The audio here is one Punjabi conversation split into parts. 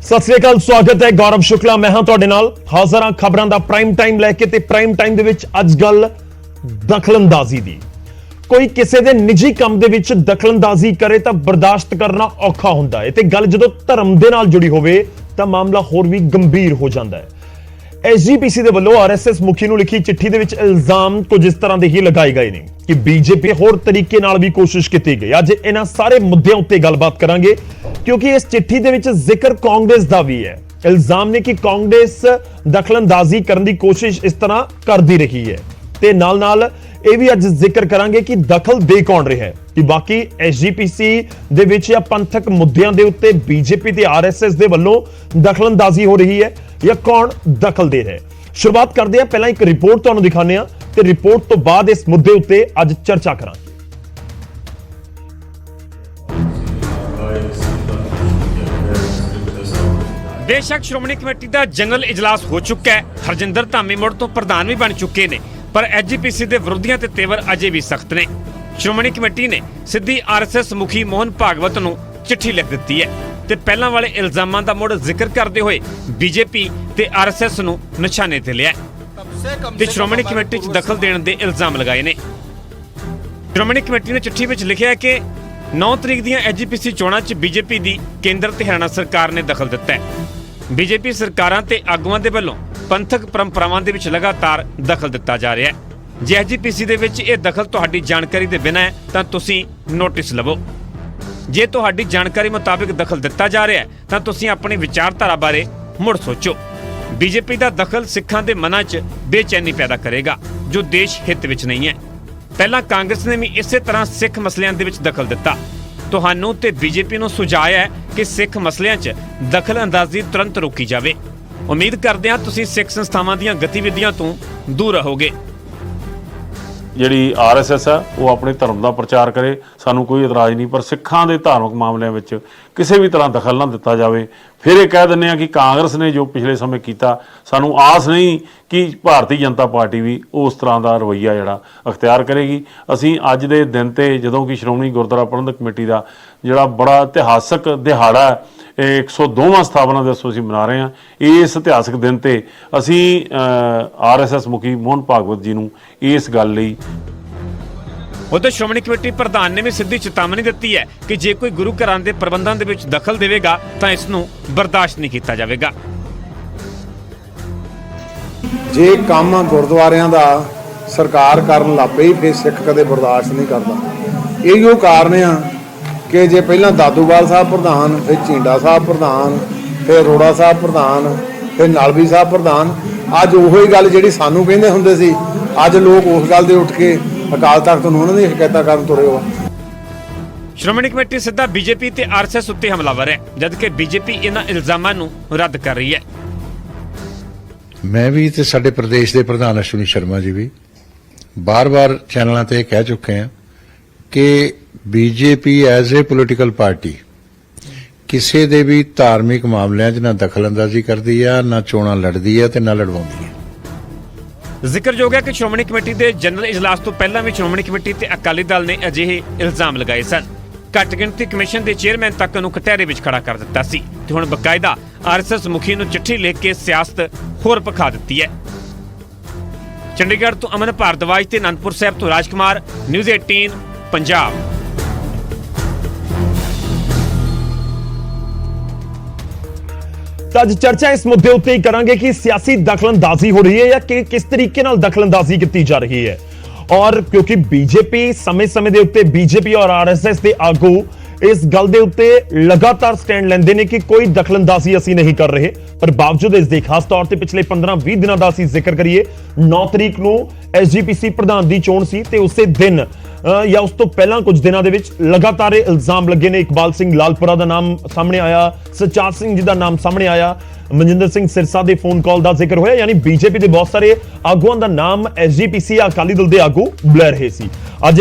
सत श्री अकाल, स्वागत है गौरव शुक्ला। मैं हाँ तुहाडे नाल हाज़र हाँ खबरां दा प्राइम टाइम लैके ते प्राइम टाइम दे विच अज गल दखलअंदाजी दी। कोई किसी दे निजी काम दे विच दखलअंदाजी करे तां बर्दाश्त करना औखा हुंदा है ते गल जदों धर्म दे नाल जुड़ी होवे तां मामला होर भी गंभीर हो जांदा है। एसजीपीसी दे वल्लों आरएसएस मुखी नूं लिखी चिट्ठी दे विच इल्जाम कुछ इस तरह दे ही लगाए गए ने कि बीजेपी होर तरीके नाल भी कोशिश कीती गई। अज इन्हां सारे मुद्दों उत्ते गलबात करांगे क्योंकि इस चिट्ठी दे विच जिक्र कांग्रेस दा भी है। इल्जाम ने कि कांग्रेस दखलअंदाजी करने की कोशिश इस तरह करती रही है ते नाल नाल यह भी अज जिक्र करांगे कि दखल दे कौन रहा है कि बाकी एसजीपीसी दे विच या पंथक मुद्दों दे उत्ते बीजेपी ते आरएसएस दे वल्लों दखलअंदाजी हो रही है या कौन दखल दे रहा है। शुरुआत करते हैं, पहला एक रिपोर्ट तुहानूं दिखाने ते रिपोर्ट तो बाद इस मुद्दे उत्ते अज चर्चा करांगे। बेशक श्रोमणी कमेटी का जनरल इजलास हो चुका है, हरजिंदर धामी मुड़ तो प्रधान भी बन चुके ने, पर एसजीपीसी के विरोधियों के तेवर अजे भी सख्त ने। श्रोमणी कमेटी ने सीधी आरएसएस मुखी मोहन भागवत नूं चिट्ठी लिख दी है ते पहलां वाले इल्जामां दा मुड़ जिक्र करते हुए बीजेपी ते आरएसएस नूं निशाने ते लिया ते श्रोमणी कमेटी च दखल देने के इल्जाम लगाए ने। श्रोमणी कमेटी ने चिट्ठी विच लिखिआ है कि 9 तरीक ਦੀਆਂ एसजीपीसी चोणां च बीजेपी दी केंद्र ते हरियाणा सरकार ने दखल दिता है। बीजेपी सरकारां ते आगूआं दे वल्लों पंथक परंपरावां दे विच लगातार दखल दिता जा रहा है। जे एसजीपीसी दे विच इह दखल तुहाडी जानकारी दे बिना है तां तुसीं नोटिस लवो। जे तुहाडी जानकारी मुताबिक दखल दिता जा रहा है तां तुसीं अपनी विचारधारा बारे मुड़ सोचो। बीजेपी दा दखल सिखां दे मनां च बेचैनी पैदा करेगा जो देश हित विच नहीं है। पहला कांग्रेस ने भी इसे तरह सिख मसलियां दे विच दखल दिता। तुहानूं ते बीजेपी नूं सुझाव है कि सिख मसलियां च दखल अंदाजी तुरंत रोकी जाए। उम्मीद करते हैं तुसीं सिख संस्थावां दीयां गतिविधियां तो दूर रहोगे। ਜਿਹੜੀ ਆਰਐਸਐਸ ਹੈ ਉਹ ਆਪਣੇ ਧਰਮ ਦਾ ਪ੍ਰਚਾਰ ਕਰੇ, ਸਾਨੂੰ ਕੋਈ ਇਤਰਾਜ਼ ਨਹੀਂ, ਪਰ ਸਿੱਖਾਂ ਦੇ ਧਾਰਮਿਕ ਮਾਮਲਿਆਂ ਵਿੱਚ ਕਿਸੇ ਵੀ ਤਰ੍ਹਾਂ ਦਖਲ ਨਾ ਦਿੱਤਾ ਜਾਵੇ। ਫਿਰ ਇਹ ਕਹਿ ਦਿੰਦੇ ਆ ਕਿ ਕਾਂਗਰਸ ਨੇ ਜੋ ਪਿਛਲੇ ਸਮੇਂ ਕੀਤਾ, ਸਾਨੂੰ ਆਸ ਨਹੀਂ ਕਿ ਭਾਰਤੀ ਜਨਤਾ ਪਾਰਟੀ ਵੀ ਉਸ ਤਰ੍ਹਾਂ ਦਾ ਰਵੱਈਆ ਜਿਹੜਾ ਅਖਤਿਆਰ ਕਰੇਗੀ। ਅਸੀਂ ਅੱਜ ਦੇ ਦਿਨ ਤੇ ਜਦੋਂ ਕਿ ਸ਼੍ਰੋਮਣੀ ਗੁਰਦੁਆਰਾ ਪ੍ਰਬੰਧਕ ਕਮੇਟੀ ਦਾ ਜਿਹੜਾ ਬੜਾ ਇਤਿਹਾਸਕ ਦਿਹਾੜਾ ਹੈ, 102ਵਾਂ ਸਥਾਪਨਾ ਦਿਵਸ ਅਸੀਂ ਮਨਾ ਰਹੇ ਹਾਂ, ਇਸ ਇਤਿਹਾਸਕ ਦਿਨ ਤੇ ਅਸੀਂ ਆਰਐਸਐਸ ਮੁਖੀ ਮੋਹਨ ਭਾਗਵਤ ਜੀ ਨੂੰ ਇਸ ਗੱਲ ਲਈ उधर श्रोमणी कमेटी प्रधान ने भी सीधी चेतावनी दी है कि जे कोई गुरु घरां दे प्रबंधों दे विच दखल देवेगा तां इस नूं बर्दाश्त नहीं किया जाएगा। जे काम गुरुद्वारियां दा सरकार करन लग पई फिर सिख कदे बर्दाश्त नहीं करता। इहो कारण आ कि जे पहलां दादूवाल साहब प्रधान, फिर झींडा साहब प्रधान, फिर अरोड़ा साहब प्रधान, फिर नालवी साहब प्रधान, अज उही गल जिहड़ी सानूं कहिंदे हुंदे सी, अज लोग उस गल दे उठ के अकाल तख्त नूं उन्हां दी शिकायतां करन तुरे हो। श्रोमणी कमेटी सीधा बीजेपी ते आरएसएस उत्ते हमलावर है, जबकि बीजेपी इन्हां इल्जामां नूं रद्द कर रही है। मैं भी ते साडे प्रदेश के प्रधान अश्विनी शर्मा जी भी बार-बार चैनलों ते कह चुके हैं कि BJP as a political party किसी दे भी धार्मिक मामलों च ना दखलअंदाजी करती है, ना चोणां लड़दी है ते ना लड़वाउंदी है। ਜ਼ਿਕਰਯੋਗ ਹੈ ਕਿ ਸ਼੍ਰੋਮਣੀ ਕਮੇਟੀ ਦੇ ਜਨਰਲ ਇਜਲਾਸ ਤੋਂ ਪਹਿਲਾਂ ਵੀ ਸ਼੍ਰੋਮਣੀ ਕਮੇਟੀ ਤੇ ਅਕਾਲੀ ਦਲ ਨੇ ਅਜਿਹੇ ਇਲਜ਼ਾਮ ਲਗਾਏ ਸਨ। ਘੱਟ ਗਿਣਤੀ ਕਮਿਸ਼ਨ ਦੇ ਚੇਅਰਮੈਨ ਤੱਕ ਨੂੰ ਕਟਹਿਰੇ ਵਿੱਚ ਖੜਾ ਕਰ ਦਿੱਤਾ ਸੀ ਤੇ ਹੁਣ ਬਕਾਇਦਾ ਆਰਐਸਐਸ ਮੁਖੀ ਨੂੰ ਚਿੱਠੀ ਲਿਖ ਕੇ ਸਿਆਸਤ ਹੋਰ ਪਖਾ ਦਿੱਤੀ ਹੈ। ਚੰਡੀਗੜ੍ਹ ਤੋਂ ਅਮਨ ਭਾਰਦਵਾਜ ਤੇ ਅਨੰਦਪੁਰ ਸਾਹਿਬ ਤੋਂ ਰਾਜਕੁਮਾਰ, ਨਿਊਜ਼ 18 ਪੰਜਾਬ। ਅੱਜ चर्चा इस मुद्दे उत्ते ही करांगे कि सियासी दखलअंदाजी हो रही है या कि किस तरीके नाल दखलअंदाजी की जा रही है। और क्योंकि बीजेपी समय समय के उत्ते बीजेपी और आरएसएस के आगू इस गल दे उत्ते लगातार स्टैंड लेंदे ने कि कोई दखलअंदाजी असीं नहीं कर रहे, पर बावजूद इसके खास तौर पर पिछले 15-20 दिनों का असीं जिक्र करिए 9 तरीक नूं एसजीपीसी प्रधान की चोण सी ते उसे दिन या उस तो पहला कुछ दिनों के लगातार इल्जाम लगे ने। इकबाल सिंह लालपुरा का नाम सामने आया, सचार सिंह जी का नाम सामने आया, मनजिंदर सिंह सिरसा के फोन कॉल का जिक्र होया, यानी बीजेपी के बहुत सारे आगुआं का नाम एसजीपीसी अकाली दल के आगू बुला रहे सी। अज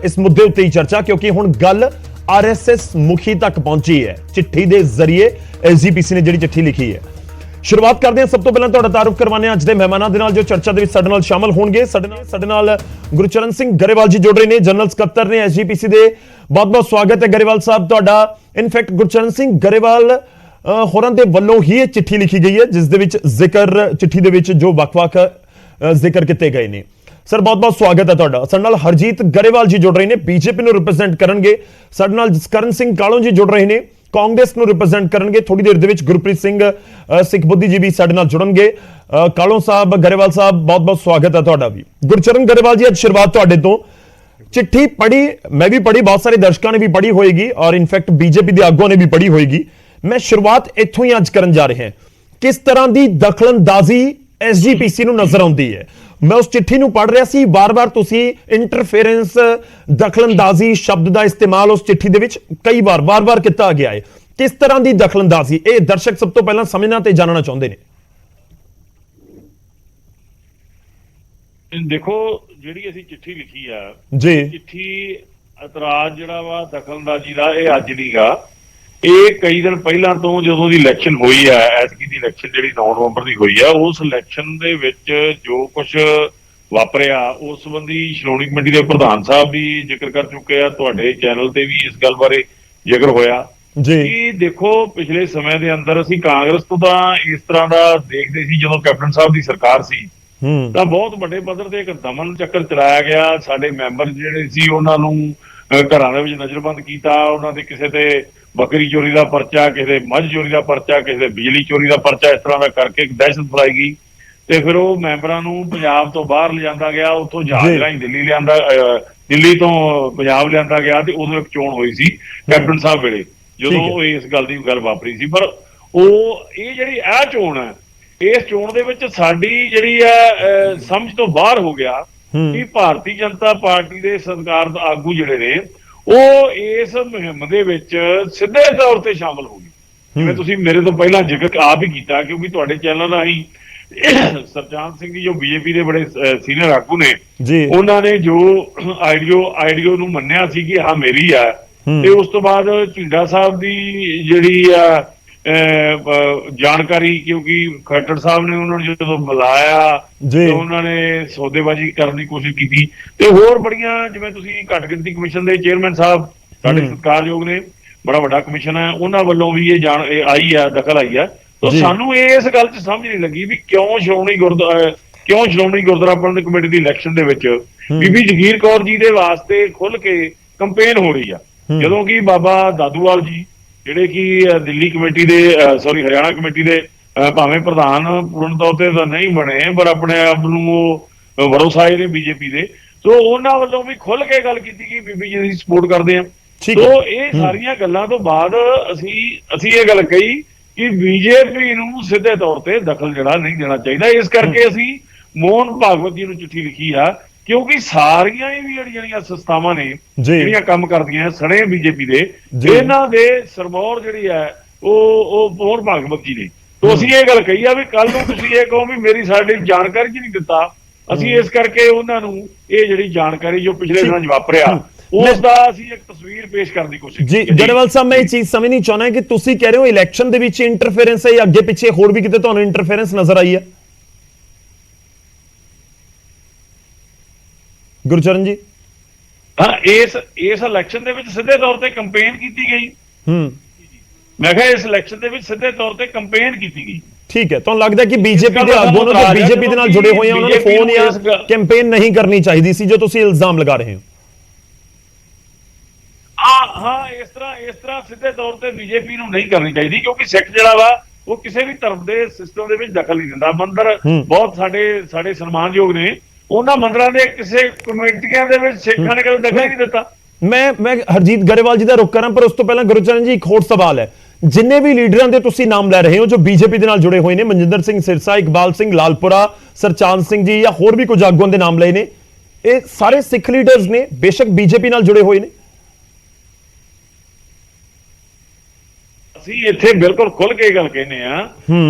इस मुद्दे उत्ते ही चर्चा क्योंकि हुण गल आरएसएस मुखी तक पहुंची है। चिट्ठी के जरिए एसजीपीसी ने जिहड़ी चिट्ठी लिखी है। शुरुआत करते हैं, सब तो पहले तुहाडा तारुफ करवाने अज दे मेहमानां दे नाल जो चर्चा दे विच साडे नाल शामिल होणगे। साडे नाल गुरचरण सिंह गरेवाल जी जुड़ रहे ने, जनरल सकत्तर ने एसजीपीसी दे। बहुत बहुत स्वागत है गरेवाल साहब तुहाडा। इनफैक्ट गुरचरण सिंह गरेवाल ਹੋਰਾਂ ਦੇ ਵੱਲੋਂ ਹੀ ਇਹ ਚਿੱਠੀ ਲਿਖੀ ਗਈ ਹੈ, ਜਿਸ ਦੇ ਵਿੱਚ ਜ਼ਿਕਰ ਚਿੱਠੀ ਦੇ ਵਿੱਚ ਜੋ ਵੱਖ-ਵੱਖ ਜ਼ਿਕਰ ਕੀਤੇ ਗਏ ਨੇ। ਸਰ ਬਹੁਤ-ਬਹੁਤ ਸਵਾਗਤ ਹੈ ਤੁਹਾਡਾ। ਸਾਡੇ ਨਾਲ ਹਰਜੀਤ ਗਰੇਵਾਲ ਜੀ ਜੁੜ ਰਹੇ ਨੇ, ਬੀਜੇਪੀ ਨੂੰ ਰਿਪਰੈਜ਼ੈਂਟ ਕਰਨਗੇ। ਸਾਡੇ ਨਾਲ ਜਸਕਰਨ ਸਿੰਘ ਕਾਲੋਂ ਜੀ ਜੁੜ ਰਹੇ ਨੇ, ਕਾਂਗਰਸ ਨੂੰ ਰਿਪਰੈਜ਼ੈਂਟ ਕਰਨਗੇ। ਥੋੜੀ ਦੇਰ ਦੇ ਵਿੱਚ ਗੁਰਪ੍ਰੀਤ ਸਿੰਘ ਸਿੱਖ ਬੁੱਧੀ ਜੀ ਵੀ ਸਾਡੇ ਨਾਲ ਜੁੜਨਗੇ। ਕਾਲੋਂ ਸਾਹਿਬ, ਗਰੇਵਾਲ ਸਾਹਿਬ, ਬਹੁਤ-ਬਹੁਤ ਸਵਾਗਤ ਹੈ ਤੁਹਾਡਾ ਵੀ। ਗੁਰਚਰਨ ਗਰੇਵਾਲ ਜੀ, ਅੱਜ ਸ਼ੁਰੂਆਤ ਤੁਹਾਡੇ ਤੋਂ। चिट्ठी पढ़ी, मैं भी पढ़ी, बहुत सारे दर्शकों ने भी पढ़ी होगी और इनफैक्ट बीजेपी के आगुओं ने भी पढ़ी होगी। मैं शुरुआत इत्थों ही अज करन जा रहे हैं। किस तरह की दखलअंदाजी SGPC नूं नजर आउंदी है? मैं उस चिट्ठी नूं पढ़ रहा सी, बार-बार तुसी इंटरफेरेंस, दखलअंदाजी शब्द का इस्तेमाल उस चिट्ठी दे विच कई बार किया गया है। किस तरह की दखलअंदाजी? ये दर्शक सब तो पहला समझना ते जानना चाहते हैं। देखो ਜਿਹੜੀ ਅਸੀਂ ਚਿੱਠੀ ਲਿਖੀ ਆ ਜੀ, ਚਿੱਠੀ ਇਤਰਾਜ਼ ਜਿਹੜਾ ਵਾ ਦਖਲਅੰਦਾਜ਼ੀ ਦਾ, ਇਹ ਅੱਜ ਨਹੀਂਗਾ, ਇਹ ਕਈ ਦਿਨ ਪਹਿਲਾਂ ਤੋਂ ਜਦੋਂ ਦੀ ਇਲੈਕਸ਼ਨ ਹੋਈ ਆ, ਐਤਕੀ ਦੀ ਇਲੈਕਸ਼ਨ ਜਿਹੜੀ 9 ਨਵੰਬਰ ਦੀ ਹੋਈ ਆ, ਉਸ ਇਲੈਕਸ਼ਨ ਦੇ ਵਿੱਚ ਜੋ ਕੁਝ ਵਾਪਰਿਆ ਉਸ ਸੰਬੰਧੀ ਸ਼੍ਰੋਮਣੀ ਕਮੇਟੀ ਦੇ ਪ੍ਰਧਾਨ ਸਾਹਿਬ ਵੀ ਜ਼ਿਕਰ ਕਰ ਚੁੱਕੇ ਆ, ਤੁਹਾਡੇ ਚੈਨਲ ਤੇ ਵੀ ਇਸ ਗੱਲ ਬਾਰੇ ਜ਼ਿਕਰ ਹੋਇਆ ਕਿ ਦੇਖੋ ਪਿਛਲੇ ਸਮੇਂ ਦੇ ਅੰਦਰ ਅਸੀਂ ਕਾਂਗਰਸ ਤੋਂ ਤਾਂ ਇਸ ਤਰ੍ਹਾਂ ਦਾ ਦੇਖਦੇ ਸੀ, ਜਦੋਂ ਕੈਪਟਨ ਸਾਹਿਬ ਦੀ ਸਰਕਾਰ ਸੀ ਤਾਂ ਬਹੁਤ ਵੱਡੇ ਪੱਧਰ ਤੇ ਇੱਕ ਦਮਨ ਚੱਕਰ ਚਲਾਇਆ ਗਿਆ। ਸਾਡੇ ਮੈਂਬਰ ਜਿਹੜੇ ਸੀ ਉਹਨਾਂ ਨੂੰ ਘਰਾਂ ਦੇ ਵਿੱਚ ਨਜ਼ਰਬੰਦ ਕੀਤਾ, ਉਹਨਾਂ ਦੇ ਕਿਸੇ ਤੇ ਬੱਕਰੀ ਚੋਰੀ ਦਾ ਪਰਚਾ, ਕਿਸੇ ਦੇ ਮੱਝ ਚੋਰੀ ਦਾ ਪਰਚਾ, ਕਿਸੇ ਦੇ ਬਿਜਲੀ ਚੋਰੀ ਦਾ ਪਰਚਾ, ਇਸ ਤਰ੍ਹਾਂ ਦਾ ਕਰਕੇ ਇੱਕ ਦਹਿਸ਼ਤ ਫੈਲਾਈ ਗਈ ਤੇ ਫਿਰ ਉਹ ਮੈਂਬਰਾਂ ਨੂੰ ਪੰਜਾਬ ਤੋਂ ਬਾਹਰ ਲਿਜਾਂਦਾ ਗਿਆ, ਉੱਥੋਂ ਜਹਾਜ਼ ਰਾਹੀਂ ਦਿੱਲੀ ਲਿਆਂਦਾ, ਦਿੱਲੀ ਤੋਂ ਪੰਜਾਬ ਲਿਆਂਦਾ ਗਿਆ ਤੇ ਉਦੋਂ ਇੱਕ ਚੋਣ ਹੋਈ ਸੀ ਕੈਪਟਨ ਸਾਹਿਬ ਵੇਲੇ, ਜਦੋਂ ਇਸ ਗੱਲ ਦੀ ਗੱਲ ਵਾਪਰੀ ਸੀ। ਪਰ ਉਹ ਇਹ ਜਿਹੜੀ ਆਹ ਚੋਣ ਹੈ, ਇਸ ਚੋਣ ਦੇ ਵਿੱਚ ਸਾਡੀ ਜਿਹੜੀ ਹੈ ਸਮਝ ਤੋਂ ਬਾਹਰ ਹੋ ਗਿਆ ਕਿ ਭਾਰਤੀ ਜਨਤਾ ਪਾਰਟੀ ਦੇ ਸਰਕਾਰ ਆਗੂ ਜਿਹੜੇ ਨੇ ਉਹ ਇਸ ਮੁਹਿੰਮ ਦੇ ਵਿੱਚ ਸਿੱਧੇ ਤੌਰ ਤੇ ਸ਼ਾਮਲ ਹੋ ਗਏ। ਜਿਵੇਂ ਤੁਸੀਂ ਮੇਰੇ ਤੋਂ ਪਹਿਲਾਂ ਜ਼ਿਕਰ ਆਪ ਹੀ ਕੀਤਾ, ਕਿਉਂਕਿ ਤੁਹਾਡੇ ਚੈਨਲ ਰਾਹੀਂ ਸਰਚਾਨ ਸਿੰਘ ਜੀ ਜੋ ਬੀਜੇਪੀ ਦੇ ਬੜੇ ਸੀਨੀਅਰ ਆਗੂ ਨੇ, ਉਹਨਾਂ ਨੇ ਜੋ ਆਈਡੀਓ ਨੂੰ ਮੰਨਿਆ ਸੀ ਕਿ ਹਾਂ ਮੇਰੀ ਆ, ਤੇ ਉਸ ਤੋਂ ਬਾਅਦ ਝਿੰਡਾ ਸਾਹਿਬ ਦੀ ਜਿਹੜੀ ਆ ਜਾਣਕਾਰੀ, ਕਿਉਂਕਿ ਖੱਟੜ ਸਾਹਿਬ ਨੇ ਉਹਨਾਂ ਨੂੰ ਜਦੋਂ ਮਿਲਾਇਆ ਤੇ ਉਹਨਾਂ ਨੇ ਸੌਦੇਬਾਜ਼ੀ ਕਰਨ ਦੀ ਕੋਸ਼ਿਸ਼ ਕੀਤੀ ਤੇ ਹੋਰ ਬੜੀਆਂ, ਜਿਵੇਂ ਤੁਸੀਂ ਘੱਟ ਗਿਣਤੀ ਕਮਿਸ਼ਨ ਦੇ ਚੇਅਰਮੈਨ ਸਾਹਿਬ ਸਾਡੇ ਸਤਿਕਾਰਯੋਗ ਨੇ, ਬੜਾ ਵੱਡਾ ਕਮਿਸ਼ਨ ਹੈ, ਉਹਨਾਂ ਵੱਲੋਂ ਵੀ ਇਹ ਆਈ ਆ, ਦਖਲ ਆਈ ਆ। ਤਾਂ ਸਾਨੂੰ ਇਸ ਗੱਲ 'ਚ ਸਮਝ ਨਹੀਂ ਲੱਗੀ ਵੀ ਕਿਉਂ ਸ਼੍ਰੋਮਣੀ ਗੁਰਦੁਆਰਾ ਪ੍ਰਬੰਧਕ ਕਮੇਟੀ ਦੀ ਇਲੈਕਸ਼ਨ ਦੇ ਵਿੱਚ ਬੀਬੀ ਜਗੀਰ ਕੌਰ ਜੀ ਦੇ ਵਾਸਤੇ ਖੁੱਲ ਕੇ ਕੰਪੇਨ ਹੋ ਰਹੀ ਆ, ਜਦੋਂ ਕਿ ਬਾਬਾ ਦਾਦੂਵਾਲ ਜੀ ਜਿਹੜੇ ਕਿ ਦਿੱਲੀ ਕਮੇਟੀ ਦੇ ਹਰਿਆਣਾ ਕਮੇਟੀ ਦੇ ਭਾਵੇਂ ਪ੍ਰਧਾਨ ਪੂਰਨ ਤੌਰ ਤੇ ਤਾਂ ਨਹੀਂ ਬਣੇ, ਪਰ ਆਪਣੇ ਆਪ ਨੂੰ ਉਹ ਭਰੋਸਾ ਨੇ ਬੀਜੇਪੀ ਦੇ, ਸੋ ਉਹਨਾਂ ਵੱਲੋਂ ਵੀ ਖੁੱਲ ਕੇ ਗੱਲ ਕੀਤੀ ਕਿ ਬੀਬੀ ਜੀ ਦੀ ਸਪੋਰਟ ਕਰਦੇ ਆ। ਸੋ ਇਹ ਸਾਰੀਆਂ ਗੱਲਾਂ ਤੋਂ ਬਾਅਦ ਅਸੀਂ ਇਹ ਗੱਲ ਕਹੀ ਕਿ ਬੀਜੇਪੀ ਨੂੰ ਸਿੱਧੇ ਤੌਰ ਤੇ ਦਖਲ ਜਿਹੜਾ ਨਹੀਂ ਦੇਣਾ ਚਾਹੀਦਾ। ਇਸ ਕਰਕੇ ਅਸੀਂ ਮੋਹਨ ਭਾਗਵਤ ਜੀ ਨੂੰ ਚਿੱਠੀ ਲਿਖੀ ਆ, ਕਿਉਂਕਿ ਸਾਰੀਆਂ ਹੀ ਜਿਹੜੀਆਂ ਸੰਸਥਾਵਾਂ ਨੇ ਜਿਹੜੀਆਂ ਕੰਮ ਕਰਦੀਆਂ ਸਣੇ ਬੀਜੇਪੀ ਦੇ, ਇਹਨਾਂ ਦੇ ਸਰਮੌਰ ਜਿਹੜੀ ਹੈ ਉਹ ਮੋਹਨ ਭਾਗਵਤ ਜੀ ਨੇ। ਤਾਂ ਅਸੀਂ ਇਹ ਗੱਲ ਕਹੀ ਆ ਵੀ ਕੱਲ ਨੂੰ ਤੁਸੀਂ ਇਹ ਕਹੋ ਵੀ ਮੇਰੀ ਸਾਡੀ ਜਾਣਕਾਰੀ ਚ ਨਹੀਂ ਦਿੱਤਾ, ਅਸੀਂ ਇਸ ਕਰਕੇ ਉਹਨਾਂ ਨੂੰ ਇਹ ਜਿਹੜੀ ਜਾਣਕਾਰੀ ਜੋ ਪਿਛਲੇ ਦਿਨਾਂ 'ਚ ਵਾਪਰਿਆ ਉਸ ਦਾ ਅਸੀਂ ਇੱਕ ਤਸਵੀਰ ਪੇਸ਼ ਕਰਨ ਦੀ ਕੋਸ਼ਿਸ਼ ਕੀਤੀ। ਗਰੇਵਾਲ ਸਾਹਿਬ, ਮੈਂ ਇਹ ਚੀਜ਼ ਸਮਝਣੀ ਚਾਹੁੰਦਾ ਕਿ ਤੁਸੀਂ ਕਹਿ ਰਹੇ ਹੋ ਇਲੈਕਸ਼ਨ ਦੇ ਵਿੱਚ ਇੰਟਰਫੇਰੈਂਸ ਹੈ, ਅੱਗੇ ਪਿੱਛੇ ਹੋਰ ਵੀ ਕਿਤੇ ਤੁਹਾਨੂੰ ਇੰਟਰਫੇਰੈਂਸ ਨਜ਼ਰ ਆਈ ਹੈ? ਗੁਰਚਰਨ ਜੀ, ਹਾਂ, ਇਸ ਇਲੈਕਸ਼ਨ ਦੇ ਵਿੱਚ ਸਿੱਧੇ ਤੌਰ ਤੇ ਕੰਪੇਨ ਕੀਤੀ ਗਈ। ਮੈਂ ਕਿਹਾ ਇਸ ਇਲੈਕਸ਼ਨ ਦੇ ਵਿੱਚ ਸਿੱਧੇ ਤੌਰ ਤੇ ਕੰਪੇਨ ਕੀਤੀ ਗਈ। ਠੀਕ ਹੈ, ਤੁਹਾਨੂੰ ਲੱਗਦਾ ਕਿ ਬੀਜੇਪੀ ਦੇ ਆਗੂਆਂ ਨੂੰ ਤੇ ਬੀਜੇਪੀ ਦੇ ਨਾਲ ਜੁੜੇ ਹੋਏ ਆ ਉਹਨਾਂ ਨੂੰ ਫੋਨ ਜਾਂ ਕੈਂਪੇਨ ਨਹੀਂ ਕਰਨੀ ਚਾਹੀਦੀ ਸੀ, ਜੋ ਤੁਸੀਂ ਇਲਜ਼ਾਮ ਲਗਾ ਰਹੇ ਹੋ? ਹਾਂ, ਇਸ ਤਰ੍ਹਾਂ ਸਿੱਧੇ ਤੌਰ ਤੇ ਬੀਜੇਪੀ ਨੂੰ ਨਹੀਂ ਕਰਨੀ ਚਾਹੀਦੀ, ਕਿਉਂਕਿ ਸਿੱਖ ਜਿਹੜਾ ਵਾ ਉਹ ਕਿਸੇ ਵੀ ਧਰਮ ਦੇ ਸਿਸਟਮ ਦੇ ਵਿੱਚ ਦਖਲ ਨਹੀਂ ਦਿੰਦਾ। ਮੰਦਰ ਬਹੁਤ ਸਾਡੇ ਸਨਮਾਨਯੋਗ ਨੇ, ਉਹਨਾਂ ਮੰਦਰਾਂ ਦੇ ਕਿਸੇ ਕਮੇਟੀਆਂ ਦੇ ਵਿੱਚ ਸਿੱਖਾਂ ਨੇ ਕਦੇ ਦਖਲ ਨਹੀਂ ਦਿੱਤਾ। ਮੈਂ ਹਰਜੀਤ ਗਰੇਵਾਲ ਜੀ ਦਾ ਰੁਖ ਕਰਾਂ, ਪਰ ਉਸ ਤੋਂ ਪਹਿਲਾਂ ਗੁਰਚਰਨ ਜੀ ਇੱਕ ਹੋਰ ਸਵਾਲ ਹੈ। ਜਿੰਨੇ ਵੀ ਲੀਡਰਾਂ ਦੇ ਤੁਸੀਂ ਨਾਮ ਲੈ ਰਹੇ ਹੋ ਜੋ ਬੀਜੇਪੀ ਦੇ ਨਾਲ ਜੁੜੇ ਹੋਏ ਨੇ, ਮਨਜਿੰਦਰ ਸਿੰਘ ਸਿਰਸਾ, ਇਕਬਾਲ ਸਿੰਘ ਲਾਲਪੁਰਾ, ਸਰਚਾਨ ਸਿੰਘ ਜੀ ਜਾਂ ਹੋਰ ਵੀ ਕੁਝ ਆਗੂਆਂ ਦੇ ਨਾਮ ਲਏ ਨੇ, ਇਹ ਸਾਰੇ ਸਿੱਖ ਲੀਡਰਸ ਨੇ, ਬੇਸ਼ੱਕ ਬੀਜੇਪੀ ਨਾਲ ਜੁੜੇ ਹੋਏ ਨੇ। ਅਸੀਂ ਇੱਥੇ ਬਿਲਕੁਲ ਖੁੱਲ ਕੇ ਗੱਲ ਕਹਿੰਦੇ ਆ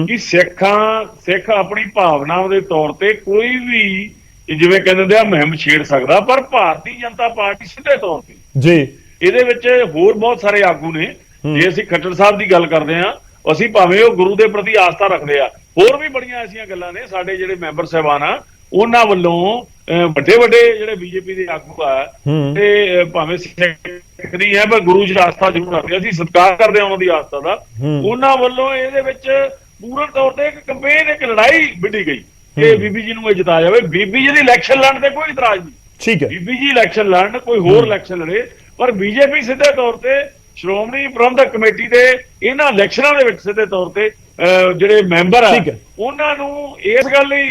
ਕਿ ਸਿੱਖ ਆਪਣੀ ਭਾਵਨਾ ਦੇ ਤੌਰ ਤੇ ਕੋਈ ਵੀ ਜਿਵੇਂ ਕਹਿੰਦੇ ਆ ਮੁਹਿੰਮ ਛੇੜ ਸਕਦਾ, ਪਰ ਭਾਰਤੀ ਜਨਤਾ ਪਾਰਟੀ ਸਿੱਧੇ ਤੌਰ ਤੇ ਜੀ ਇਹਦੇ ਵਿੱਚ ਹੋਰ ਬਹੁਤ ਸਾਰੇ ਆਗੂ ਨੇ। ਜੇ ਅਸੀਂ ਖੱਟੜ ਸਾਹਿਬ ਦੀ ਗੱਲ ਕਰਦੇ ਆ, ਅਸੀਂ ਭਾਵੇਂ ਉਹ ਗੁਰੂ ਦੇ ਪ੍ਰਤੀ ਆਸਥਾ ਰੱਖਦੇ ਆ, ਹੋਰ ਵੀ ਬੜੀਆਂ ਐਸੀਆਂ ਗੱਲਾਂ ਨੇ ਸਾਡੇ ਜਿਹੜੇ ਮੈਂਬਰ ਸਾਹਿਬਾਨ ਆ ਉਹਨਾਂ ਵੱਲੋਂ ਵੱਡੇ ਜਿਹੜੇ ਬੀਜੇਪੀ ਦੇ ਆਗੂ ਆ ਤੇ ਭਾਵੇਂ ਸਿੱਖ ਨਹੀਂ ਹੈ, ਪਰ ਗੁਰੂ 'ਚ ਆਸਥਾ ਜ਼ਰੂਰ ਰੱਖਦੇ, ਅਸੀਂ ਸਤਿਕਾਰ ਕਰਦੇ ਹਾਂ ਉਹਨਾਂ ਦੀ ਆਸਥਾ ਦਾ। ਉਹਨਾਂ ਵੱਲੋਂ ਇਹਦੇ ਵਿੱਚ ਪੂਰਨ ਤੌਰ ਤੇ ਇੱਕ ਕੰਪੇਨ, ਇੱਕ ਲੜਾਈ ਵਿੱਢੀ ਗਈ ਕਿ ਬੀਬੀ ਜੀ ਨੂੰ ਇਹ ਜਿਤਾਇਆ ਜਾਵੇ। ਬੀਬੀ ਜੀ ਦੀ ਇਲੈਕਸ਼ਨ ਲੜਨ ਤੇ ਕੋਈ ਇਤਰਾਜ਼ ਨਹੀਂ, ਠੀਕ ਹੈ, ਬੀਬੀ ਜੀ ਇਲੈਕਸ਼ਨ ਲੜਨ, ਕੋਈ ਹੋਰ ਇਲੈਕਸ਼ਨ ਲੜੇ, ਪਰ ਬੀਜੇਪੀ ਸਿੱਧੇ ਤੌਰ ਤੇ ਸ਼੍ਰੋਮਣੀ ਪ੍ਰਬੰਧਕ ਕਮੇਟੀ ਦੇ ਇਹਨਾਂ ਇਲੈਕਸ਼ਨਾਂ ਦੇ ਵਿੱਚ ਸਿੱਧੇ ਤੌਰ ਤੇ ਜਿਹੜੇ ਮੈਂਬਰ ਆ ਠੀਕ ਹੈ। ਉਹਨਾਂ ਨੂੰ ਇਸ ਗੱਲ ਲਈ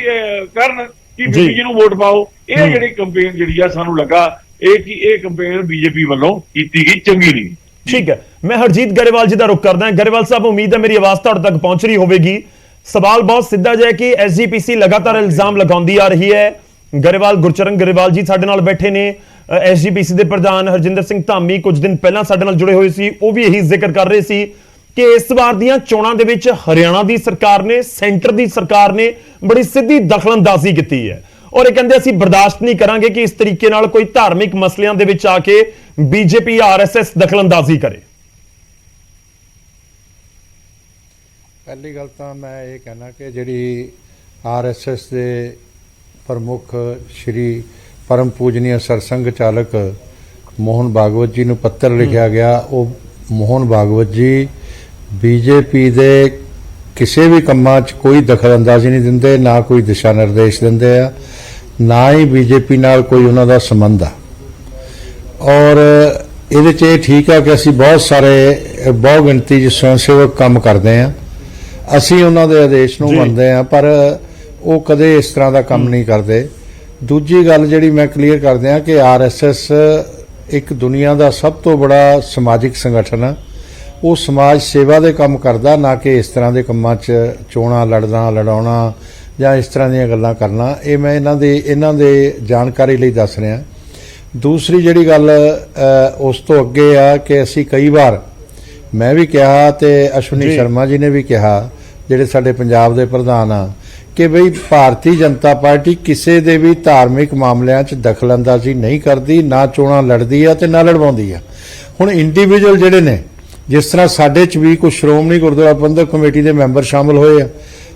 ਕਰਨ ਕਿ ਬੀਬੀ ਜੀ ਨੂੰ ਵੋਟ ਪਾਓ। ਇਹ ਜਿਹੜੀ ਕੰਪੇਨ ਜਿਹੜੀ ਆ ਸਾਨੂੰ ਲੱਗਾ ਇਹ ਕੰਪੇਨ ਬੀਜੇਪੀ ਵੱਲੋਂ ਕੀਤੀ ਗਈ ਚੰਗੀ ਨਹੀਂ। ਠੀਕ ਹੈ, ਮੈਂ ਹਰਜੀਤ ਗਰੇਵਾਲ ਜੀ ਦਾ ਰੁਖ ਕਰਦਾ ਹਾਂ। ਗਰੇਵਾਲ ਸਾਹਿਬ, ਉਮੀਦ ਹੈ ਮੇਰੀ ਆਵਾਜ਼ ਤੁਹਾਡੇ ਤੱਕ ਪਹੁੰਚ ਰਹੀ ਹੋਵੇਗੀ। ਸਵਾਲ ਬਹੁਤ ਸਿੱਧਾ ਜਿਹਾ ਕਿ ਐਸਜੀਪੀਸੀ ਲਗਾਤਾਰ ਇਲਜ਼ਾਮ ਲਗਾਉਂਦੀ ਆ ਰਹੀ ਹੈ। ਗਰੇਵਾਲ, ਗੁਰਚਰਨ ਗਰੇਵਾਲ ਜੀ ਸਾਡੇ ਨਾਲ ਬੈਠੇ ਨੇ, ਐਸਜੀਪੀਸੀ ਦੇ ਪ੍ਰਧਾਨ ਹਰਜਿੰਦਰ ਸਿੰਘ ਧਾਮੀ ਕੁਝ ਦਿਨ ਪਹਿਲਾਂ ਸਾਡੇ ਨਾਲ ਜੁੜੇ ਹੋਏ ਸੀ, ਉਹ ਵੀ ਇਹੀ ਜ਼ਿਕਰ ਕਰ ਰਹੇ ਸੀ ਕਿ ਇਸ ਵਾਰ ਦੀਆਂ ਚੋਣਾਂ ਦੇ ਵਿੱਚ ਹਰਿਆਣਾ ਦੀ ਸਰਕਾਰ ਨੇ, ਸੈਂਟਰ ਦੀ ਸਰਕਾਰ ਨੇ ਬੜੀ ਸਿੱਧੀ ਦਖਲਅੰਦਾਜ਼ੀ ਕੀਤੀ ਹੈ ਔਰ ਇਹ ਕਹਿੰਦੇ ਅਸੀਂ ਬਰਦਾਸ਼ਤ ਨਹੀਂ ਕਰਾਂਗੇ ਕਿ ਇਸ ਤਰੀਕੇ ਨਾਲ ਕੋਈ ਧਾਰਮਿਕ ਮਸਲਿਆਂ ਦੇ ਵਿੱਚ ਆ ਕੇ ਬੀਜੇਪੀ ਆਰਐਸਐਸ ਦਖਲਅੰਦਾਜ਼ੀ ਕਰੇ। ਪਹਿਲੀ ਗੱਲ ਤਾਂ ਮੈਂ ਇਹ ਕਹਿਣਾ ਕਿ ਜਿਹੜੀ ਆਰਐਸਐਸ ਦੇ ਪ੍ਰਮੁੱਖ ਸ਼੍ਰੀ ਪਰਮ ਪੂਜਨੀय ਸਰਸੰਘ ਚਾਲਕ ਮੋਹਨ ਭਾਗਵਤ ਜੀ ਨੂੰ ਪੱਤਰ ਲਿਖਿਆ ਗਿਆ। ਉਹ ਮੋਹਨ ਭਾਗਵਤ ਜੀ ਬੀਜੇਪੀ ਦੇ ਕਿਸੇ ਵੀ ਕੰਮਾਂ 'ਚ ਕੋਈ ਦਖਲਅੰਦਾਜ਼ੀ ਨਹੀਂ ਦਿੰਦੇ, ਨਾ ਕੋਈ ਦਿਸ਼ਾ ਨਿਰਦੇਸ਼ ਦਿੰਦੇ ਆ, ਨਾ ਹੀ ਬੀਜੇਪੀ ਨਾਲ ਕੋਈ ਉਹਨਾਂ ਦਾ ਸੰਬੰਧ ਆ। ਔਰ ਇਹਦੇ 'ਚ ਇਹ ਠੀਕ ਆ ਕਿ ਅਸੀਂ ਬਹੁਤ ਗਿਣਤੀ 'ਚ ਸਵੈ ਸੇਵਕ ਕੰਮ ਕਰਦੇ ਆ, ਅਸੀਂ ਉਹਨਾਂ ਦੇ ਆਦੇਸ਼ ਨੂੰ ਮੰਨਦੇ ਆ, ਪਰ ਉਹ ਕਦੇ ਇਸ ਤਰ੍ਹਾਂ ਦਾ ਕੰਮ ਨਹੀਂ ਕਰਦੇ। ਦੂਜੀ ਗੱਲ ਜਿਹੜੀ ਮੈਂ ਕਲੀਅਰ ਕਰਦੇ ਆ ਕਿ ਆਰਐਸਐਸ ਇੱਕ ਦੁਨੀਆ ਦਾ ਸਭ ਤੋਂ ਬੜਾ ਸਮਾਜਿਕ ਸੰਗਠਨ ਆ। ਉਹ ਸਮਾਜ ਸੇਵਾ ਦੇ ਕੰਮ ਕਰਦਾ, ਨਾ ਕਿ ਇਸ ਤਰ੍ਹਾਂ ਦੇ ਕੰਮਾਂ 'ਚ ਚੋਣਾਂ ਲੜਾਉਣਾ ਜਾਂ ਇਸ ਤਰ੍ਹਾਂ ਦੀਆਂ ਗੱਲਾਂ ਕਰਨਾ। ਇਹ ਮੈਂ ਇਹਨਾਂ ਦੇ ਜਾਣਕਾਰੀ ਲਈ ਦੱਸ ਰਿਹਾ। ਦੂਸਰੀ ਜਿਹੜੀ ਗੱਲ ਉਸ ਤੋਂ ਅੱਗੇ ਆ ਕਿ ਅਸੀਂ ਕਈ ਵਾਰ, ਮੈਂ ਵੀ ਕਿਹਾ ਤੇ ਅਸ਼ਵਨੀ ਸ਼ਰਮਾ ਜੀ ਨੇ ਵੀ ਕਿਹਾ, ਜਿਹੜੇ ਸਾਡੇ ਪੰਜਾਬ ਦੇ ਪ੍ਰਧਾਨ ਆ, ਕਿ ਬਈ ਭਾਰਤੀ ਜਨਤਾ ਪਾਰਟੀ ਕਿਸੇ ਦੇ ਵੀ ਧਾਰਮਿਕ ਮਾਮਲਿਆਂ 'ਚ ਦਖਲਅੰਦਾਜ਼ੀ ਨਹੀਂ ਕਰਦੀ, ਨਾ ਚੋਣਾਂ ਲੜਦੀ ਆ ਤੇ ਨਾ ਲੜਵਾਉਂਦੀ ਆ। ਹੁਣ ਇੰਡੀਵਿਜੂਅਲ ਜਿਹੜੇ ਨੇ, ਜਿਸ ਤਰ੍ਹਾਂ ਸਾਡੇ 'ਚ ਵੀ ਕੁਝ ਸ਼੍ਰੋਮਣੀ ਗੁਰਦੁਆਰਾ ਪ੍ਰਬੰਧਕ ਕਮੇਟੀ ਦੇ ਮੈਂਬਰ ਸ਼ਾਮਲ ਹੋਏ ਆ,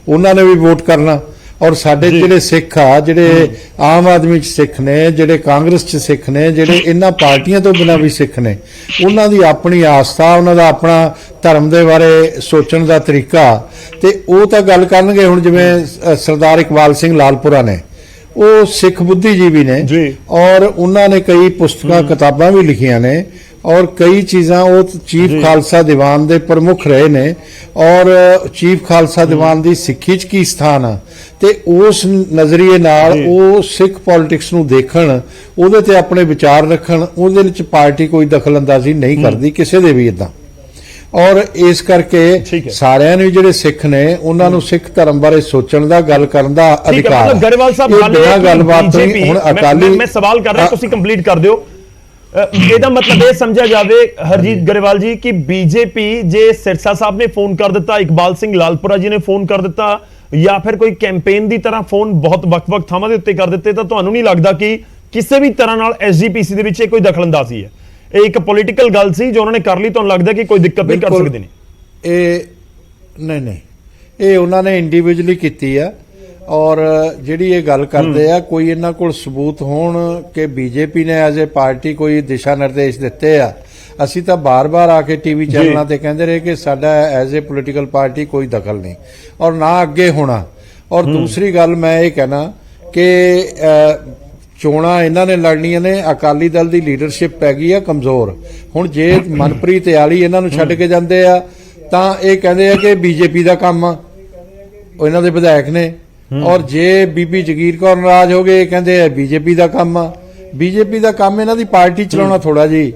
ਉਹਨਾਂ ਨੇ ਵੀ ਵੋਟ ਕਰਨਾ। ਔਰ ਸਾਡੇ ਜਿਹੜੇ ਸਿੱਖ ਆ, ਜਿਹੜੇ ਆਮ ਆਦਮੀ 'ਚ ਸਿੱਖ ਨੇ, ਜਿਹੜੇ ਕਾਂਗਰਸ 'ਚ ਸਿੱਖ ਨੇ, ਜਿਹੜੇ ਇਹਨਾਂ ਪਾਰਟੀਆਂ ਤੋਂ ਬਿਨਾਂ ਵੀ ਸਿੱਖ ਨੇ, ਉਹਨਾਂ ਦੀ ਆਪਣੀ ਆਸਥਾ, ਉਹਨਾਂ ਦਾ ਆਪਣਾ ਧਰਮ ਦੇ ਬਾਰੇ ਸੋਚਣ ਦਾ ਤਰੀਕਾ, ਤੇ ਉਹ ਤਾਂ ਗੱਲ ਕਰਨਗੇ। ਹੁਣ ਜਿਵੇਂ ਸਰਦਾਰ ਇਕਬਾਲ ਸਿੰਘ ਲਾਲਪੁਰਾ ਨੇ, ਉਹ ਸਿੱਖ ਬੁੱਧੀਜੀਵੀ ਨੇ ਔਰ ਉਹਨਾਂ ਨੇ ਕਈ ਪੁਸਤਕਾਂ ਕਿਤਾਬਾਂ ਵੀ ਲਿਖੀਆਂ ਨੇ ਔਰ ਕਈ ਚੀਜ਼ਾਂ, ਉਹ ਚੀਫ ਖਾਲਸਾ ਦੀਵਾਨ ਦੇ ਪ੍ਰਮੁੱਖ ਰਹੇ ਨੇ ਔਰ ਚੀਫ ਖਾਲਸਾ ਦੀਵਾਨ ਦੀ ਸਿੱਖੀ 'ਚ ਕੀ ਸਥਾਨ ਆ, ਤੇ ਉਸ ਨਜ਼ਰੀਏ ਨਾਲ ਉਹ ਸਿੱਖ ਪੋਲਿਟਿਕਸ ਨੂੰ ਦੇਖਣ, ਉਹਦੇ ਤੇ ਆਪਣੇ ਵਿਚਾਰ ਰੱਖਣ। ਉਹਦੇ ਵਿੱਚ ਪਾਰਟੀ ਕੋਈ ਦਖਲਅੰਦਾਜ਼ੀ ਨਹੀਂ ਕਰਦੀ ਕਿਸੇ ਦੇ ਵੀ ਇਦਾਂ। ਔਰ ਇਸ ਕਰਕੇ ਸਾਰਿਆਂ ਨੂੰ ਜਿਹੜੇ ਸਿੱਖ ਨੇ, ਉਹਨਾਂ ਨੂੰ ਸਿੱਖ ਧਰਮ ਬਾਰੇ ਸੋਚਣ ਦਾ, ਗੱਲ ਕਰਨ ਦਾ ਅਧਿਕਾਰ ਹੈ। ਗਰੇਵਾਲ ਸਾਹਿਬ, ਗੱਲਬਾਤ ਨਹੀਂ। ਹੁਣ ਅਕਾਲੀ, ਮੈਂ ਸਵਾਲ ਕਰ ਰਿਹਾ, ਤੁਸੀਂ ਕੰਪਲੀਟ ਕਰ ਦਿਓ। ਇਹਦਾ ਮਤਲਬ ਇਹ ਸਮਝਿਆ ਜਾਵੇ ਹਰਜੀਤ ਗਰੇਵਾਲ ਜੀ ਕਿ ਬੀਜੇਪੀ ਜੇ ਸਿਰਸਾ ਸਾਹਿਬ ਨੇ ਫੋਨ ਕਰ ਦਿੱਤਾ, ਇਕਬਾਲ ਸਿੰਘ ਲਾਲਪੁਰਾ ਜੀ ਨੇ ਫੋਨ ਕਰ ਦਿੱਤਾ, ਜਾਂ ਫਿਰ ਕੋਈ ਕੈਂਪੇਨ ਦੀ ਤਰ੍ਹਾਂ ਫੋਨ ਬਹੁਤ ਵੱਖ-ਵੱਖ ਥਾਵਾਂ ਦੇ ਉੱਤੇ ਕਰ ਦਿੱਤੇ, ਤਾਂ ਤੁਹਾਨੂੰ ਨਹੀਂ ਲੱਗਦਾ ਕਿ ਕਿਸੇ ਵੀ ਤਰ੍ਹਾਂ ਨਾਲ ਐਸਜੀਪੀਸੀ ਦੇ ਵਿੱਚ ਇਹ ਕੋਈ ਦਖਲਅੰਦਾਜ਼ੀ ਹੈ? ਇਹ ਇੱਕ ਪੋਲੀਟੀਕਲ ਗੱਲ ਸੀ ਜੋ ਉਹਨਾਂ ਨੇ ਕਰ ਲਈ, ਤੁਹਾਨੂੰ ਲੱਗਦਾ ਕਿ ਕੋਈ ਦਿੱਕਤ ਨਹੀਂ ਕਰ ਸਕਦੇ ਨੇ? ਇਹ ਨਹੀਂ, ਇਹ ਉਹਨਾਂ ਨੇ ਇੰਡੀਵਿਜੂਅਲੀ ਕੀਤੀ ਆ। ਔਰ ਜਿਹੜੀ ਇਹ ਗੱਲ ਕਰਦੇ ਆ, ਕੋਈ ਇਹਨਾਂ ਕੋਲ ਸਬੂਤ ਹੋਣ ਕਿ ਬੀਜੇਪੀ ਨੇ ਐਜ਼ ਏ ਪਾਰਟੀ ਕੋਈ ਦਿਸ਼ਾ ਨਿਰਦੇਸ਼ ਦਿੱਤੇ ਆ। ਅਸੀਂ ਤਾਂ ਬਾਰ-ਬਾਰ ਆ ਕੇ ਟੀਵੀ ਚੈਨਲਾਂ ਤੇ ਕਹਿੰਦੇ ਰਹੇ ਕਿ ਸਾਡਾ ਐਜ਼ ਏ ਪੋਲੀਟੀਕਲ ਪਾਰਟੀ ਕੋਈ ਦਖਲ ਨਹੀਂ ਔਰ ਨਾ ਅੱਗੇ ਹੋਣਾ। ਔਰ ਦੂਸਰੀ ਗੱਲ ਮੈਂ ਇਹ ਕਹਿਣਾ ਕਿ ਚੋਣਾਂ ਇਹਨਾਂ ਨੇ ਲੜਨੀਆਂ ਨੇ, ਅਕਾਲੀ ਦਲ ਦੀ ਲੀਡਰਸ਼ਿਪ ਪੈ ਗਈ ਆ ਕਮਜ਼ੋਰ। ਹੁਣ ਜੇ ਮਨਪ੍ਰੀਤ ਆਲੀ ਇਹਨਾਂ ਨੂੰ ਛੱਡ ਕੇ ਜਾਂਦੇ ਆ ਤਾਂ ਇਹ ਕਹਿੰਦੇ ਆ ਕਿ ਬੀਜੇਪੀ ਦਾ ਕੰਮ ਆ, ਉਹ ਇਹਨਾਂ ਦੇ ਵਿਧਾਇਕ ਨੇ। ਔਰ ਜੇ ਬੀਬੀ ਜਗੀਰ ਕੌਰ ਨਾਰਾਜ਼ ਹੋ ਗਏ, ਕਹਿੰਦੇ ਆ ਬੀਜੇਪੀ ਦਾ ਕੰਮ ਆ। ਬੀਜੇਪੀ ਦਾ ਕੰਮ ਇਹਨਾਂ ਦੀ ਪਾਰਟੀ ਚਲਾਉਣਾ ਥੋੜਾ ਜੀ।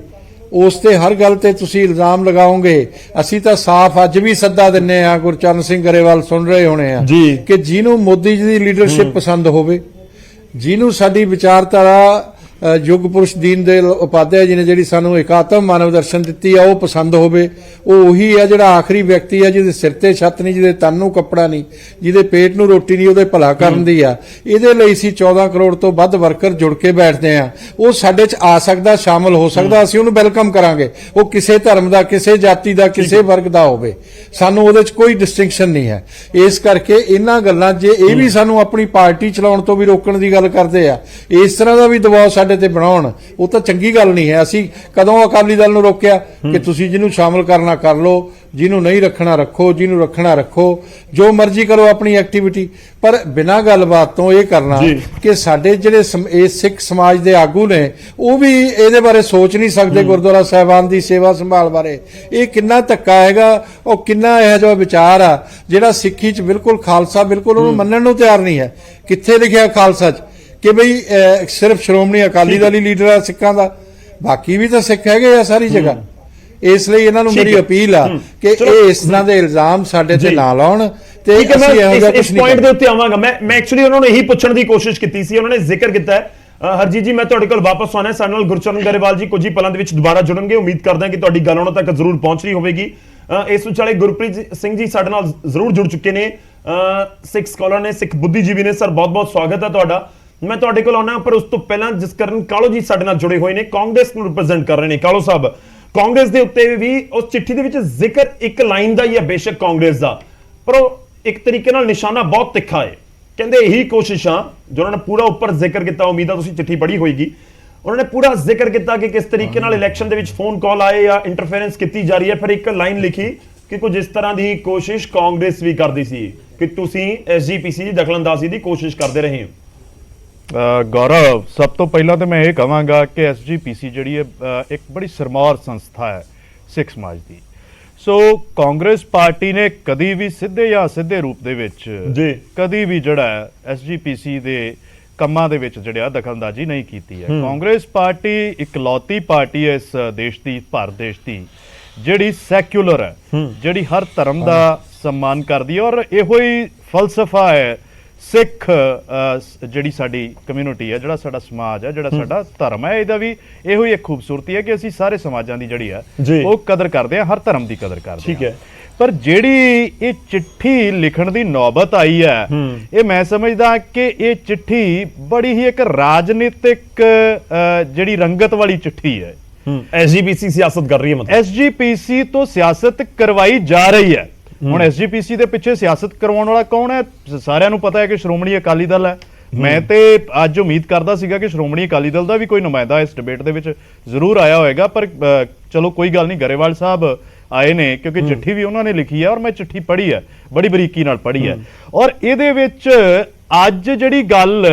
ਉਸ ਤੇ ਹਰ ਗੱਲ ਤੇ ਤੁਸੀਂ ਇਲਜ਼ਾਮ ਲਗਾਓਗੇ। ਅਸੀਂ ਤਾਂ ਸਾਫ਼ ਅੱਜ ਵੀ ਸੱਦਾ ਦਿੰਨੇ ਆ, ਗੁਰਚਰਨ ਸਿੰਘ ਗਰੇਵਾਲ ਸੁਣ ਰਹੇ ਹੋਣੇ ਆ, ਕਿ ਜਿਹਨੂੰ ਮੋਦੀ ਜੀ ਦੀ ਲੀਡਰਸ਼ਿਪ ਪਸੰਦ ਹੋਵੇ, ਜਿਹਨੂੰ ਸਾਡੀ ਵਿਚਾਰਧਾਰਾ ਯੁੱਗ ਪੁਰਸ਼ ਦੀਨ ਦਇਆਲ ਉਪਾਧਿਆਏ ਜੀ ਨੇ ਜਿਹੜੀ ਸਾਨੂੰ ਇਕਾਤਮ ਮਾਨਵ ਦਰਸ਼ਨ ਦਿੱਤੀ ਆ, ਉਹ ਪਸੰਦ ਹੋਵੇ। ਉਹ ਉਹੀ ਆ ਜਿਹੜਾ ਆਖਰੀ ਵਿਅਕਤੀ ਆ, ਜਿਹਦੇ ਸਿਰ ਤੇ ਛੱਤ ਨਹੀਂ, ਜਿਹਦੇ ਤਨ ਨੂੰ ਕੱਪੜਾ ਨਹੀਂ, ਜਿਹਦੇ ਪੇਟ ਨੂੰ ਰੋਟੀ ਨਹੀਂ, ਉਹਦੇ ਭਲਾ ਕਰਨ ਦੀ ਆ। ਇਹਦੇ ਲਈ ਸੀ 14 ਕਰੋੜ ਤੋਂ ਵੱਧ ਵਰਕਰ ਜੁੜ ਕੇ ਬੈਠਦੇ ਆ। ਉਹ ਸਾਡੇ 'ਚ ਆ ਸਕਦਾ, ਸ਼ਾਮਲ ਹੋ ਸਕਦਾ, ਅਸੀਂ ਉਹਨੂੰ ਵੈਲਕਮ ਕਰਾਂਗੇ। ਉਹ ਕਿਸੇ ਧਰਮ ਦਾ, ਕਿਸੇ ਜਾਤੀ ਦਾ, ਕਿਸੇ ਵਰਗ ਦਾ ਹੋਵੇ, ਸਾਨੂੰ ਉਹਦੇ 'ਚ ਕੋਈ ਡਿਸਟਿੰਕਸ਼ਨ ਨਹੀਂ ਹੈ। ਇਸ ਕਰਕੇ ਇਹਨਾਂ ਗੱਲਾਂ, ਜੇ ਇਹ ਵੀ ਸਾਨੂੰ ਆਪਣੀ ਪਾਰਟੀ ਚਲਾਉਣ ਤੋਂ ਵੀ ਰੋਕਣ ਦੀ ਗੱਲ ਕਰਦੇ ਆ, ਇਸ ਤਰ੍ਹਾਂ ਦਾ ਵੀ ਦਬਾਅ ਸਾਡੇ ਸਾਡੇ ਤੇ ਬਣਾਉਣ, ਉਹ ਤਾਂ ਚੰਗੀ ਗੱਲ ਨਹੀਂ ਹੈ। ਅਸੀਂ ਕਦੋਂ ਅਕਾਲੀ ਦਲ ਨੂੰ ਰੋਕਿਆ ਕਿ ਤੁਸੀਂ ਜਿਹਨੂੰ ਸ਼ਾਮਲ ਕਰਨਾ ਕਰ ਲਓ, ਜਿਹਨੂੰ ਨਹੀਂ ਰੱਖਣਾ ਰੱਖੋ, ਜਿਹਨੂੰ ਰੱਖਣਾ ਰੱਖੋ, ਜੋ ਮਰਜ਼ੀ ਕਰੋ ਆਪਣੀ ਐਕਟੀਵਿਟੀ। ਪਰ ਬਿਨਾਂ ਗੱਲਬਾਤ ਤੋਂ ਇਹ ਕਰਨਾ ਕਿ ਸਾਡੇ ਜਿਹੜੇ ਇਹ ਸਿੱਖ ਸਮਾਜ ਦੇ ਆਗੂ ਨੇ ਉਹ ਵੀ ਇਹਦੇ ਬਾਰੇ ਸੋਚ ਨਹੀਂ ਸਕਦੇ, ਗੁਰਦੁਆਰਾ ਸਾਹਿਬਾਨ ਦੀ ਸੇਵਾ ਸੰਭਾਲ ਬਾਰੇ। ਇਹ ਕਿੰਨਾ ਧੱਕਾ ਹੈਗਾ, ਉਹ ਕਿੰਨਾ ਇਹੋ ਜਿਹਾ ਵਿਚਾਰ ਆ ਜਿਹੜਾ ਸਿੱਖੀ 'ਚ ਬਿਲਕੁਲ ਖਾਲਸਾ ਬਿਲਕੁਲ ਉਹਨੂੰ ਮੰਨਣ ਨੂੰ ਤਿਆਰ ਨਹੀਂ ਹੈ। ਕਿੱਥੇ ਲਿਖਿਆ ਖਾਲਸਾ 'ਚ ਕਿ ਬਈ ਸਿਰਫ ਸ਼੍ਰੋਮਣੀ ਅਕਾਲੀ ਦਲ ਹੀ ਲੀਡਰ ਆ ਸਿੱਖਾਂ ਦਾ, ਬਾਕੀ ਵੀ ਤਾਂ ਸਿੱਖ ਹੈਗੇ ਆ ਸਾਰੀ ਜਗ੍ਹਾ। ਇਸ ਲਈ ਇਹਨਾਂ ਨੂੰ ਮੇਰੀ ਅਪੀਲ ਆ ਕਿ ਇਹ ਇਸ ਤਰ੍ਹਾਂ ਦੇ ਇਲਜ਼ਾਮ ਸਾਡੇ ਤੇ ਨਾ ਲਾਉਣ ਤੇ ਅਸੀਂ ਇਹੋ ਜਿਹਾ ਕੁਝ ਇਸ ਨਹੀਂ ਪੁਆਇੰਟ ਦੇ ਉੱਤੇ ਆਵਾਂਗਾ। ਮੈਂ ਐਕਚੁਅਲੀ ਉਹਨਾਂ ਨੂੰ ਇਹੀ ਪੁੱਛਣ ਦੀ ਕੋਸ਼ਿਸ਼ ਕੀਤੀ ਸੀ, ਉਹਨਾਂ ਨੇ ਜ਼ਿਕਰ ਕੀਤਾ ਹੈ। ਹਰਜੀਤ ਜੀ, ਮੈਂ ਤੁਹਾਡੇ ਕੋਲ ਵਾਪਸ ਆਉਣਾ ਹੈ। ਸਾਡੇ ਨਾਲ ਗੁਰਚਰਨ ਗਰੇਵਾਲ ਜੀ ਕੁਝ ਹੀ ਪਲਾਂ ਦੇ ਵਿੱਚ ਦੁਬਾਰਾ ਜੁੜਨਗੇ। ਉਮੀਦ ਕਰਦਾ ਕਿ ਤੁਹਾਡੀ ਗੱਲ ਉਹਨਾਂ ਤੱਕ ਜ਼ਰੂਰ ਪਹੁੰਚ ਰਹੀ ਹੋਵੇਗੀ। ਇਸ ਵਿਚਾਲੇ ਗੁਰਪ੍ਰੀਤ ਸਿੰਘ ਜੀ ਸਾਡੇ ਨਾਲ ਜ਼ਰੂਰ ਜੁੜ ਚੁੱਕੇ ਨੇ, ਸਿੱਖ ਸਕਾਲਰ ਨੇ, ਸਿੱਖ ਬੁੱਧੀਜੀਵੀ ਨੇ। ਸਰ, ਬਹੁਤ-ਬਹੁਤ ਸਵਾਗਤ ਹੈ ਤੁਹਾਡਾ। ਮੈਂ ਤੁਹਾਡੇ ਕੋਲ ਆਉਣਾ, ਪਰ ਉਸ ਤੋਂ ਪਹਿਲਾਂ ਜਸਕਰਨ ਕਾਲੋ ਜੀ ਸਾਡੇ ਨਾਲ ਜੁੜੇ ਹੋਏ ਨੇ, ਕਾਂਗਰਸ ਨੂੰ ਰਿਪਰੈਜ਼ੈਂਟ ਕਰ ਰਹੇ ਨੇ। ਕਾਲੋ ਸਾਹਿਬ, ਕਾਂਗਰਸ ਦੇ ਉੱਤੇ ਵੀ ਉਸ ਚਿੱਠੀ ਦੇ ਵਿੱਚ ਜ਼ਿਕਰ ਇੱਕ ਲਾਈਨ ਦਾ ਹੀ ਹੈ ਬੇਸ਼ੱਕ ਕਾਂਗਰਸ ਦਾ, ਪਰ ਉਹ ਇੱਕ ਤਰੀਕੇ ਨਾਲ ਨਿਸ਼ਾਨਾ ਬਹੁਤ ਤਿੱਖਾ ਹੈ। ਕਹਿੰਦੇ ਇਹੀ ਕੋਸ਼ਿਸ਼ਾਂ ਜੋ ਉਹਨਾਂ ਨੇ ਪੂਰਾ ਉੱਪਰ ਜ਼ਿਕਰ ਕੀਤਾ, ਉਮੀਦ ਆ ਤੁਸੀਂ ਚਿੱਠੀ ਪੜ੍ਹੀ ਹੋਏਗੀ, ਉਹਨਾਂ ਨੇ ਪੂਰਾ ਜ਼ਿਕਰ ਕੀਤਾ ਕਿ ਕਿਸ ਤਰੀਕੇ ਨਾਲ ਇਲੈਕਸ਼ਨ ਦੇ ਵਿੱਚ ਫੋਨ ਕਾਲ ਆਏ ਜਾਂ ਇੰਟਰਫੇਰੈਂਸ ਕੀਤੀ ਜਾ ਰਹੀ ਹੈ। ਫਿਰ ਇੱਕ ਲਾਈਨ ਲਿਖੀ ਕਿ ਕੁਝ ਇਸ ਤਰ੍ਹਾਂ ਦੀ ਕੋਸ਼ਿਸ਼ ਕਾਂਗਰਸ ਵੀ ਕਰਦੀ ਸੀ ਕਿ ਤੁਸੀਂ ਐਸਜੀਪੀਸੀ ਦੀ ਦਖਲਅੰਦਾਜ਼ੀ ਦੀ ਕੋਸ਼ਿਸ਼ ਕਰਦੇ ਰਹੇ ਹੋ। ਗੌਰਵ, ਸਭ ਤੋਂ ਪਹਿਲਾਂ ਤਾਂ ਮੈਂ ਇਹ ਕਹਾਂਗਾ ਕਿ ਐਸਜੀਪੀਸੀ ਜਿਹੜੀ ਹੈ ਇੱਕ ਬੜੀ ਸਿਰਮੌਰ ਸੰਸਥਾ ਹੈ ਸਿੱਖ ਸਮਾਜ ਦੀ। ਸੋ ਕਾਂਗਰਸ ਪਾਰਟੀ ਨੇ ਕਦੀ ਵੀ ਸਿੱਧੇ ਜਾਂ ਅਸਿੱਧੇ ਰੂਪ ਦੇ ਵਿੱਚ ਕਦੀ ਵੀ ਜਿਹੜਾ ਐਸਜੀਪੀਸੀ ਦੇ ਕੰਮਾਂ ਦੇ ਵਿੱਚ ਜਿਹੜਾ ਦਖਲਅੰਦਾਜ਼ੀ ਨਹੀਂ ਕੀਤੀ ਹੈ। ਕਾਂਗਰਸ ਪਾਰਟੀ ਇਕਲੌਤੀ ਪਾਰਟੀ ਹੈ ਇਸ ਦੇਸ਼ ਦੀ, ਭਾਰਤ ਦੇਸ਼ ਦੀ, ਜਿਹੜੀ ਸੈਕੂਲਰ ਹੈ, ਜਿਹੜੀ ਹਰ ਧਰਮ ਦਾ ਸਨਮਾਨ ਕਰਦੀ ਹੈ। ਔਰ ਇਹੋ ਹੀ ਫਲਸਫਾ ਹੈ ਸਿੱਖ ਜਿਹੜੀ ਸਾਡੀ ਕਮਿਊਨਿਟੀ ਹੈ, ਜਿਹੜਾ ਸਾਡਾ ਸਮਾਜ ਹੈ, ਜਿਹੜਾ ਸਾਡਾ ਧਰਮ ਹੈ, ਇਹਦਾ ਵੀ ਇਹੋ ਹੀ ਇੱਕ ਖੂਬਸੂਰਤੀ ਹੈ ਕਿ ਅਸੀਂ ਸਾਰੇ ਸਮਾਜਾਂ ਦੀ ਜਿਹੜੀ ਹੈ ਉਹ ਕਦਰ ਕਰਦੇ ਹਾਂ, ਹਰ ਧਰਮ ਦੀ ਕਦਰ ਕਰਦੇ ਹਾਂ। ਠੀਕ ਹੈ, ਪਰ ਜਿਹੜੀ ਇਹ ਚਿੱਠੀ ਲਿਖਣ ਦੀ ਨੌਬਤ ਆਈ ਹੈ, ਇਹ ਮੈਂ ਸਮਝਦਾ ਕਿ ਇਹ ਚਿੱਠੀ ਬੜੀ ਹੀ ਇੱਕ ਰਾਜਨੀਤਿਕ ਜਿਹੜੀ ਰੰਗਤ ਵਾਲੀ ਚਿੱਠੀ ਹੈ। ਐਸਜੀਪੀਸੀ ਸਿਆਸਤ ਕਰ ਰਹੀ ਹੈ, ਮਤਲਬ ਐਸਜੀਪੀਸੀ ਤੋਂ ਸਿਆਸਤ ਕਰਵਾਈ ਜਾ ਰਹੀ ਹੈ। ਹੁਣ ਐਸਜੀਪੀਸੀ ਦੇ ਪਿੱਛੇ ਸਿਆਸਤ ਕਰਵਾਉਣ ਵਾਲਾ ਕੌਣ ਹੈ? ਸਾਰਿਆਂ ਨੂੰ ਪਤਾ ਹੈ ਕਿ ਸ਼੍ਰੋਮਣੀ ਅਕਾਲੀ ਦਲ ਹੈ। ਮੈਂ ਤੇ ਅੱਜ ਉਮੀਦ ਕਰਦਾ ਸੀਗਾ ਕਿ ਸ਼੍ਰੋਮਣੀ ਅਕਾਲੀ ਦਲ ਦਾ ਵੀ ਕੋਈ ਨੁਮਾਇੰਦਾ ਇਸ ਡਿਬੇਟ ਦੇ ਵਿੱਚ ਜ਼ਰੂਰ ਆਇਆ ਹੋਏਗਾ, ਪਰ ਚਲੋ ਕੋਈ ਗੱਲ ਨਹੀਂ, ਗਰੇਵਾਲ ਸਾਹਿਬ ਆਏ ਨੇ ਕਿਉਂਕਿ ਚਿੱਠੀ ਵੀ ਉਹਨਾਂ ਨੇ ਲਿਖੀ ਹੈ ਔਰ ਮੈਂ ਚਿੱਠੀ ਪੜ੍ਹੀ ਹੈ, ਬੜੀ ਬਰੀਕੀ ਨਾਲ ਪੜ੍ਹੀ ਹੈ। ਔਰ ਇਹਦੇ ਵਿੱਚ ਅੱਜ ਜਿਹੜੀ ਗੱਲ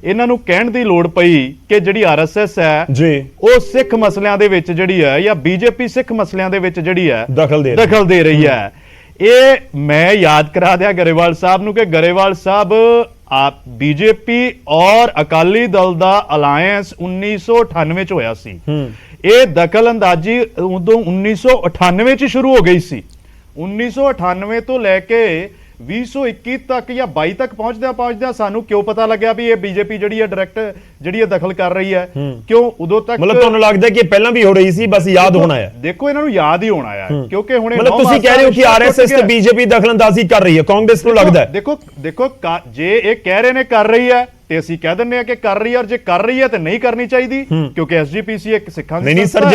ਇਹਨਾਂ ਨੂੰ ਕਹਿਣ ਦੀ ਲੋੜ ਪਈ ਕਿ ਜਿਹੜੀ ਆਰਐਸਐਸ ਹੈ ਉਹ ਸਿੱਖ ਮਸਲਿਆਂ ਦੇ ਵਿੱਚ ਜਿਹੜੀ ਹੈ ਜਾਂ ਬੀਜੇਪੀ ਸਿੱਖ ਮਸਲਿਆਂ ਦੇ ਵਿੱਚ ਜਿਹੜੀ ਹੈ ਦਖਲ ਦੇ ਰਹੀ ਹੈ, ਇਹ ਮੈਂ ਯਾਦ ਕਰਾ ਦਿਆਂ ਗਰੇਵਾਲ ਸਾਹਿਬ ਨੂੰ ਕਿ ਗਰੇਵਾਲ ਸਾਹਿਬ बीजेपी और अकाली दल दा अलायंस 1998 ਚ ਹੋਇਆ ਸੀ। ਇਹ ਦਖਲ ਅੰਦਾਜ਼ੀ ਉਦੋਂ 1998 ਚ ਸ਼ੁਰੂ ਹੋ ਗਈ ਸੀ। 1998 ਤੋਂ ਲੈ ਕੇ 2021 ਤੱਕ ਜਾਂ 22 ਤੱਕ ਪਹੁੰਚਦਿਆਂ ਸਾਨੂੰ ਕਿਉਂ ਪਤਾ ਲੱਗਿਆ ਵੀ ਇਹ ਬੀਜੇਪੀ ਜਿਹੜੀ ਹੈ ਡਾਇਰੈਕਟ ਜਿਹੜੀ ਹੈ ਦਖਲ ਕਰ ਰਹੀ ਹੈ? ਕਿਉਂ ਉਦੋਂ ਤੱਕ ਮਤਲਬ ਤੁਹਾਨੂੰ ਲੱਗਦਾ ਕਿ ਪਹਿਲਾਂ ਵੀ ਹੋ ਰਹੀ ਸੀ, ਬਸ ਯਾਦ ਹੋਣਾ ਹੈ? ਦੇਖੋ ਇਹਨਾਂ ਨੂੰ ਯਾਦ ਹੀ ਹੋਣਾ ਹੈ ਕਿਉਂਕਿ ਹੁਣ ਮਤਲਬ ਤੁਸੀਂ ਕਹਿ ਰਹੇ ਹੋ ਕਿ ਆਰਐਸਐਸ ਤੇ ਬੀਜੇਪੀ ਦਖਲਅੰਦਾਜ਼ੀ ਕਰ ਰਹੀ ਹੈ, ਕਾਂਗਰਸ ਨੂੰ ਲੱਗਦਾ ਹੈ? ਦੇਖੋ ਜੇ ਇਹ ਕਹਿ ਰਹੇ ਨੇ ਕਰ ਰਹੀ ਹੈ ਤੇ ਅਸੀਂ ਕਹਿ ਦਿੰਨੇ ਆ ਕਿ ਕਰ ਰਹੀ ਹੈ, ਔਰ ਜੇ ਕਰ ਰਹੀ ਹੈ ਤੇ ਨਹੀਂ ਕਰਨੀ ਚਾਹੀਦੀ ਕਿਉਂਕਿ ਐਸਜੀਪੀਸੀ ਇੱਕ ਸਿੱਖਾਂ ਦੀ ਨਹੀਂ ਸਰ,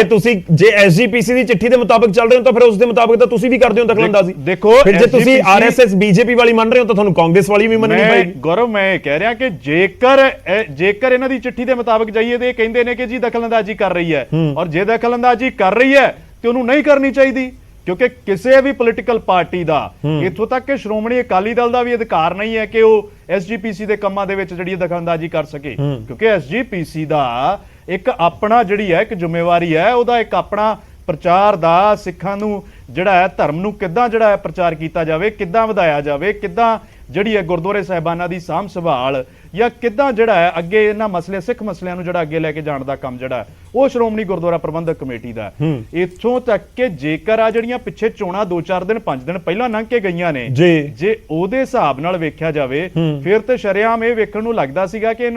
ਜੇ ਐਸਜੀਪੀਸੀ ਦੀ ਚਿੱਠੀ ਦੇ ਮੁਤਾਬਕ ਚੱਲ ਰਹੇ ਹੋ ਤਾਂ ਫਿਰ ਉਸ ਦੇ ਮੁਤਾਬਕ ਤਾਂ ਤੁਸੀਂ ਵੀ ਕਰਦੇ ਹੋ ਦਖਲਅੰਦਾਜ਼ੀ। ਦੇਖੋ ਫਿਰ ਜੇ ਤੁਸੀਂ ਆਰਐਸਐਸ ਬੀਜੇਪੀ ਵਾਲੀ ਮੰਨ ਰਹੇ ਹੋ ਤਾਂ ਤੁਹਾਨੂੰ ਕਾਂਗਰਸ ਵਾਲੀ ਵੀ ਮੰਨਣੀ ਪਏਗੀ। ਗੌਰਵ, ਮੈਂ ਇਹ ਕਹਿ ਰਿਹਾ ਕਿ ਜੇਕਰ ਇਹਨਾਂ ਦੀ ਚਿੱਠੀ ਦੇ ਮੁਤਾਬਕ ਜਾਈਏ ਤੇ ਇਹ ਕਹਿੰਦੇ ਨੇ ਕਿ ਜੀ ਦਖਲਅੰਦਾਜ਼ੀ ਕਰ ਰਹੀ ਹੈ, ਔਰ ਜੇ ਦਖਲਅੰਦਾਜ਼ੀ ਕਰ ਰਹੀ ਹੈ ਤੇ ਉਹਨੂੰ ਨਹੀਂ ਕਰਨੀ ਚਾਹੀਦੀ ਕਿਉਂਕਿ ਕਿਸੇ ਵੀ ਪੋਲੀਟੀਕਲ ਪਾਰਟੀ ਦਾ ਇੱਥੋਂ ਤੱਕ ਕਿ ਸ਼੍ਰੋਮਣੀ ਅਕਾਲੀ ਦਲ ਦਾ ਵੀ ਅਧਿਕਾਰ ਨਹੀਂ ਹੈ ਕਿ ਉਹ ਐਸਜੀਪੀਸੀ ਦੇ ਕੰਮਾਂ ਦੇ ਵਿੱਚ ਜਿਹੜੀ ਦਖਲਅੰਦਾਜ਼ੀ ਕਰ ਸਕੇ ਕਿਉਂਕਿ ਐਸਜੀਪੀਸੀ ਦਾ ਇੱਕ ਆਪਣਾ ਜਿਹੜੀ ਹੈ ਇੱਕ ਜ਼ਿੰਮੇਵਾਰੀ ਹੈ, ਉਹਦਾ ਇੱਕ ਆਪਣਾ ਪ੍ਰਚਾਰ ਦਾ, ਸਿੱਖਾਂ ਨੂੰ ਜਿਹੜਾ ਹੈ ਧਰਮ ਨੂੰ ਕਿੱਦਾਂ ਜਿਹੜਾ ਹੈ ਪ੍ਰਚਾਰ ਕੀਤਾ ਜਾਵੇ, ਕਿੱਦਾਂ ਵਧਾਇਆ ਜਾਵੇ, ਕਿੱਦਾਂ ਜਿਹੜੀ ਹੈ ਗੁਰਦੁਆਰੇ ਸਾਹਿਬਾਨਾਂ ਦੀ ਸਾਂਭ ਸੰਭਾਲ ਜਾਂ ਕਿੱਦਾਂ ਜਿਹੜਾ ਹੈ ਅੱਗੇ ਇਹਨਾਂ ਮਸਲੇ ਸਿੱਖ ਮਸਲਿਆਂ ਨੂੰ ਜਿਹੜਾ ਅੱਗੇ ਲੈ ਕੇ ਜਾਣ ਦਾ ਕੰਮ ਜਿਹੜਾ ਉਹ ਸ਼੍ਰੋਮਣੀ ਗੁਰਦੁਆਰਾ ਪ੍ਰਬੰਧਕ ਕਮੇਟੀ ਦਾ। ਇੱਥੋਂ ਤੱਕ ਕਿ ਜੇਕਰ ਆ ਜਿਹੜੀਆਂ ਪਿੱਛੇ ਚੋਣਾਂ 2-4 ਦਿਨ 5 ਦਿਨ ਪਹਿਲਾਂ ਲੰਘ ਕੇ ਗਈਆਂ ਨੇ, ਜੇ ਉਹਦੇ ਹਿਸਾਬ ਨਾਲ ਵੇਖਿਆ ਜਾਵੇ ਫਿਰ ਤੇ ਸ਼ਰੇਆਮ ਇਹ ਵੇਖਣ ਨੂੰ ਲੱਗਦਾ ਸੀਗਾ ਕਿ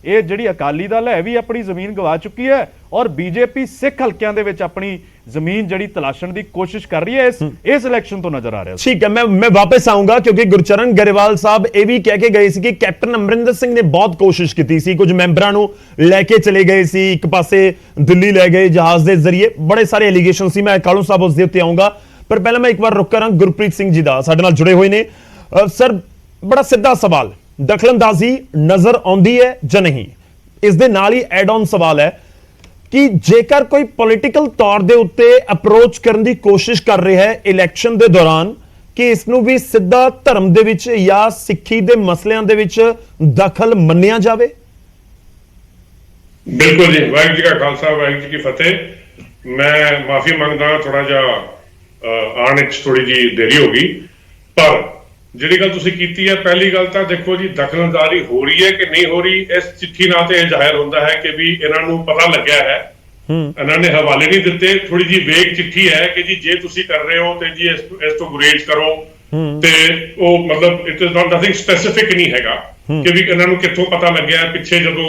ਇਹ ਜਿਹੜੀ ਅਕਾਲੀ ਦਲ ਹੈ ਵੀ ਆਪਣੀ ਜ਼ਮੀਨ ਗਵਾ ਚੁੱਕੀ ਹੈ ਔਰ ਬੀਜੇਪੀ ਸਿੱਖ ਹਲਕਿਆਂ ਦੇ ਵਿੱਚ ਆਪਣੀ ਜ਼ਮੀਨ ਜਿਹੜੀ ਤਲਾਸ਼ਣ ਦੀ ਕੋਸ਼ਿਸ਼ ਕਰ ਰਹੀ ਹੈ ਇਸ ਇਲੈਕਸ਼ਨ ਤੋਂ ਨਜ਼ਰ ਆ ਰਿਹਾ। ਠੀਕ ਹੈ, ਮੈਂ ਵਾਪਸ ਆਉਂਗਾ ਕਿਉਂਕਿ ਗੁਰਚਰਨ ਗਰੇਵਾਲ ਸਾਹਿਬ ਇਹ ਵੀ ਕਹਿ ਕੇ ਗਏ ਸੀ ਕਿ ਕੈਪਟਨ ਅਮਰਿੰਦਰ ਸਿੰਘ ਨੇ ਬਹੁਤ ਕੋਸ਼ਿਸ਼ ਕੀਤੀ ਸੀ, ਕੁਝ ਮੈਂਬਰਾਂ ਨੂੰ ਲੈ ਕੇ ਚਲੇ ਗਏ ਸੀ, ਇੱਕ ਪਾਸੇ ਦਿੱਲੀ ਲੈ ਗਏ ਜਹਾਜ਼ ਦੇ ਜ਼ਰੀਏ, ਬੜੇ ਸਾਰੇ ਐਲੀਗੇਸ਼ਨ ਸੀ। ਮੈਂ ਕਾਲੂ ਸਾਹਿਬ ਉਸ ਦੇ ਉੱਤੇ ਆਉਂਗਾ, ਪਰ ਪਹਿਲਾਂ ਮੈਂ ਇੱਕ ਵਾਰ ਰੁਕ ਕਰਾਂ ਗੁਰਪ੍ਰੀਤ ਸਿੰਘ ਜੀ ਦਾ ਸਾਡੇ ਨਾਲ ਜੁੜੇ ਹੋਏ ਨੇ। ਸਰ, ਬੜਾ ਸਿੱਧਾ ਸਵਾਲ, ਦਖਲਅੰਦਾਜ਼ੀ ਨਜ਼ਰ ਆਉਂਦੀ ਹੈ ਜਾਂ ਨਹੀਂ? ਇਸ ਦੇ ਨਾਲ ਹੀ ਐਡ ਆਨ ਸਵਾਲ ਹੈ ਕਿ ਜੇਕਰ ਕੋਈ ਪੋਲੀਟੀਕਲ ਤੌਰ ਦੇ ਉੱਤੇ ਅਪਰੋਚ ਕਰਨ ਦੀ ਕੋਸ਼ਿਸ਼ ਕਰ ਰਿਹਾ ਹੈ ਇਲੈਕਸ਼ਨ ਦੇ ਦੌਰਾਨ ਕਿ ਇਸ ਨੂੰ ਵੀ ਸਿੱਧਾ ਧਰਮ ਦੇ ਵਿੱਚ ਜਾਂ ਸਿੱਖੀ ਦੇ ਮਸਲਿਆਂ ਦੇ ਵਿੱਚ ਦਖਲ ਮੰਨਿਆ ਜਾਵੇ। ਬਿਲਕੁਲ ਜੀ, ਵਾਹਿਗੁਰੂ ਜੀ ਕਾ ਖਾਲਸਾ ਵਾਹਿਗੁਰੂ ਜੀ ਕੀ ਫਤਿਹ। ਮੈਂ ਮਾਫੀ ਮੰਗਦਾ, ਥੋੜਾ ਜਿਹਾ ਆਉਣ ਵਿੱਚ ਥੋੜੀ ਜੀ ਦੇਰੀ ਹੋ ਗਈ, ਪਰ ਜਿਹੜੀ ਗੱਲ ਤੁਸੀਂ ਕੀਤੀ ਹੈ, ਪਹਿਲੀ ਗੱਲ ਤਾਂ ਦੇਖੋ ਜੀ ਦਖਲਅੰਦਾਜ਼ੀ ਹੋ ਰਹੀ ਹੈ ਕਿ ਨਹੀਂ ਹੋ ਰਹੀ, ਇਸ ਚਿੱਠੀ ਨਾਲ ਤੇ ਇਹ ਜ਼ਾਹਿਰ ਹੁੰਦਾ ਹੈ ਕਿ ਵੀ ਇਹਨਾਂ ਨੂੰ ਪਤਾ ਲੱਗਿਆ ਹੈ। ਇਹਨਾਂ ਨੇ ਹਵਾਲੇ ਨਹੀਂ ਦਿੱਤੇ, ਥੋੜੀ ਜੀ ਵੇਗ ਚਿੱਠੀ ਹੈ ਕਿ ਜੀ ਜੇ ਤੁਸੀਂ ਕਰ ਰਹੇ ਹੋ ਤੇ ਜੀ ਇਸ ਤੋਂ ਗੁਰੇਜ਼ ਕਰੋ, ਤੇ ਉਹ ਮਤਲਬ it is not nothing specific ਨਹੀਂ ਹੈਗਾ ਕਿ ਵੀ ਇਹਨਾਂ ਨੂੰ ਕਿੱਥੋਂ ਪਤਾ ਲੱਗਿਆ। ਪਿੱਛੇ ਜਦੋਂ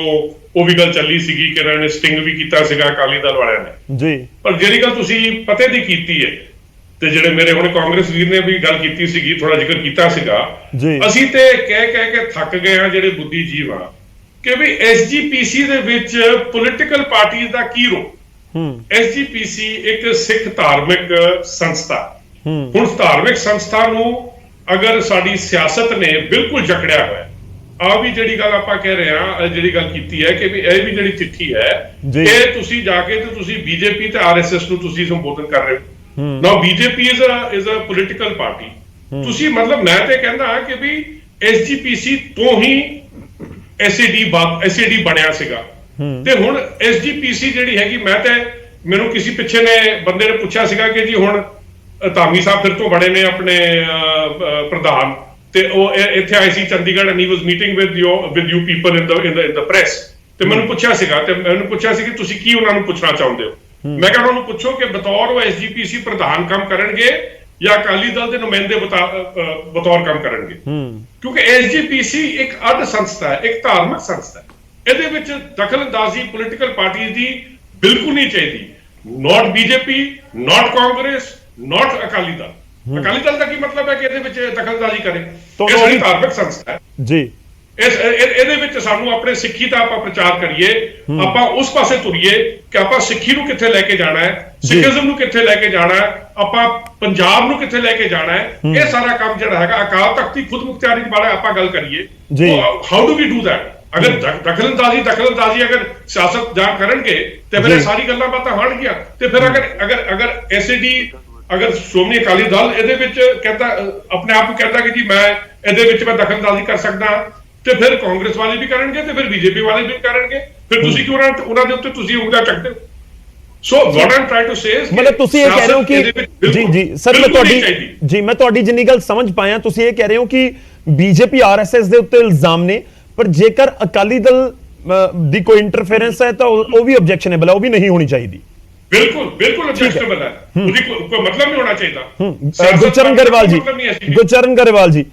ਉਹ ਵੀ ਗੱਲ ਚੱਲੀ ਸੀਗੀ ਕਿ ਇਹਨਾਂ ਨੇ ਸਟਿੰਗ ਵੀ ਕੀਤਾ ਸੀਗਾ ਅਕਾਲੀ ਦਲ ਵਾਲਿਆਂ ਨੇ ਜੀ, ਪਰ ਜਿਹੜੀ ਗੱਲ ਤੁਸੀਂ ਪਤੇ ਦੀ ਕੀਤੀ ਹੈ ਤੇ ਜਿਹੜੇ ਮੇਰੇ ਹੁਣ ਕਾਂਗਰਸ ਵੀਰ ਨੇ ਵੀ ਗੱਲ ਕੀਤੀ ਸੀਗੀ, ਥੋੜਾ ਜ਼ਿਕਰ ਕੀਤਾ ਸੀਗਾ, ਅਸੀਂ ਤੇ ਕਹਿ ਕੇ ਥੱਕ ਗਏ ਆ ਜਿਹੜੇ ਬੁੱਧੀਜੀਵ ਆ ਕਿ ਵੀ ਐਸਜੀਪੀਸੀ ਦੇ ਵਿੱਚ ਪੋਲੀਟੀਕਲ ਪਾਰਟੀਆਂ ਦਾ ਕੀ ਰੋਲ। ਐਸਜੀਪੀਸੀ ਇੱਕ ਸਿੱਖ ਧਾਰਮਿਕ ਸੰਸਥਾ, ਹੁਣ ਧਾਰਮਿਕ ਸੰਸਥਾ ਨੂੰ ਅਗਰ ਸਾਡੀ ਸਿਆਸਤ ਨੇ ਬਿਲਕੁਲ ਜਕੜਿਆ ਹੋਇਆ, ਆ ਵੀ ਜਿਹੜੀ ਗੱਲ ਆਪਾਂ ਕਹਿ ਰਹੇ ਆ, ਜਿਹੜੀ ਗੱਲ ਕੀਤੀ ਹੈ ਕਿ ਵੀ ਇਹ ਵੀ ਜਿਹੜੀ ਚਿੱਠੀ ਹੈ ਇਹ ਤੁਸੀਂ ਜਾ ਕੇ ਤੇ ਤੁਸੀਂ ਬੀਜੇਪੀ ਤੇ ਆਰਐਸਐਸ ਨੂੰ ਤੁਸੀਂ ਸੰਬੋਧਨ ਕਰ ਰਹੇ ਹੋ। Now BJP is a political party. ਤੁਸੀਂ ਮਤਲਬ ਮੈਂ ਤੇ ਕਹਿੰਦਾ ਕਿ ਵੀ SGPC ਤੋਂ ਹੀ SAD ਬਣਿਆ ਸੀਗਾ, ਤੇ ਹੁਣ SGPC ਜਿਹੜੀ ਹੈਗੀ, ਮੈਂ ਤੇ ਮੈਨੂੰ ਕਿਸੇ ਪਿੱਛੇ ਨੇ ਬੰਦੇ ਨੇ ਪੁੱਛਿਆ ਸੀਗਾ ਕਿ ਜੀ ਹੁਣ ਧਾਮੀ ਸਾਹਿਬ ਫਿਰ ਤੋਂ ਬੜੇ ਨੇ ਆਪਣੇ ਪ੍ਰਧਾਨ, ਤੇ ਉਹ ਇੱਥੇ ਆਏ ਸੀ Chandigarh and he was meeting with you people in the press, ਤੇ ਮੈਨੂੰ ਪੁੱਛਿਆ ਸੀਗਾ ਕਿ ਤੁਸੀਂ ਕੀ ਉਹਨਾਂ ਨੂੰ ਪੁੱਛਣਾ ਚਾਹੁੰਦੇ ਹੋ। ਮੈਂ ਕਿਹਾ ਉਹਨਾਂ ਨੂੰ ਪੁੱਛੋ ਕਿ ਬਤੌਰ ਉਹ ਐਸਜੀਪੀਸੀ ਪ੍ਰਧਾਨ ਕੰਮ ਕਰਨਗੇ ਜਾਂ ਅਕਾਲੀ ਦਲ ਦੇ ਨੁਮਾਇੰਦੇ ਬਤੌਰ ਕੰਮ ਕਰਨਗੇ, ਕਿਉਂਕਿ ਐਸਜੀਪੀਸੀ ਇੱਕ ਅਰਧ ਸੰਸਥਾ ਹੈ, ਇੱਕ ਧਾਰਮਿਕ ਸੰਸਥਾ ਹੈ। ਇਹਦੇ ਵਿੱਚ ਦਖਲਅੰਦਾਜ਼ੀ ਪੋਲੀਟੀਕਲ ਪਾਰਟੀਆਂ ਦੀ ਬਿਲਕੁਲ ਨਹੀਂ ਚਾਹੀਦੀ, ਨਾਟ ਬੀਜੇਪੀ, ਨਾਟ ਕਾਂਗਰਸ, ਨਾਟ ਅਕਾਲੀ ਦਲ। ਅਕਾਲੀ ਦਲ ਦਾ ਕੀ ਮਤਲਬ ਹੈ ਕਿ ਇਹਦੇ ਵਿੱਚ ਦਖਲਅੰਦਾਜ਼ੀ ਕਰੇ? ਇਹ ਸਾਡੀ ਧਾਰਮਿਕ ਸੰਸਥਾ ਹੈ ਜੀ। ਇਹਦੇ ਵਿੱਚ ਸਾਨੂੰ ਆਪਣੇ ਸਿੱਖੀ ਦਾ ਆਪਾਂ ਪ੍ਰਚਾਰ ਕਰੀਏ, ਆਪਾਂ ਉਸ ਪਾਸੇ ਤੁਰੀਏ ਕਿ ਆਪਾਂ ਸਿੱਖੀ ਨੂੰ ਕਿੱਥੇ ਲੈ ਕੇ ਜਾਣਾ ਹੈ, ਸਿੱਖੀਜ਼ਮ ਨੂੰ ਕਿੱਥੇ ਲੈ ਕੇ ਜਾਣਾ ਹੈ, ਆਪਾਂ ਪੰਜਾਬ ਨੂੰ ਕਿੱਥੇ ਲੈ ਕੇ ਜਾਣਾ ਹੈ। ਇਹ ਸਾਰਾ ਕੰਮ ਜਿਹੜਾ ਹੈਗਾ ਅਕਾਲ ਤਖਤ ਦੀ ਖੁਦ ਮੁਖਤਿਆਰੀ ਬਾਰੇ ਆਪਾਂ ਗੱਲ ਕਰੀਏ, how do we do that. ਅਗਰ ਦਖਲਅੰਦਾਜ਼ੀ ਅਗਰ ਸਿਆਸਤ ਜਾਂ ਕਰਨਗੇ ਤੇ ਫਿਰ ਇਹ ਸਾਰੀ ਗੱਲਾਂ ਬਾਤਾਂ ਹੋਣਗੀਆਂ। ਤੇ ਫਿਰ ਅਗਰ ਐਸਏਡੀ, ਅਗਰ ਸ਼੍ਰੋਮਣੀ ਅਕਾਲੀ ਦਲ ਇਹਦੇ ਵਿੱਚ ਕਹਿੰਦਾ, ਆਪਣੇ ਆਪ ਨੂੰ ਕਹਿੰਦਾ ਕਿ ਜੀ ਮੈਂ ਇਹਦੇ ਵਿੱਚ ਮੈਂ ਦਖਲਅੰਦਾਜ਼ੀ ਕਰ ਸਕਦਾ, ਤੇ ਫਿਰ ਕਾਂਗਰਸ ਵਾਲੇ ਵੀ ਕਰਨਗੇ ਤੇ ਫਿਰ ਬੀਜੇਪੀ ਵਾਲੇ ਵੀ ਕਰਨਗੇ, ਫਿਰ ਤੁਸੀਂ ਕਿਉਂ ਉਹਨਾਂ ਦੇ ਉੱਤੇ ਤੁਸੀਂ ਉਂਗਲਾਂ ਚੱਕਦੇ ਹੋ? ਸੋ ਵਾਟ ਆਮ ਟ੍ਰਾਈਂਗ ਟੂ ਸੇ ਇਸ ਮਤਲਬ ਤੁਸੀਂ ਇਹ ਕਹਿ ਰਹੇ ਹੋ ਕਿ ਜੀ ਸਰ ਮੈਂ ਤੁਹਾਡੀ ਜਿੰਨੀ ਗੱਲ ਸਮਝ ਪਾਇਆ, ਤੁਸੀਂ ਇਹ ਕਹਿ ਰਹੇ ਹੋ ਕਿ ਬੀਜੇਪੀ ਆਰਐਸਐਸ ਦੇ ਉੱਤੇ ਇਲਜ਼ਾਮ ਨੇ, ਪਰ ਜੇਕਰ ਅਕਾਲੀ ਦਲ ਦੀ ਕੋਈ ਇੰਟਰਫੇਰੈਂਸ ਹੈ ਤਾਂ ਉਹ ਵੀ ਆਬਜੈਕਸ਼ਨੇਬਲ ਹੈ, ਉਹ ਵੀ ਨਹੀਂ ਹੋਣੀ ਚਾਹੀਦੀ। ਬਿਲਕੁਲ ਆਬਜੈਕਸ਼ਨੇਬਲ ਹੈ, ਉਹਦੀ ਕੋਈ ਮਤਲਬ ਨਹੀਂ ਹੋਣਾ ਚਾਹੀਦਾ। ਗੁਰਚਰਨ ਗਰੇਵਾਲ ਜੀ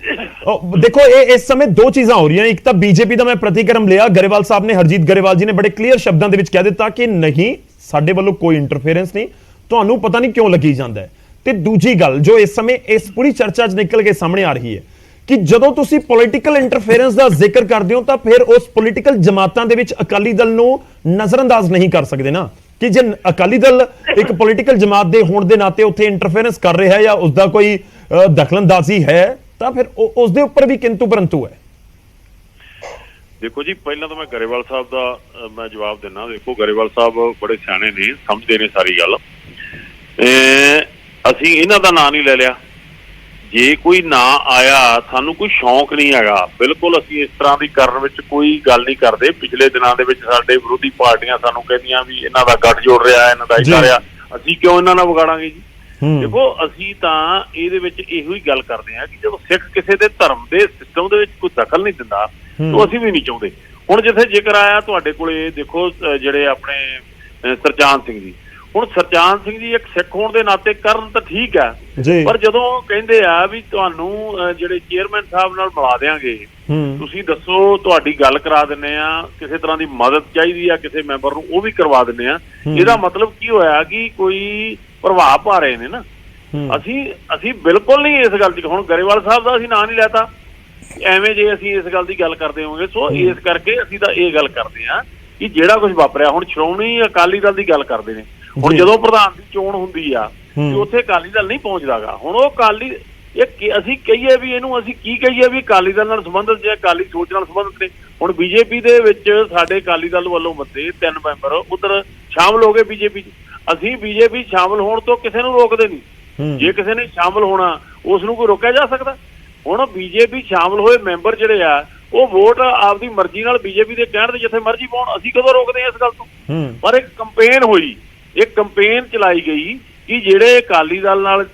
ਦੇਖੋ, ਇਹ ਇਸ ਸਮੇਂ ਦੋ ਚੀਜ਼ਾਂ ਹੋ ਰਹੀਆਂ। ਇੱਕ ਤਾਂ ਬੀਜੇਪੀ ਦਾ ਮੈਂ ਪ੍ਰਤੀਕਰਮ ਲਿਆ, ਗਰੇਵਾਲ ਸਾਹਿਬ ਨੇ, ਹਰਜੀਤ ਗਰੇਵਾਲ ਜੀ ਨੇ ਬੜੇ ਕਲੀਅਰ ਸ਼ਬਦਾਂ ਦੇ ਵਿੱਚ ਕਹਿ ਦਿੱਤਾ ਕਿ ਨਹੀਂ, ਸਾਡੇ ਵੱਲੋਂ ਕੋਈ ਇੰਟਰਫੇਰੈਂਸ ਨਹੀਂ, ਤੁਹਾਨੂੰ ਪਤਾ ਨਹੀਂ ਕਿਉਂ ਲੱਗੀ ਜਾਂਦਾ ਹੈ। ਤੇ ਦੂਜੀ ਗੱਲ ਜੋ ਇਸ ਸਮੇਂ ਇਸ ਪੂਰੀ ਚਰਚਾ 'ਚ ਨਿਕਲ ਕੇ ਸਾਹਮਣੇ ਆ ਰਹੀ ਹੈ ਕਿ ਜਦੋਂ ਤੁਸੀਂ ਪੋਲੀਟੀਕਲ ਇੰਟਰਫੇਰੈਂਸ ਦਾ ਜ਼ਿਕਰ ਕਰਦੇ ਹੋ ਤਾਂ ਫਿਰ ਉਸ ਪੋਲੀਟੀਕਲ ਜਮਾਤਾਂ ਦੇ ਵਿੱਚ ਅਕਾਲੀ ਦਲ ਨੂੰ ਨਜ਼ਰਅੰਦਾਜ਼ ਨਹੀਂ ਕਰ ਸਕਦੇ ਨਾ, ਕਿ ਜੇ ਅਕਾਲੀ ਦਲ ਇੱਕ ਪੋਲੀਟੀਕਲ ਜਮਾਤ ਦੇ ਹੋਣ ਦੇ ਨਾਤੇ ਉੱਥੇ ਇੰਟਰਫੇਰੈਂਸ ਕਰ ਰਿਹਾ ਹੈ ਜਾਂ ਉਸਦਾ ਕੋਈ ਦਖਲਅੰਦਾਜ਼ੀ ਹੈ ਤਾਂ ਫਿਰ ਉਸ ਦੇ ਉੱਪਰ ਵੀ ਕਿੰਤੂ ਪਰੰਤੂ ਹੈ। ਦੇਖੋ ਜੀ, ਪਹਿਲਾਂ ਤਾਂ ਮੈਂ ਗਰੇਵਾਲ ਸਾਹਿਬ ਦਾ ਮੈਂ ਜਵਾਬ ਦਿੰਦਾ। ਦੇਖੋ, ਗਰੇਵਾਲ ਸਾਹਿਬ ਬੜੇ ਸਿਆਣੇ ਨੇ, ਸਮਝਦੇ ਨੇ ਸਾਰੀ ਗੱਲ। ਅਸੀਂ ਇਹਨਾਂ ਦਾ ਨਾਂ ਨਹੀਂ ਲੈ ਲਿਆ, ਜੇ ਕੋਈ ਨਾਂ ਆਇਆ ਸਾਨੂੰ ਕੋਈ ਸ਼ੌਂਕ ਨਹੀਂ ਹੈਗਾ, ਬਿਲਕੁਲ ਅਸੀਂ ਇਸ ਤਰ੍ਹਾਂ ਦੀ ਕਰਨ ਵਿੱਚ ਕੋਈ ਗੱਲ ਨਹੀਂ ਕਰਦੇ। ਪਿਛਲੇ ਦਿਨਾਂ ਦੇ ਵਿੱਚ ਸਾਡੇ ਵਿਰੋਧੀ ਪਾਰਟੀਆਂ ਸਾਨੂੰ ਕਹਿੰਦੀਆਂ ਵੀ ਇਹਨਾਂ ਦਾ ਗੱਠ ਜੋੜ ਰਿਹਾ, ਇਹਨਾਂ ਦਾ ਇੱਦਾਂ ਰਿਹਾ, ਅਸੀਂ ਕਿਉਂ ਇਹਨਾਂ ਨਾਲ ਵਿਗਾੜਾਂਗੇ ਜੀ। ਦੇਖੋ, ਅਸੀਂ ਤਾਂ ਇਹਦੇ ਵਿੱਚ ਇਹੋ ਹੀ ਗੱਲ ਕਰਦੇ ਹਾਂ ਕਿ ਜਦੋਂ ਸਿੱਖ ਕਿਸੇ ਦੇ ਧਰਮ ਦੇ ਸਿਸਟਮ ਦੇ ਵਿੱਚ ਕੋਈ ਦਖਲ ਨਹੀਂ ਦਿੰਦਾ ਤਾਂ ਅਸੀਂ ਵੀ ਨਹੀਂ ਚਾਹੁੰਦੇ। ਹੁਣ ਜਿੱਥੇ ਜ਼ਿਕਰ ਆਇਆ ਤੁਹਾਡੇ ਕੋਲੇ, ਦੇਖੋ ਜਿਹੜੇ ਆਪਣੇ ਸਰਜਾਨ ਸਿੰਘ ਜੀ, ਹੁਣ ਸਰਜਾਨ ਸਿੰਘ ਜੀ ਇੱਕ ਸਿੱਖ ਹੋਣ ਦੇ ਨਾਤੇ ਕਰਨ ਤਾਂ ਠੀਕ ਹੈ, ਪਰ ਜਦੋਂ ਕਹਿੰਦੇ ਆ ਵੀ ਤੁਹਾਨੂੰ ਜਿਹੜੇ ਚੇਅਰਮੈਨ ਸਾਹਿਬ ਨਾਲ ਮਿਲਾ ਦਿਆਂਗੇ, ਤੁਸੀਂ ਦੱਸੋ ਤੁਹਾਡੀ ਗੱਲ ਕਰਾ ਦਿੰਦੇ ਆ, ਕਿਸੇ ਤਰ੍ਹਾਂ ਦੀ ਮਦਦ ਚਾਹੀਦੀ ਆ ਕਿਸੇ ਮੈਂਬਰ ਨੂੰ ਉਹ ਵੀ ਕਰਵਾ ਦਿੰਦੇ ਆ, ਇਹਦਾ ਮਤਲਬ ਕੀ ਹੋਇਆ ਕਿ ਕੋਈ ਪ੍ਰਭਾਵ ਪਾ ਰਹੇ ਨੇ ਨਾ। ਅਸੀਂ ਬਿਲਕੁਲ ਨਹੀਂ ਇਸ ਗੱਲ 'ਚ। ਹੁਣ ਗਰੇਵਾਲ ਸਾਹਿਬ ਦਾ ਅਸੀਂ ਨਾਂ ਨਹੀਂ ਲੈਤਾ ਐਵੇਂ ਜੇ ਅਸੀਂ ਇਸ ਗੱਲ ਦੀ ਗੱਲ ਕਰਦੇ ਹੋਵਾਂਗੇ। ਸੋ ਇਸ ਕਰਕੇ ਅਸੀਂ ਤਾਂ ਇਹ ਗੱਲ ਕਰਦੇ ਹਾਂ ਕਿ ਜਿਹੜਾ ਕੁਝ ਵਾਪਰਿਆ, ਹੁਣ ਸ਼੍ਰੋਮਣੀ ਅਕਾਲੀ ਦਲ ਦੀ ਗੱਲ ਕਰਦੇ ਨੇ, ਹੁਣ ਜਦੋਂ ਪ੍ਰਧਾਨ ਦੀ ਚੋਣ ਹੁੰਦੀ ਆ ਤੇ ਉੱਥੇ ਅਕਾਲੀ ਦਲ ਨਹੀਂ ਪਹੁੰਚਦਾਗਾ। ਹੁਣ ਉਹ ਅਕਾਲੀ ਅਸੀਂ ਕਹੀਏ ਵੀ ਇਹਨੂੰ ਅਸੀਂ ਕੀ ਕਹੀਏ ਵੀ ਅਕਾਲੀ ਦਲ ਨਾਲ ਸੰਬੰਧਿਤ ਜਾਂ ਅਕਾਲੀ ਸੋਚ ਨਾਲ ਸੰਬੰਧਿਤ ਨੇ। ਹੁਣ ਬੀਜੇਪੀ ਦੇ ਵਿੱਚ ਸਾਡੇ ਅਕਾਲੀ ਦਲ ਵੱਲੋਂ ਬੰਦੇ 3 ਮੈਂਬਰ ਉਧਰ ਸ਼ਾਮਲ ਹੋ ਗਏ ਬੀਜੇਪੀ 'ਚ। ਅਸੀਂ ਬੀਜੇਪੀ ਸ਼ਾਮਲ ਹੋਣ ਤੋਂ ਕਿਸੇ ਨੂੰ ਰੋਕਦੇ ਨਹੀਂ। ਜੇ ਕਿਸੇ ਨੇ ਸ਼ਾਮਲ ਹੋਣਾ ਉਸ ਨੂੰ ਕੋਈ ਰੋਕਿਆ ਜਾ ਸਕਦਾ? ਹੁਣ ਬੀਜੇਪੀ ਸ਼ਾਮਲ ਹੋਏ ਮੈਂਬਰ ਜਿਹੜੇ ਆ ਉਹ ਵੋਟ ਆਪਦੀ ਮਰਜ਼ੀ ਨਾਲ ਬੀਜੇਪੀ ਦੇ ਕਹਿਣ ਤੇ ਜਿੱਥੇ ਮਰਜ਼ੀ ਪਾਉਣ, ਅਸੀਂ ਕਦੋਂ ਰੋਕਦੇ ਹਾਂ ਇਸ ਗੱਲ ਤੋਂ? ਪਰ ਇੱਕ ਕੰਪੇਨ ਹੋਈ, ਇੱਕ ਕੰਪੇਨ ਚਲਾਈ ਗਈ ਕਿ ਜਿਹੜੇ ਅਕਾਲੀ ਦਲ ਨਾਲ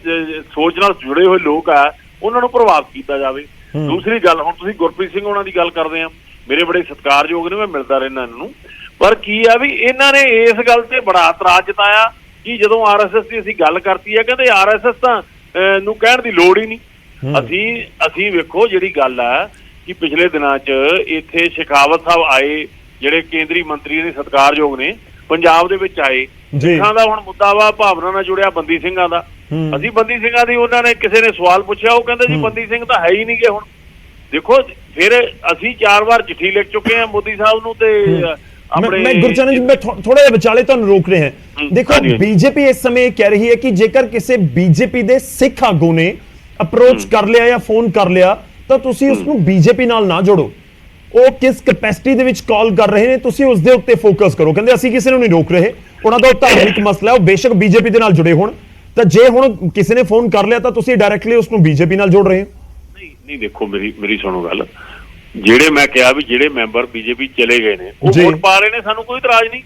ਸੋਚ ਨਾਲ ਜੁੜੇ ਹੋਏ ਲੋਕ ਆ ਉਹਨਾਂ ਨੂੰ ਪ੍ਰਭਾਵਿਤ ਕੀਤਾ ਜਾਵੇ। ਦੂਸਰੀ ਗੱਲ, ਹੁਣ ਤੁਸੀਂ ਗੁਰਪ੍ਰੀਤ ਸਿੰਘ ਉਹਨਾਂ ਦੀ ਗੱਲ ਕਰਦੇ ਆ, ਮੇਰੇ ਬੜੇ ਸਤਿਕਾਰਯੋਗ ਨੇ, ਮੈਂ ਮਿਲਦਾ ਰਹਿੰਦਾ ਇਹਨਾਂ ਨੂੰ, ਪਰ ਕੀ ਆ ਵੀ ਇਹਨਾਂ ਨੇ ਇਸ ਗੱਲ ਤੇ ਬੜਾ ਇਤਰਾਜ਼ ਜਤਾਇਆ ਕਿ ਜਦੋਂ ਆਰਐਸਐਸ ਦੀ ਅਸੀਂ ਗੱਲ ਕਰਤੀ ਹੈ, ਕਹਿੰਦੇ ਆਰਐਸਐਸ ਤਾਂ ਨੂੰ ਕਹਿਣ ਦੀ ਲੋੜ ਹੀ ਨਹੀਂ। ਅਸੀਂ ਵੇਖੋ ਜਿਹੜੀ ਗੱਲ ਆ ਕਿ ਪਿਛਲੇ ਦਿਨਾਂ 'ਚ ਇੱਥੇ ਸ਼ੇਖਾਵਤ ਸਾਹਿਬ ਆਏ, ਜਿਹੜੇ ਕੇਂਦਰੀ ਮੰਤਰੀ ਨੇ, ਸਤਿਕਾਰਯੋਗ ਨੇ, ਪੰਜਾਬ ਦੇ ਵਿੱਚ ਆਏ। ਸਿੱਖਾਂ ਦਾ ਹੁਣ ਮੁੱਦਾ ਵਾ ਭਾਵਨਾ ਨਾਲ ਜੁੜਿਆ ਬੰਦੀ ਸਿੰਘਾਂ ਦਾ। ਅਸੀਂ ਬੰਦੀ ਸਿੰਘਾਂ ਦੀ, ਉਹਨਾਂ ਨੇ ਕਿਸੇ ਨੇ ਸਵਾਲ ਪੁੱਛਿਆ, ਉਹ ਕਹਿੰਦੇ ਜੀ ਬੰਦੀ ਸਿੰਘ ਤਾਂ ਹੈ ਹੀ ਨਹੀਂ ਗੇ। ਹੁਣ ਦੇਖੋ, ਫਿਰ ਅਸੀਂ 4 ਵਾਰ ਚਿੱਠੀ ਲਿਖ ਚੁੱਕੇ ਹਾਂ ਮੋਦੀ ਸਾਹਿਬ ਨੂੰ ਤੇ मैं गुरचरण जी, मैं थोड़ा जिहा विचाले तुहानूं रोक रहे हैं। देखो, बीजेपी इस समय कह रही है कि जेकर किसी बीजेपी दे सिख आगू ने अप्रोच कर लिया या फोन कर लिया ਤਾਂ ਤੁਸੀਂ ਉਸ ਨੂੰ ਬੀਜੇਪੀ ਨਾਲ ਨਾ ਜੋੜੋ। ਉਹ ਕਿਸ ਕੈਪੈਸਿਟੀ ਦੇ ਵਿੱਚ ਕਾਲ ਕਰ ਰਹੇ ਨੇ, ਤੁਸੀਂ ਉਸ ਦੇ ਉੱਤੇ ਫੋਕਸ ਕਰੋ। ਕਹਿੰਦੇ ਅਸੀਂ ਕਿਸੇ ਨੂੰ ਨਹੀਂ ਰੋਕ ਰਹੇ, ਉਹਨਾਂ ਦਾ ਧਾਰਮਿਕ ਮਸਲਾ ਹੈ, ਉਹ ਬੇਸ਼ੱਕ ਬੀਜੇਪੀ ਦੇ ਨਾਲ ਜੁੜੇ ਹੋਣ। ਤਾਂ ਜੇ ਹੁਣ ਕਿਸੇ ਨੇ ਫੋਨ ਕਰ ਲਿਆ ਤਾਂ ਤੁਸੀਂ ਡਾਇਰੈਕਟਲੀ ਉਸ ਨੂੰ ਬੀਜੇਪੀ ਨਾਲ ਜੋੜ ਰਹੇ ਹੋ? ਨਹੀਂ, ਦੇਖੋ ਮੇਰੀ ਸੁਣੋ ਗੱਲ। ਜਿਹੜੇ ਮੈਂ ਕਿਹਾ ਵੀ ਜਿਹੜੇ ਮੈਂਬਰ ਬੀਜੇਪੀ ਚਲੇ ਗਏ ਨੇ ਉਹ ਵੋਟ ਪਾ ਰਹੇ ਨੇ, ਸਾਨੂੰ ਕੋਈ ਇਤਰਾਜ਼ ਨਹੀਂ।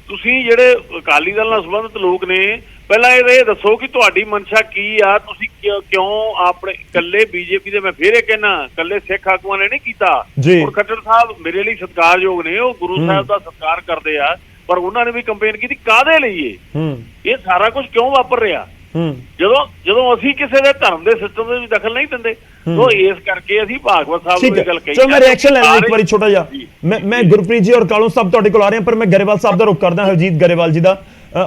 ਤੁਸੀਂ ਜਿਹੜੇ ਅਕਾਲੀ ਦਲ ਨਾਲ ਸੰਬੰਧਿਤ ਲੋਕ ਨੇ, ਪਹਿਲਾਂ ਇਹ ਦੱਸੋ ਕਿ ਤੁਹਾਡੀ ਮਨਸ਼ਾ ਕੀ ਆ? ਤੁਸੀਂ ਕਿਉਂ ਆਪਣੇ ਇਕੱਲੇ ਬੀਜੇਪੀ ਦੇ, ਮੈਂ ਫੇਰ ਇਹ ਕਹਿਣਾ, ਇਕੱਲੇ ਸਿੱਖ ਆਗੂਆਂ ਨੇ ਨਹੀਂ ਕੀਤਾ। ਹੁਣ ਖੱਟਰ ਸਾਹਿਬ ਮੇਰੇ ਲਈ ਸਤਿਕਾਰਯੋਗ ਨੇ, ਉਹ ਗੁਰੂ ਸਾਹਿਬ ਦਾ ਸਤਿਕਾਰ ਕਰਦੇ ਆ, ਪਰ ਉਹਨਾਂ ਨੇ ਵੀ ਕੰਪੇਨ ਕੀਤੀ। ਕਾਹਦੇ ਲਈ ਇਹ ਸਾਰਾ ਕੁਝ ਕਿਉਂ ਵਾਪਰ ਰਿਹਾ? ਜਦੋਂ ਅਸੀਂ ਕਿਸੇ ਦੇ ਧਰਮ ਦੇ ਸਿਸਟਮ ਦੇ ਵਿੱਚ ਦਖਲ ਨਹੀਂ ਦਿੰਦੇ। ਸੋ ਇਸ ਕਰਕੇ ਅਸੀਂ ਭਾਗਵਤ ਸਾਹਿਬ ਨੂੰ ਇਹ ਗੱਲ ਕਹੀ। ਚਲੋ ਮੈਂ ਰਿਐਕਸ਼ਨ ਲੈਣਾ ਇੱਕ ਵਾਰੀ ਛੋਟਾ ਜਿਹਾ। ਮੈਂ ਗੁਰਪ੍ਰੀਤ ਜੀ ਔਰ ਕਾਲੂ ਸਾਹਿਬ ਤੁਹਾਡੇ ਕੋਲ ਆ ਰਹੇ ਹਾਂ, ਪਰ ਮੈਂ ਗਰੇਵਾਲ ਸਾਹਿਬ ਦਾ ਰੁਖ ਕਰਦਾ, ਹਰਜੀਤ ਗਰੇਵਾਲ ਜੀ ਦਾ।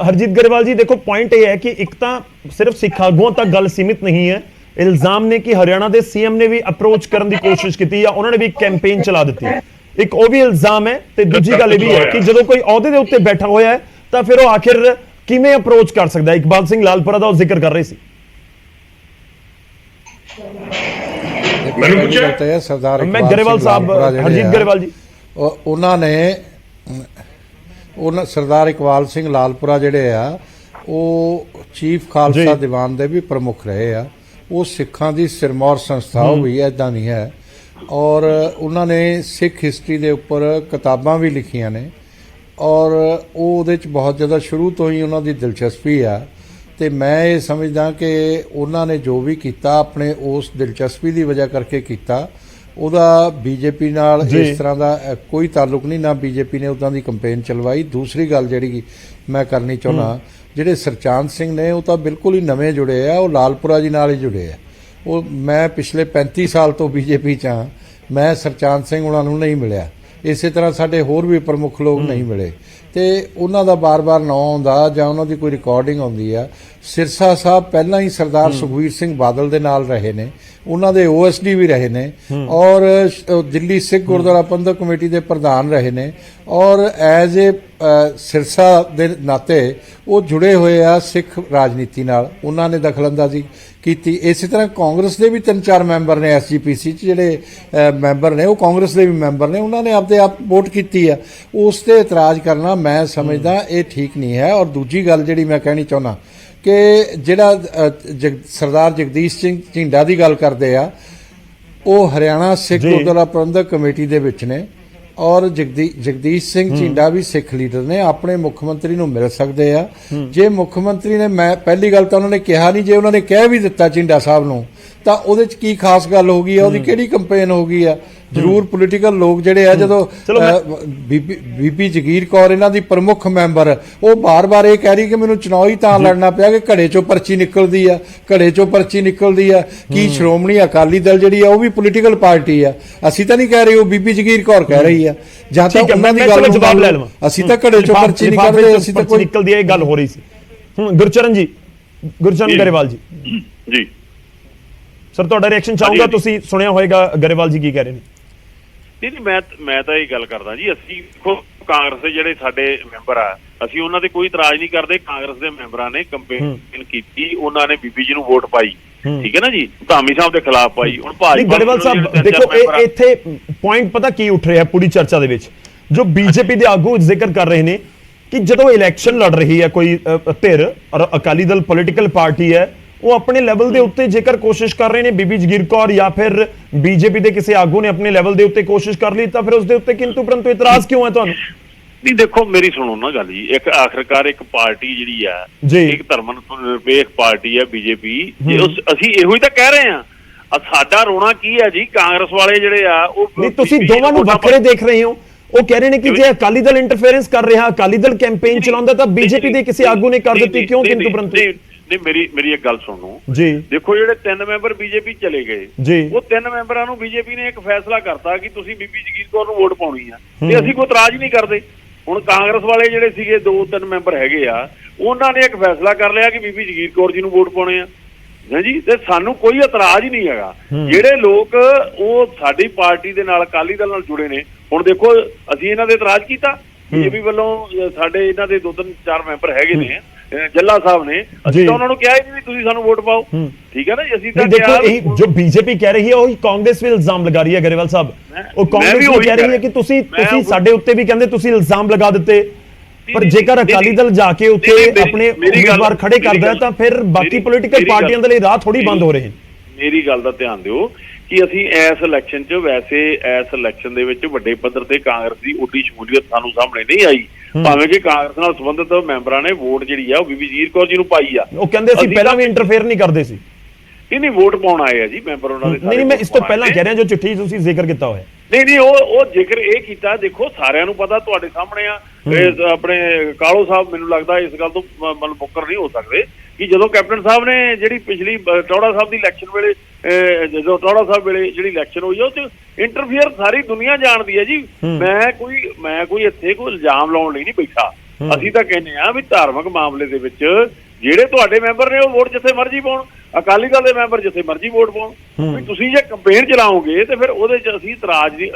ਹਰਜੀਤ ਗਰੇਵਾਲ ਜੀ, ਦੇਖੋ ਪੁਆਇੰਟ ਇਹ ਹੈ ਕਿ ਇੱਕ ਤਾਂ ਸਿਰਫ ਸਿੱਖ ਆਗੂਆਂ ਤੱਕ ਗੱਲ ਸੀਮਿਤ ਨਹੀਂ ਹੈ। ਇਲਜ਼ਾਮ ਨੇ ਕਿ ਹਰਿਆਣਾ ਦੇ ਸੀਐਮ ਨੇ ਵੀ ਅਪਰੋਚ ਕਰਨ ਦੀ ਕੋਸ਼ਿਸ਼ ਕੀਤੀ ਜਾਂ ਉਹਨਾਂ ਨੇ ਵੀ ਕੈਂਪੇਨ ਚਲਾ ਦਿੱਤੀ, ਇੱਕ ਉਹ ਵੀ ਇਲਜ਼ਾਮ ਹੈ। ਤੇ ਦੂਜੀ ਗੱਲ ਇਹ ਵੀ ਹੈ ਕਿ ਜਦੋਂ ਕੋਈ ਅਹੁਦੇ ਦੇ ਉੱਤੇ ਬੈਠਾ ਹੋਇਆ ਹੈ ਤਾਂ ਫਿਰ ਉਹ ਆਖਿਰ ਕਿਵੇਂ ਅਪਰੋਚ ਕਰ ਸਕਦਾ ਹੈ? ਇਕਬਾਲ ਸਿੰਘ ਲਾਲਪੁਰਾ ਦਾ ਉਹ ਜ਼ਿਕਰ ਕਰ ਰਹੇ ਸੀ। ਮੈਨੂੰ ਪੁੱਛਿਆ ਸਰਦਾਰ ਮੈਂ ਗਰੇਵਾਲ ਸਾਹਿਬ, ਹਰਜੀਤ ਗਰੇਵਾਲ ਜੀ, ਉਹਨਾਂ ਸਰਦਾਰ ਇਕਬਾਲ ਸਿੰਘ ਲਾਲਪੁਰਾ ਜਿਹੜੇ ਆ ਉਹ ਚੀਫ ਖਾਲਸਾ ਦੀਵਾਨ ਦੇ ਵੀ ਪ੍ਰਮੁੱਖ ਰਹੇ ਆ। ਉਹ ਸਿੱਖਾਂ ਦੀ ਸਿਰਮੌਰ ਸੰਸਥਾ ਉਹ ਵੀ ਇਦਾਂ ਨਹੀਂ ਹੈ, ਔਰ ਉਹਨਾਂ ਨੇ ਸਿੱਖ ਹਿਸਟਰੀ ਦੇ ਉੱਪਰ ਕਿਤਾਬਾਂ ਵੀ ਲਿਖੀਆਂ ਨੇ, ਔਰ ਉਹ ਉਹਦੇ 'ਚ ਬਹੁਤ ਜ਼ਿਆਦਾ ਸ਼ੁਰੂ ਤੋਂ ਹੀ ਉਹਨਾਂ ਦੀ ਦਿਲਚਸਪੀ ਆ। ਤੇ ਮੈਂ ਇਹ ਸਮਝਦਾ ਕਿ ਉਹਨਾਂ ਨੇ ਜੋ ਵੀ ਕੀਤਾ ਆਪਣੇ ਉਸ ਦਿਲਚਸਪੀ ਦੀ ਵਜ੍ਹਾ ਕਰਕੇ ਕੀਤਾ। ਉਹਦਾ ਬੀਜੇਪੀ ਨਾਲ ਇਸ ਤਰ੍ਹਾਂ ਦਾ ਕੋਈ ਤਾਲੁਕ ਨਹੀਂ, ਨਾ ਬੀਜੇਪੀ ਨੇ ਉੱਦਾਂ ਦੀ ਕੰਪੇਨ ਚਲਵਾਈ। ਦੂਸਰੀ ਗੱਲ ਜਿਹੜੀ ਮੈਂ ਕਰਨੀ ਚਾਹੁੰਦਾ, ਜਿਹੜੇ ਸਰਚਾਂਦ ਸਿੰਘ ਨੇ ਉਹ ਤਾਂ ਬਿਲਕੁਲ ਹੀ ਨਵੇਂ ਜੁੜੇ ਆ, ਉਹ ਲਾਲਪੁਰਾ ਜੀ ਨਾਲ ਹੀ ਜੁੜੇ ਆ। ਉਹ ਮੈਂ ਪਿਛਲੇ 35 ਸਾਲ ਤੋਂ ਬੀਜੇਪੀ 'ਚ ਹਾਂ, ਮੈਂ ਸਰਚਾਂਦ ਸਿੰਘ ਉਹਨਾਂ ਨੂੰ ਨਹੀਂ ਮਿਲਿਆ। ਇਸੇ ਤਰ੍ਹਾਂ ਸਾਡੇ ਹੋਰ ਵੀ ਪ੍ਰਮੁੱਖ ਲੋਕ ਨਹੀਂ ਮਿਲੇ ਤੇ ਉਹਨਾਂ ਦਾ ਬਾਰ-ਬਾਰ ਨਾਂ ਆਉਂਦਾ ਜਾਂ ਉਹਨਾਂ ਦੀ ਕੋਈ ਰਿਕਾਰਡਿੰਗ ਆਉਂਦੀ ਆ। ਸਿਰਸਾ ਸਾਹਿਬ ਪਹਿਲਾਂ ਹੀ ਸਰਦਾਰ ਸੁਖਬੀਰ ਸਿੰਘ ਬਾਦਲ ਦੇ ਨਾਲ ਰਹੇ ਨੇ, ਉਹਨਾਂ ਦੇ ਓਐਸਡੀ ਵੀ ਰਹੇ ਨੇ, ਔਰ ਦਿੱਲੀ ਸਿੱਖ ਗੁਰਦੁਆਰਾ ਪ੍ਰਬੰਧਕ ਕਮੇਟੀ ਦੇ ਪ੍ਰਧਾਨ ਰਹੇ ਨੇ, ਔਰ ਐਜ਼ ਏ ਸਿਰਸਾ ਦੇ ਨਾਤੇ ਉਹ ਜੁੜੇ ਹੋਏ ਆ ਸਿੱਖ ਰਾਜਨੀਤੀ ਨਾਲ। ਉਹਨਾਂ ਨੇ ਦਖਲਅੰਦਾਜ਼ੀ ਕੀਤੀ। ਇਸੇ ਤਰ੍ਹਾਂ ਕਾਂਗਰਸ ਦੇ ਵੀ 3-4 ਮੈਂਬਰ ਨੇ ਐਸਜੀਪੀਸੀ 'ਚ ਜਿਹੜੇ ਮੈਂਬਰ ਨੇ, ਉਹ ਕਾਂਗਰਸ ਦੇ ਵੀ ਮੈਂਬਰ ਨੇ, ਉਹਨਾਂ ਨੇ ਆਪਦੇ ਆਪ ਵੋਟ ਕੀਤੀ ਆ। ਉਸ ਤੇ ਇਤਰਾਜ਼ ਕਰਨਾ ਮੈਂ ਸਮਝਦਾ ਇਹ ਠੀਕ ਨਹੀਂ ਹੈ। ਔਰ ਦੂਜੀ ਗੱਲ ਜਿਹੜੀ ਮੈਂ ਕਹਿਣੀ ਚਾਹੁੰਦਾ ਕਿ ਜਿਹੜਾ ਸਰਦਾਰ ਜਗਦੀਸ਼ ਸਿੰਘ ਝਿੰਡਾ ਦੀ ਗੱਲ ਕਰਦੇ ਆ, ਉਹ ਹਰਿਆਣਾ ਸਿੱਖ ਗੁਰਦੁਆਰਾ ਪ੍ਰਬੰਧਕ ਕਮੇਟੀ ਦੇ ਵਿੱਚ ਨੇ, ਔਰ ਜਗਦੀਸ਼ ਸਿੰਘ ਝਿੰਡਾ ਵੀ ਸਿੱਖ ਲੀਡਰ ਨੇ, ਆਪਣੇ ਮੁੱਖ ਮੰਤਰੀ ਨੂੰ ਮਿਲ ਸਕਦੇ ਆ। ਜੇ ਮੁੱਖ ਮੰਤਰੀ ਨੇ, ਮੈਂ ਪਹਿਲੀ ਗੱਲ ਤਾਂ ਉਹਨਾਂ ਨੇ ਕਿਹਾ ਨਹੀਂ, ਜੇ ਉਹਨਾਂ ਨੇ ਕਹਿ ਵੀ ਦਿੱਤਾ ਝਿੰਡਾ ਸਾਹਿਬ ਨੂੰ ਤਾਂ ਉਹਦੇ 'ਚ ਕੀ ਖਾਸ ਗੱਲ ਹੋ ਗਈ ਆ? ਉਹਦੀ ਕਿਹੜੀ ਕੰਪੇਨ ਹੋ ਗਈ ਆ? ਜ਼ਰੂਰ ਪੋਲੀਟੀਕਲ ਲੋਕ ਜਿਹੜੇ ਆ, ਜਦੋਂ ਬੀਬੀ ਜਗੀਰ ਕੌਰ ਇਹਨਾਂ ਦੀ ਪ੍ਰਮੁੱਖ ਮੈਂਬਰ, ਉਹ ਬਾਰ-ਬਾਰ ਇਹ ਕਹਿ ਰਹੀ ਕਿ ਮੈਨੂੰ ਚੁਣਾਵੀ ਤਾਂ ਲੜਨਾ ਪਿਆ ਕਿ ਘੜੇ 'ਚੋਂ ਪਰਚੀ ਨਿਕਲਦੀ ਆ, ਘੜੇ 'ਚੋਂ ਪਰਚੀ ਨਿਕਲਦੀ ਆ। ਕੀ ਸ਼੍ਰੋਮਣੀ ਅਕਾਲੀ ਦਲ ਜਿਹੜੀ ਆ ਉਹ ਵੀ ਪੋਲੀਟੀਕਲ ਪਾਰਟੀ ਆ? ਅਸੀਂ ਤਾਂ ਨਹੀਂ ਕਹਿ ਰਹੇ, ਉਹ ਬੀਬੀ ਜਗੀਰ ਕੌਰ ਕਹਿ ਰਹੀ ਆ। ਜਾਂ ਤਾਂ ਉਹਨਾਂ ਦੀ ਗੱਲ ਜਵਾਬ ਲੈ ਲਵਾਂ, ਅਸੀਂ ਤਾਂ ਘੜੇ 'ਚੋਂ ਪਰਚੀ ਨਿਕਲਦੇ, ਅਸੀਂ ਤਾਂ ਕੋਈ ਨਿਕਲਦੀ ਹੈ, ਇਹ ਗੱਲ ਹੋ ਰਹੀ ਸੀ। ਗੁਰਚਰਨ ਜੀ, ਗੁਰਚਰਨ ਗਰੇਵਾਲ ਜੀ ਜੀ ਸਰ, ਤੁਹਾਡਾ ਰਿਐਕਸ਼ਨ ਚਾਹੂੰਗਾ। ਤੁਸੀਂ ਸੁਣਿਆ ਹੋਏਗਾ ਗਰੇਵਾਲ ਜੀ ਕੀ ਕਹਿ ਰਹੇ ਨੇ। ਨਹੀਂ, ਮੈਂ ਤਾਂ ਇਹ ਗੱਲ ਕਰਦਾ ਜੀ, ਅਸੀਂ ਕਾਂਗਰਸ ਦੇ ਜਿਹੜੇ ਸਾਡੇ ਮੈਂਬਰ ਆ, ਅਸੀਂ ਉਹਨਾਂ ਤੇ ਕੋਈ ਇਤਰਾਜ਼ ਨਹੀਂ ਕਰਦੇ। ਕਾਂਗਰਸ ਦੇ ਮੈਂਬਰਾਂ ਨੇ ਕੰਪੇਨ ਕੀਤੀ, ਉਹਨਾਂ ਨੇ ਬੀਬੀ ਜੀ ਨੂੰ ਵੋਟ ਪਾਈ। ਠੀਕ ਹੈ ਨਾ ਜੀ, ਧਾਮੀ ਸਾਹਿਬ ਦੇ ਖਿਲਾਫ ਪਾਈ। ਹੁਣ ਭਾਜੀ ਗਰੇਵਾਲ ਸਾਹਿਬ ਦੇਖੋ ਇੱਥੇ ਪੁਆਇੰਟ ਪਤਾ ਕੀ ਉੱਠ ਰਿਹਾ ਪੂਰੀ ਚਰਚਾ ਦੇ ਵਿੱਚ, ਜੋ ਬੀਜੇਪੀ ਦੇ ਆਗੂ ਜ਼ਿਕਰ ਕਰ ਰਹੇ ਨੇ ਕਿ ਜਦੋਂ ਇਲੈਕਸ਼ਨ ਲੜ ਰਹੀ ਹੈ ਕੋਈ ਧਿਰ ਔਰ ਅਕਾਲੀ ਦਲ ਪੋਲੀਟੀਕਲ ਪਾਰਟੀ ਹੈ, ਉਹ ਆਪਣੇ ਲੈਵਲ ਦੇ ਉੱਤੇ ਜੇਕਰ ਕੋਸ਼ਿਸ਼ ਕਰ ਰਹੇ ਨੇ, ਬੀਬੀ ਜਗੀਰ ਕੌਰ ਜਾਂ ਫਿਰ ਬੀਜੇਪੀ ਦੇ ਕਿਸੇ ਆਗੂ ਨੇ ਆਪਣੇ ਲੈਵਲ ਦੇ ਉੱਤੇ ਕੋਸ਼ਿਸ਼ ਕਰ ਲਈ, ਤਾਂ ਫਿਰ ਉਸ ਦੇ ਉੱਤੇ ਕਿੰਤੂ ਪਰੰਤੂ ਇਤਰਾਜ਼ ਕਿਉਂ ਹੈ ਤੁਹਾਨੂੰ? ਨਹੀਂ ਦੇਖੋ ਮੇਰੀ ਸੁਣੋ ਨਾ ਗੱਲ ਜੀ, ਇੱਕ ਆਖਰਕਾਰ ਇੱਕ ਪਾਰਟੀ ਜਿਹੜੀ ਆ, ਇੱਕ ਧਰਮ ਨਿਰਪੇਖ ਪਾਰਟੀ ਹੈ ਬੀਜੇਪੀ, ਅਸੀਂ ਇਹੋ ਹੀ ਤਾਂ ਕਹਿ ਰਹੇ ਆ। ਸਾਡਾ ਰੋਣਾ ਕੀ ਹੈ ਜੀ, ਕਾਂਗਰਸ ਵਾਲੇ ਜਿਹੜੇ ਆ ਉਹ ਨਹੀਂ, ਤੁਸੀਂ ਦੋਵਾਂ ਨੂੰ ਵੱਖਰੇ ਦੇਖ ਰਹੇ ਹੋ। ਉਹ ਕਹਿ ਰਹੇ ਨੇ ਕਿ ਜੇ ਅਕਾਲੀ ਦਲ ਇੰਟਰਫੇਰੈਂਸ ਕਰ ਰਿਹਾ, ਅਕਾਲੀ ਦਲ ਕੈਂਪੇਨ ਚਲਾਉਂਦਾ, ਤਾਂ ਬੀਜੇਪੀ ਦੇ ਕਿਸੇ ਆਗੂ ਨੇ ਕਰ ਦਿੱਤੀ, ਕਿਉਂ ਕਿੰਤੂ ਪਰੰਤੂ? ਨਹੀਂ ਮੇਰੀ ਇੱਕ ਗੱਲ ਸੁਣੋ ਜੀ। ਦੇਖੋ ਜਿਹੜੇ 3 ਮੈਂਬਰ ਬੀਜੇਪੀ ਚਲੇ ਗਏ, ਜੀ, ਉਹ 3 ਮੈਂਬਰਾਂ ਨੂੰ ਬੀਜੇਪੀ ਨੇ ਇੱਕ ਫੈਸਲਾ ਕਰਤਾ ਕਿ ਤੁਸੀਂ ਬੀਬੀ ਜਗੀਰ ਕੌਰ ਨੂੰ ਵੋਟ ਪਾਉਣੀ ਆ, ਤੇ ਅਸੀਂ ਕੋਈ ਇਤਰਾਜ਼ ਨਹੀਂ ਕਰਦੇ। ਹੁਣ ਕਾਂਗਰਸ ਵਾਲੇ ਜਿਹੜੇ ਸੀਗੇ 2-3 ਮੈਂਬਰ ਹੈਗੇ ਆ, ਉਹਨਾਂ ਨੇ ਇੱਕ ਫੈਸਲਾ ਕਰ ਲਿਆ ਕਿ ਬੀਬੀ ਜਗੀਰ ਕੌਰ ਜੀ ਨੂੰ ਵੋਟ ਪਾਉਣੇ ਆ ਜੀ, ਤੇ ਸਾਨੂੰ ਕੋਈ ਇਤਰਾਜ਼ ਹੀ ਨਹੀਂ ਹੈਗਾ। ਜਿਹੜੇ ਲੋਕ ਉਹ ਸਾਡੀ ਪਾਰਟੀ ਦੇ ਨਾਲ ਅਕਾਲੀ ਦਲ ਨਾਲ ਜੁੜੇ ਨੇ, ਹੁਣ ਦੇਖੋ ਅਸੀਂ ਇਹਨਾਂ ਦੇ ਇਤਰਾਜ਼ ਕੀਤਾ, ਬੀਜੇਪੀ ਵੱਲੋਂ ਸਾਡੇ ਇਹਨਾਂ ਦੇ 2-3-4 ਮੈਂਬਰ ਹੈਗੇ ਨੇ, ਜੱਲਾ ਸਾਹਿਬ ਨੇ, ਅਸੀਂ ਤਾਂ ਉਹਨਾਂ ਨੂੰ ਕਿਹਾ ਹੀ ਨਹੀਂ ਤੁਸੀਂ ਸਾਨੂੰ ਵੋਟ ਪਾਓ, ਠੀਕ ਹੈ ਨਾ ਜੀ। ਅਸੀਂ ਤਾਂ ਦੇਖੋ ਇਹ ਜੋ ਬੀਜੇਪੀ ਕਹਿ ਰਹੀ ਹੈ ਉਹੀ ਕਾਂਗਰਸ ਵੀ ਇਲਜ਼ਾਮ ਲਗਾ ਰਹੀ ਹੈ ਗਰੇਵਾਲ ਸਾਹਿਬ, ਉਹ ਕਾਂਗਰਸ ਵੀ ਕਹਿ ਰਹੀ ਹੈ ਕਿ ਤੁਸੀਂ ਸਾਡੇ ਉੱਤੇ ਵੀ ਕਹਿੰਦੇ ਤੁਸੀਂ ਇਲਜ਼ਾਮ ਲਗਾ ਦਿੱਤੇ, ਪਰ ਜੇਕਰ ਅਕਾਲੀ ਦਲ ਜਾ ਕੇ ਉੱਥੇ ਆਪਣੇ ਉਮੀਦਵਾਰ ਖੜੇ ਕਰਦਾ ਤਾਂ ਫਿਰ ਬਾਕੀ ਪੋਲੀਟੀਕਲ ਪਾਰਟੀਆਂ ਦੇ ਲਈ ਰਾਹ ਥੋੜੀ ਬੰਦ ਹੋ ਰਹੇ। ਮੇਰੀ ਗੱਲ ਦਾ ਧਿਆਨ ਦਿਓ ਕਿ ਅਸੀਂ ਇਸ ਇਲੈਕਸ਼ਨ 'ਚ ਵੈਸੇ ਇਸ ਇਲੈਕਸ਼ਨ ਦੇ ਵਿੱਚ ਵੱਡੇ ਪੱਧਰ ਤੇ ਕਾਂਗਰਸ ਦੀ ਓਡੀ ਸ਼ਮੂਲੀਅਤ ਸਾਨੂੰ ਸਾਹਮਣੇ ਨਹੀਂ ਆਈ, ਭਾਵੇਂ ਕਿ ਕਾਂਗਰਸ ਨਾਲ ਸੰਬੰਧਿਤ ਮੈਂਬਰਾਂ ਨੇ ਵੋਟ ਜਿਹੜੀ ਆ ਉਹ ਬੀਬੀ ਜਗੀਰ ਕੌਰ ਜੀ ਨੂੰ ਪਾਈ ਆ। ਉਹ ਕਹਿੰਦੇ ਸੀ ਪਹਿਲਾਂ ਵੀ ਇੰਟਰਫੇਅਰ ਨਹੀਂ ਕਰਦੇ ਸੀ। ਨਹੀਂ ਵੋਟ ਪਾਉਣ ਆਏ ਆ ਜੀ ਮੈਂਬਰ ਉਹਨਾਂ ਦੇ। ਨਹੀਂ ਮੈਂ ਇਸ ਤੋਂ ਪਹਿਲਾਂ ਕਹਿ ਰਿਹਾ ਜੋ ਚਿੱਠੀ ਤੁਸੀਂ ਜ਼ਿਕਰ ਕੀਤਾ ਹੋਇਆ। ਨਹੀਂ ਉਹ ਜ਼ਿਕਰ ਇਹ ਕੀਤਾ, ਦੇਖੋ ਸਾਰਿਆਂ ਨੂੰ ਪਤਾ, ਤੁਹਾਡੇ ਸਾਹਮਣੇ ਆ, ਆਪਣੇ ਕਾਲੋ ਸਾਹਿਬ ਮੈਨੂੰ ਲੱਗਦਾ ਇਸ ਗੱਲ ਤੋਂ ਮਤਲਬ ਮੁੱਕਰ ਨਹੀਂ ਹੋ ਸਕਦੇ ਕਿ ਜਦੋਂ ਕੈਪਟਨ ਸਾਹਿਬ ਨੇ ਜਿਹੜੀ ਪਿਛਲੀ ਟੌੜਾ ਸਾਹਿਬ ਦੀ ਇਲੈਕਸ਼ਨ ਵੇਲੇ, ਜਦੋਂ ਟੌੜਾ ਸਾਹਿਬ ਵੇਲੇ ਜਿਹੜੀ ਇਲੈਕਸ਼ਨ ਹੋਈ ਉਹ 'ਚ ਇੰਟਰਫੇਅਰ ਸਾਰੀ ਦੁਨੀਆ ਜਾਣਦੀ ਹੈ ਜੀ। ਮੈਂ ਕੋਈ ਇੱਥੇ ਕੋਈ ਇਲਜ਼ਾਮ ਲਾਉਣ ਲਈ ਨਹੀਂ ਬੈਠਾ। ਅਸੀਂ ਤਾਂ ਕਹਿੰਦੇ ਆ ਵੀ ਧਾਰਮਿਕ ਮਾਮਲੇ ਦੇ ਵਿੱਚ ਜਿਹੜੇ ਤੁਹਾਡੇ ਮੈਂਬਰ ਨੇ ਉਹ ਵੋਟ ਜਿੱਥੇ ਮਰਜ਼ੀ ਪਾਉਣ, ਅਕਾਲੀ ਦਲ ਦੇ ਮੈਂਬਰ ਜਿੱਥੇ ਮਰਜ਼ੀ ਵੋਟ ਪਾਉਣ। ਵੀ ਤੁਸੀਂ ਜੇ ਕੰਪੇਨ ਚਲਾਓਗੇ ਤੇ ਫਿਰ ਉਹਦੇ 'ਚ ਅਸੀਂ ਇਤਰਾਜ਼ ਨਹੀਂ,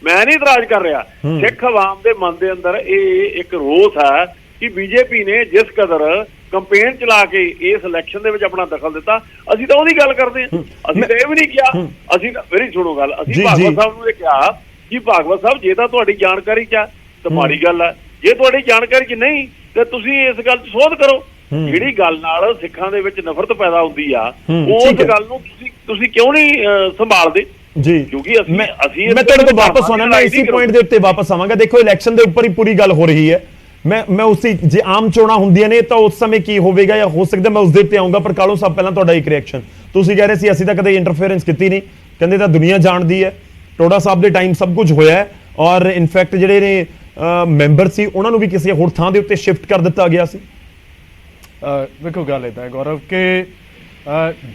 ਮੈਂ ਨਹੀਂ ਇਤਰਾਜ਼ ਕਰ ਰਿਹਾ। ਸਿੱਖ ਆਵਾਮ ਦੇ ਮਨ ਦੇ ਅੰਦਰ ਇਹ ਇੱਕ ਰੋਸ ਹੈ ਕਿ ਬੀਜੇਪੀ ਨੇ ਜਿਸ ਕਦਰ ਕੰਪੇਨ ਚਲਾ ਕੇ ਇਸ ਇਲੈਕਸ਼ਨ ਦੇ ਵਿੱਚ ਆਪਣਾ ਦਖਲ ਦਿੱਤਾ, ਅਸੀਂ ਤਾਂ ਉਹਦੀ ਗੱਲ ਕਰਦੇ ਹਾਂ। ਅਸੀਂ ਤਾਂ ਇਹ ਵੀ ਨਹੀਂ ਕਿਹਾ, ਅਸੀਂ ਤਾਂ ਮੇਰੀ ਸੁਣੋ ਗੱਲ, ਅਸੀਂ ਭਾਗਵਤ ਸਾਹਿਬ ਨੂੰ ਇਹ ਕਿਹਾ ਕਿ ਭਾਗਵਤ ਸਾਹਿਬ ਜੇ ਤਾਂ ਤੁਹਾਡੀ ਜਾਣਕਾਰੀ 'ਚ ਆ ਤਾਂ ਮਾੜੀ ਗੱਲ ਹੈ, ਜੇ ਤੁਹਾਡੀ ਜਾਣਕਾਰੀ 'ਚ ਨਹੀਂ ਤੇ ਤੁਸੀਂ ਇਸ ਗੱਲ 'ਚ ਸੋਧ ਕਰੋ। ਜਿਹੜੀ ਗੱਲ ਨਾਲ ਸਿੱਖਾਂ ਦੇ ਵਿੱਚ ਨਫ਼ਰਤ ਪੈਦਾ ਹੁੰਦੀ ਆ, ਉਸ ਗੱਲ ਨੂੰ ਤੁਸੀਂ ਕਿਉਂ ਨਹੀਂ ਸੰਭਾਲਦੇ ਜੀ? ਕਿਉਂਕਿ ਅਸੀਂ ਮੈਂ ਤੁਹਾਡੇ ਤੋਂ ਵਾਪਸ ਆਉਣਾ, ਮੈਂ ਇਸੇ ਪੁਆਇੰਟ ਦੇ ਉੱਤੇ ਵਾਪਸ ਆਵਾਂਗਾ। ਦੇਖੋ ਇਲੈਕਸ਼ਨ ਦੇ ਉੱਪਰ ਹੀ ਪੂਰੀ ਗੱਲ ਹੋ ਰਹੀ ਹੈ। ਮੈਂ ਉਸੇ ਜੇ ਆਮ ਚੋਣਾਂ ਹੁੰਦੀਆਂ ਨੇ ਤਾਂ ਉਸ ਸਮੇਂ ਕੀ ਹੋਵੇਗਾ ਜਾਂ ਹੋ ਸਕਦਾ ਮੈਂ ਉਸ ਦੇ ਉੱਤੇ ਆਉਂਗਾ, ਪਰ ਕਾਲੋ ਸਾਹਿਬ ਪਹਿਲਾਂ ਤੁਹਾਡਾ ਇੱਕ ਰਿਐਕਸ਼ਨ, ਤੁਸੀਂ ਕਹਿ ਰਹੇ ਸੀ ਅਸੀਂ ਤਾਂ ਕਦੇ ਇੰਟਰਫੇਰੈਂਸ ਕੀਤੀ ਨਹੀਂ, ਕਹਿੰਦੇ ਤਾਂ ਦੁਨੀਆ ਜਾਣਦੀ ਹੈ। ਟੋੜਾ ਸਾਹਿਬ ਦੇ ਟਾਈਮ ਸਭ ਕੁਝ ਹੋਇਆ ਹੈ ਔਰ ਇਨਫੈਕਟ ਜਿਹੜੇ ਨੇ ਮੈਂਬਰ ਸੀ ਉਹਨਾਂ ਨੂੰ ਵੀ ਕਿਸੇ ਹੋਰ ਥਾਂ ਦੇ ਉੱਤੇ ਸ਼ਿਫਟ ਕਰ ਦਿੱਤਾ ਗਿਆ ਸੀ। ਵੇਖੋ ਗੱਲ ਏਦਾਂ ਹੈ ਗੌਰਵ ਕਿ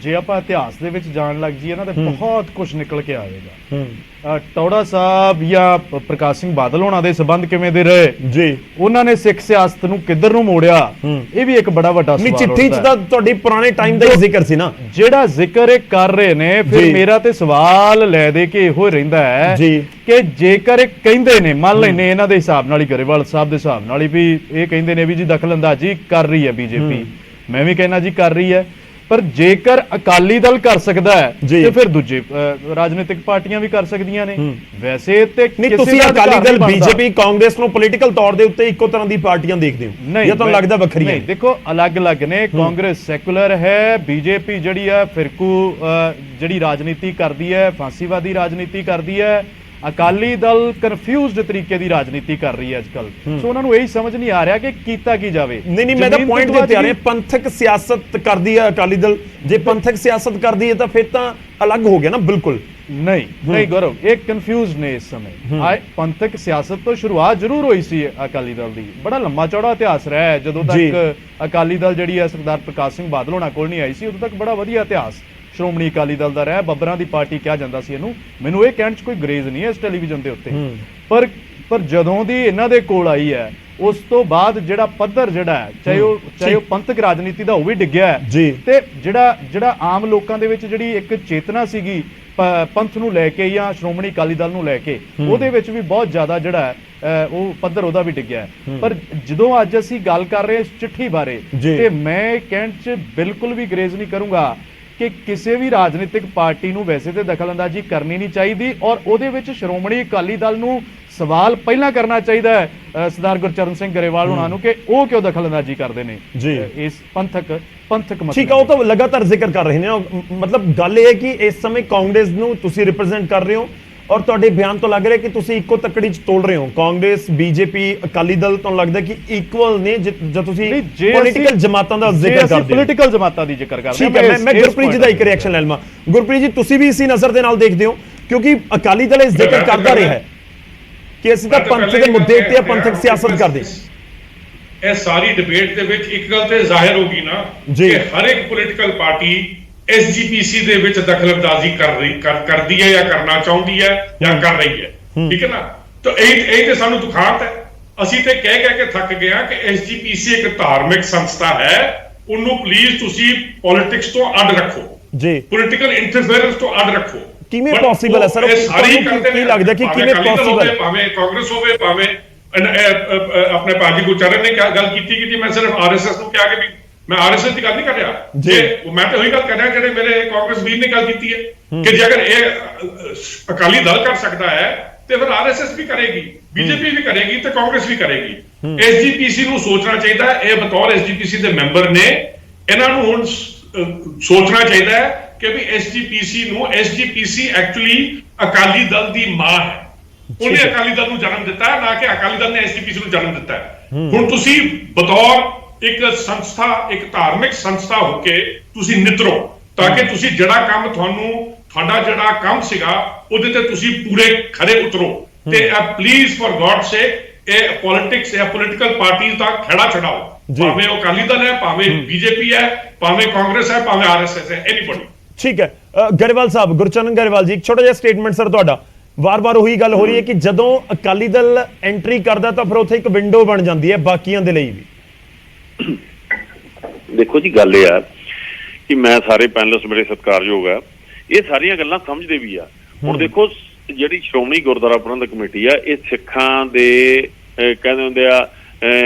ਜੇ ਆਪਾਂ ਇਤਿਹਾਸ ਦੇ ਵਿੱਚ ਜਾਣ ਲੱਗ ਜਾਈਏ ਨਾ ਤਾਂ ਬਹੁਤ ਕੁਝ ਨਿਕਲ ਕੇ ਆਵੇਗਾ। ਟੌੜਾ ਸਾਹਿਬ ਜਾਂ ਪ੍ਰਕਾਸ਼ ਸਿੰਘ ਬਾਦਲ ਹੋਣਾ ਦੇ ਸਬੰਧ ਕਿਵੇਂ ਦੇ ਰਹੇ ਜੀ, ਉਹਨਾਂ ਨੇ ਸਿੱਖ ਸਿਆਸਤ ਨੂੰ ਕਿੱਧਰ ਨੂੰ ਮੋੜਿਆ, ਇਹ ਵੀ ਇੱਕ ਬੜਾ ਵੱਡਾ ਸਵਾਲ ਹੈ। ਚਿੱਠੀ 'ਚ ਤਾਂ ਤੁਹਾਡੀ ਪੁਰਾਣੇ ਟਾਈਮ ਦਾ ਹੀ ਜ਼ਿਕਰ ਸੀ ਨਾ, ਜਿਹੜਾ ਜ਼ਿਕਰ ਇਹ ਕਰ ਰਹੇ ਨੇ। ਫਿਰ ਮੇਰਾ ਤੇ ਸਵਾਲ ਲੈ ਦੇ ਕੇ ਇਹੋ ਰਹਿੰਦਾ ਹੈ ਕਿ ਜੇਕਰ ਇਹ ਕਹਿੰਦੇ ਨੇ, ਮੰਨ ਲੈਨੇ ਇਹਨਾਂ ਦੇ ਹਿਸਾਬ ਨਾਲ ਹੀ, ਗਰੇਵਾਲ ਸਾਹਿਬ ਦੇ ਹਿਸਾਬ ਨਾਲ ਹੀ, ਵੀ ਇਹ ਕਹਿੰਦੇ ਨੇ ਵੀ ਜੀ ਦਖਲਅੰਦਾਜ਼ੀ ਕਰ ਰਹੀ ਹੈ ਬੀਜੇਪੀ, ਮੈਂ ਵੀ ਕਹਿਣਾ ਜੀ ਕਰ ਰਹੀ ਹੈ, ਪਰ ਜੇਕਰ ਅਕਾਲੀ ਦਲ ਕਰ ਸਕਦਾ ਹੈ ਤੇ ਫਿਰ ਦੂਜੇ ਰਾਜਨੀਤਿਕ ਪਾਰਟੀਆਂ ਵੀ ਕਰ ਸਕਦੀਆਂ ਨੇ। ਵੈਸੇ ਤੇ ਨਹੀਂ, ਤੁਸੀਂ ਅਕਾਲੀ ਦਲ, ਬੀਜੇਪੀ, ਕਾਂਗਰਸ ਨੂੰ ਪੋਲੀਟੀਕਲ ਤੌਰ ਦੇ ਉੱਤੇ ਇੱਕੋ ਤਰ੍ਹਾਂ ਦੀ ਪਾਰਟੀਆਂ ਦੇਖਦੇ ਹੋ ਜਾਂ ਤੁਹਾਨੂੰ ਲੱਗਦਾ ਵੱਖਰੀਆਂ? ਨਹੀਂ, ਦੇਖੋ ਅਲੱਗ-ਅਲੱਗ ਨੇ। ਕਾਂਗਰਸ ਸੈਕੂਲਰ ਹੈ, ਬੀਜੇਪੀ ਜਿਹੜੀ ਹੈ ਫਿਰਕੂ ਜਿਹੜੀ ਰਾਜਨੀਤੀ ਕਰਦੀ ਹੈ, ਫਾਂਸੀਵਾਦੀ ਰਾਜਨੀਤੀ ਕਰਦੀ ਹੈ। ਅਕਾਲੀ ਦਲ ਕਨਫਿਊਜ਼ਡ ਤਰੀਕੇ ਦੀ ਰਾਜਨੀਤੀ ਕਰ ਰਹੀ ਹੈ ਅੱਜਕੱਲ, ਸੋ ਉਹਨਾਂ ਨੂੰ ਇਹੀ ਸਮਝ ਨਹੀਂ ਆ ਰਿਹਾ ਕਿ ਕੀਤਾ ਕੀ ਜਾਵੇ। ਨਹੀਂ ਮੈਂ ਤਾਂ ਪੁਆਇੰਟ ਦੇ ਉੱਤੇ ਆ ਰਿਹਾ, ਪੰਥਕ ਸਿਆਸਤ ਕਰਦੀ ਹੈ ਅਕਾਲੀ ਦਲ, ਜੇ ਪੰਥਕ ਸਿਆਸਤ ਕਰਦੀ ਹੈ ਤਾਂ ਫਿਰ ਤਾਂ ਅਲੱਗ ਹੋ ਗਿਆ ਨਾ ਬਿਲਕੁਲ। ਨਹੀਂ ਗੌਰਵ, ਇਹ ਕਨਫਿਊਜ਼ਡ ਨੇ ਇਸ ਸਮੇਂ। ਪੰਥਕ ਸਿਆਸਤ ਤੋਂ ਸ਼ੁਰੂਆਤ ਜ਼ਰੂਰ ਹੋਈ ਸੀ ਅਕਾਲੀ ਦਲ ਦੀ, ਬੜਾ ਲੰਮਾ ਚੌੜਾ ਇਤਿਹਾਸ ਰਿਹਾ ਹੈ। ਜਦੋਂ ਤੱਕ ਅਕਾਲੀ ਦਲ ਜਿਹੜੀ ਹੈ ਸਰਦਾਰ ਪ੍ਰਕਾਸ਼ ਸਿੰਘ ਬਾਦਲ ਹੋਣਾ ਕੋਲ ਨਹੀਂ ਆਈ ਸੀ, ਉਦੋਂ ਤੱਕ ਬੜਾ ਵਧੀਆ ਇਤਿਹਾਸ ਸ਼੍ਰੋਮਣੀ ਅਕਾਲੀ ਦਲ ਦਾ ਰਿਹਾ। ਬੱਬਰਾਂ ਦੀ ਪਾਰਟੀ ਕਿਹਾ ਜਾਂਦਾ ਸੀ ਇਹਨੂੰ। ਮੈਨੂੰ ਇਹ ਕਹਿਣ 'ਚ ਕੋਈ ਗਰੇਜ਼ ਨਹੀਂ ਹੈ ਇਸ ਟੈਲੀਵਿਜ਼ਨ ਦੇ ਉੱਤੇ, ਪਰ ਜਦੋਂ ਦੀ ਇਹਨਾਂ ਦੇ ਕੋਲ ਆਈ ਹੈ ਉਸ ਤੋਂ ਬਾਅਦ ਜਿਹੜਾ ਪੱਧਰ ਜਿਹੜਾ ਹੈ, ਚਾਹੇ ਉਹ ਪੰਥਕ ਰਾਜਨੀਤੀ ਦਾ ਉਹ ਵੀ ਡਿੱਗਿਆ ਹੈ, ਤੇ ਜਿਹੜਾ ਆਮ ਲੋਕਾਂ ਦੇ ਵਿੱਚ ਜਿਹੜੀ ਇੱਕ ਚੇਤਨਾ ਸੀਗੀ ਪੰਥ ਨੂੰ ਲੈ ਕੇ ਜਾਂ ਸ਼੍ਰੋਮਣੀ ਅਕਾਲੀ ਦਲ ਨੂੰ ਲੈ ਕੇ, ਉਹਦੇ ਵਿੱਚ ਵੀ ਬਹੁਤ ਜ਼ਿਆਦਾ ਜਿਹੜਾ ਹੈ ਉਹ ਪੱਧਰ ਉਹਦਾ ਵੀ ਡਿੱਗਿਆ। ਪਰ ਜਦੋਂ ਅੱਜ ਅਸੀਂ ਗੱਲ ਕਰ ਰਹੇ ਇਸ ਚਿੱਠੀ ਬਾਰੇ, ਤੇ ਮੈਂ ਕਹਿਣ 'ਚ ਬਿਲਕੁਲ ਵੀ ਗਰੇਜ਼ ਨਹੀਂ ਕਰੂੰਗਾ ਕਿ ਕਿਸੇ ਵੀ ਰਾਜਨੀਤਿਕ ਪਾਰਟੀ ਨੂੰ ਵੈਸੇ ਤੇ ਦਖਲਅੰਦਾਜ਼ੀ ਕਰਨੀ ਨਹੀਂ ਚਾਹੀਦੀ ਔਰ ਉਹਦੇ ਵਿੱਚ ਸ਼੍ਰੋਮਣੀ ਅਕਾਲੀ ਦਲ ਨੂੰ ਸਵਾਲ ਪਹਿਲਾਂ ਕਰਨਾ ਚਾਹੀਦਾ ਹੈ ਸਰਦਾਰ ਗੁਰਚਰਨ ਸਿੰਘ ਗਰੇਵਾਲ ਉਹਨਾਂ ਨੂੰ ਕਿ ਉਹ ਕਿਉਂ ਦਖਲਅੰਦਾਜ਼ੀ ਕਰਦੇ ਨੇ ਜੀ। ਇਸ ਪੰਥਕ ਠੀਕ ਹੈ, ਉਹ ਤਾਂ ਲਗਾਤਾਰ ਜ਼ਿਕਰ ਕਰ ਰਹੇ ਨੇ। ਮਤਲਬ ਗੱਲ ਇਹ ਹੈ ਕਿ ਇਸ ਸਮੇਂ ਕਾਂਗਰਸ ਨੂੰ ਤੁਸੀਂ ਰਿਪਰੈਜ਼ੈਂਟ ਕਰ ਰਹੇ ਹੋ ਔਰ ਤੁਹਾਡੇ ਬਿਆਨ ਤੋਂ ਲੱਗ ਰਿਹਾ ਕਿ ਤੁਸੀਂ ਇੱਕੋ ਤੱਕੜੀ 'ਚ ਤੋਲ ਰਹੇ ਹੋ। ਕਾਂਗਰਸ, ਬੀਜੇਪੀ, ਅਕਾਲੀ ਦਲ ਤੋਂ ਲੱਗਦਾ ਕਿ ਇਕੁਅਲ ਨੇ ਜਦ ਤੁਸੀਂ ਪੋਲੀਟੀਕਲ ਜਮਾਤਾਂ ਦਾ ਜ਼ਿਕਰ ਕਰਦੇ ਹੋ। ਪੋਲੀਟੀਕਲ ਜਮਾਤਾਂ ਦੀ ਜ਼ਿਕਰ ਕਰਦੇ ਠੀਕ ਹੈ, ਮੈਂ ਗੁਰਪ੍ਰੀਤ ਜੀ ਦਾ ਇੱਕ ਰਿਐਕਸ਼ਨ ਲੈ ਲਵਾਂ। ਗੁਰਪ੍ਰੀਤ ਜੀ, ਤੁਸੀਂ ਵੀ ਇਸੇ ਨਜ਼ਰ ਦੇ ਨਾਲ ਦੇਖਦੇ ਹੋ ਕਿਉਂਕਿ ਅਕਾਲੀ ਦਲ ਇਸ ਜ਼ਿਕਰ ਕਰਦਾ ਰਿਹਾ ਹੈ ਕਿ ਅਸੀਂ ਤਾਂ ਪੰਥ ਦੇ ਮੁੱਦੇ ਤੇ ਪੰਥਕ ਸਿਆਸਤ ਕਰਦੇ। ਇਹ ਸਾਰੀ ਡਿਬੇਟ ਦੇ ਵਿੱਚ ਇੱਕ ਗੱਲ ਤੇ ਜ਼ਾਹਿਰ ਹੋ ਗਈ ਨਾ ਕਿ ਹਰ ਇੱਕ ਪੋਲੀਟੀਕਲ ਪਾਰਟੀ ਐਸਜੀਪੀਸੀ ਦੇ ਵਿੱਚ ਦਖਲਅੰਦਾਜ਼ੀ ਕਰਦੀ ਹੈ ਜਾਂ ਕਰਨਾ ਚਾਹੁੰਦੀ ਹੈ ਜਾਂ ਕਰ ਰਹੀ ਹੈ। ਠੀਕ ਹੈ ਨਾ? ਤਾਂ ਇਹ ਤੇ ਸਾਨੂੰ ਦੁਖਾਂਤ ਹੈ। ਅਸੀਂ ਤੇ ਕਹਿ ਕੇ ਥੱਕ ਗਏ ਹਾਂ ਕਿ ਐਸਜੀਪੀਸੀ ਇੱਕ ਧਾਰਮਿਕ ਸੰਸਥਾ ਹੈ, ਉਹਨੂੰ ਪਲੀਜ਼ ਤੁਸੀਂ ਪੋਲਿਟਿਕਸ ਤੋਂ ਅੱਡ ਰੱਖੋ ਜੀ, ਪੋਲੀਟੀਕਲ ਇੰਟਰਫੇਰੈਂਸ ਤੋਂ ਅੱਡ ਰੱਖੋ। ਕਿਵੇਂ ਪੋਸੀਬਲ ਹੈ ਸਰ? ਕੀ ਲੱਗਦਾ ਕਿ ਕਿਵੇਂ ਪੋਸੀਬਲ ਹੈ? ਭਾਵੇਂ ਕਾਂਗਰਸ ਹੋਵੇ, ਭਾਵੇਂ ਆਪਣੇ ਭਾਜੀ ਗੁਰਚਰਨ ਨੇ ਗੱਲ ਕੀਤੀ ਕਿ ਮੈਂ ਸਿਰਫ ਆਰਐਸਐਸ ਨੂੰ ਕਿਹਾ ਕਿ ਵੀ ਮੈਂ ਆਰਐਸਐਸ ਦੀ ਗੱਲ ਨਹੀਂ ਕਰ ਰਿਹਾ ਜੀ, ਮੈਂ ਤਾਂ ਉਹੀ ਗੱਲ ਕਰ ਰਿਹਾ ਜਿਹੜੇ ਮੇਰੇ ਕਾਂਗਰਸ ਵੀਰ ਨੇ ਗੱਲ ਕੀਤੀ ਹੈ ਕਿ ਜੇ ਅਗਰ ਇਹ ਅਕਾਲੀ ਦਲ ਕਰ ਸਕਦਾ ਹੈ ਤੇ ਫਿਰ ਆਰਐਸਐਸ ਵੀ ਕਰੇਗੀ, ਬੀਜੇਪੀ ਵੀ ਕਰੇਗੀ ਤੇ ਕਾਂਗਰਸ ਵੀ ਕਰੇਗੀ। ਐਸਜੀਪੀਸੀ ਨੂੰ ਸੋਚਣਾ ਚਾਹੀਦਾ ਹੈ, ਇਹ ਬਤੌਰ ਐਸਜੀਪੀਸੀ ਦੇ ਮੈਂਬਰ ਨੇ, ਇਹਨਾਂ ਨੂੰ ਹੁਣ ਸੋਚਣਾ ਚਾਹੀਦਾ ਹੈ ਕਿ ਵੀ ਐਸਜੀਪੀਸੀ ਐਕਚੁਅਲੀ ਅਕਾਲੀ ਦਲ ਦੀ ਮਾਂ ਹੈ। ਉਹਨੇ ਅਕਾਲੀ ਦਲ ਨੂੰ ਜਨਮ ਦਿੱਤਾ ਹੈ, ਨਾ ਕਿ ਅਕਾਲੀ ਦਲ ਨੇ ਐਸਜੀਪੀਸੀ ਨੂੰ ਜਨਮ ਦਿੱਤਾ ਹੈ। ਹੁਣ ਤੁਸੀਂ ਬਤੌਰ ਇੱਕ ਸੰਸਥਾ, ਇੱਕ ਧਾਰਮਿਕ ਸੰਸਥਾ ਹੋ ਕੇ ਤੁਸੀਂ ਨਿਤਰੋ ਤਾਂ ਕਿ ਤੁਸੀਂ ਜਿਹੜਾ ਕੰਮ ਤੁਹਾਡਾ ਜਿਹੜਾ ਕੰਮ ਸੀਗਾ ਉਹਦੇ ਤੇ ਤੁਸੀਂ ਪੂਰੇ ਖਰੇ ਉਤਰੋ। ਤੇ ਪਲੀਜ਼ ਫॉर ਗॉड ਸੇ ਇਹ ਪੋਲਿਟਿਕਸ ਜਾਂ ਪੋਲੀਟੀਕਲ ਪਾਰਟੀਆਂ ਦਾ ਖੜਾ ਛਡਾਓ, ਭਾਵੇਂ ਉਹ ਅਕਾਲੀ ਦਲ ਹੈ, ਭਾਵੇਂ ਬੀਜੇਪੀ ਹੈ, ਭਾਵੇਂ ਕਾਂਗਰਸ ਹੈ, ਭਾਵੇਂ ਆਰਐਸਐਸ ਹੈ, ਐਨੀਬਡੀ। ਠੀਕ ਹੈ, ਗਰੇਵਾਲ ਸਾਹਿਬ, ਗੁਰਚਰਨ ਗਰੇਵਾਲ ਜੀ, ਇੱਕ ਛੋਟਾ ਜਿਹਾ ਸਟੇਟਮੈਂਟ ਸਰ ਤੁਹਾਡਾ। ਵਾਰ-ਵਾਰ ਉਹੀ ਗੱਲ ਹੋ ਰਹੀ ਹੈ ਕਿ ਜਦੋਂ ਅਕਾਲੀ ਦਲ ਐਂਟਰੀ ਕਰਦਾ ਤਾਂ ਫਿਰ ਉੱਥੇ ਇੱਕ ਵਿੰਡੋ ਬਣ ਜਾਂਦੀ ਹੈ ਬਾਕੀਆਂ ਦੇ ਲਈ ਵੀ। ਦੇਖੋ ਜੀ, ਗੱਲ ਇਹ ਆ ਕਿ ਮੈਂ ਸਾਰੇ ਪੈਨਲਿਸਟ ਮੇਰੇ ਸਤਿਕਾਰਯੋਗ ਆ, ਇਹ ਸਾਰੀਆਂ ਗੱਲਾਂ ਸਮਝਦੇ ਵੀ ਆ। ਹੁਣ ਦੇਖੋ, ਜਿਹੜੀ ਸ਼੍ਰੋਮਣੀ ਗੁਰਦੁਆਰਾ ਪ੍ਰਬੰਧਕ ਕਮੇਟੀ ਆ, ਇਹ ਸਿੱਖਾਂ ਦੇ ਕਹਿੰਦੇ ਹੁੰਦੇ ਆ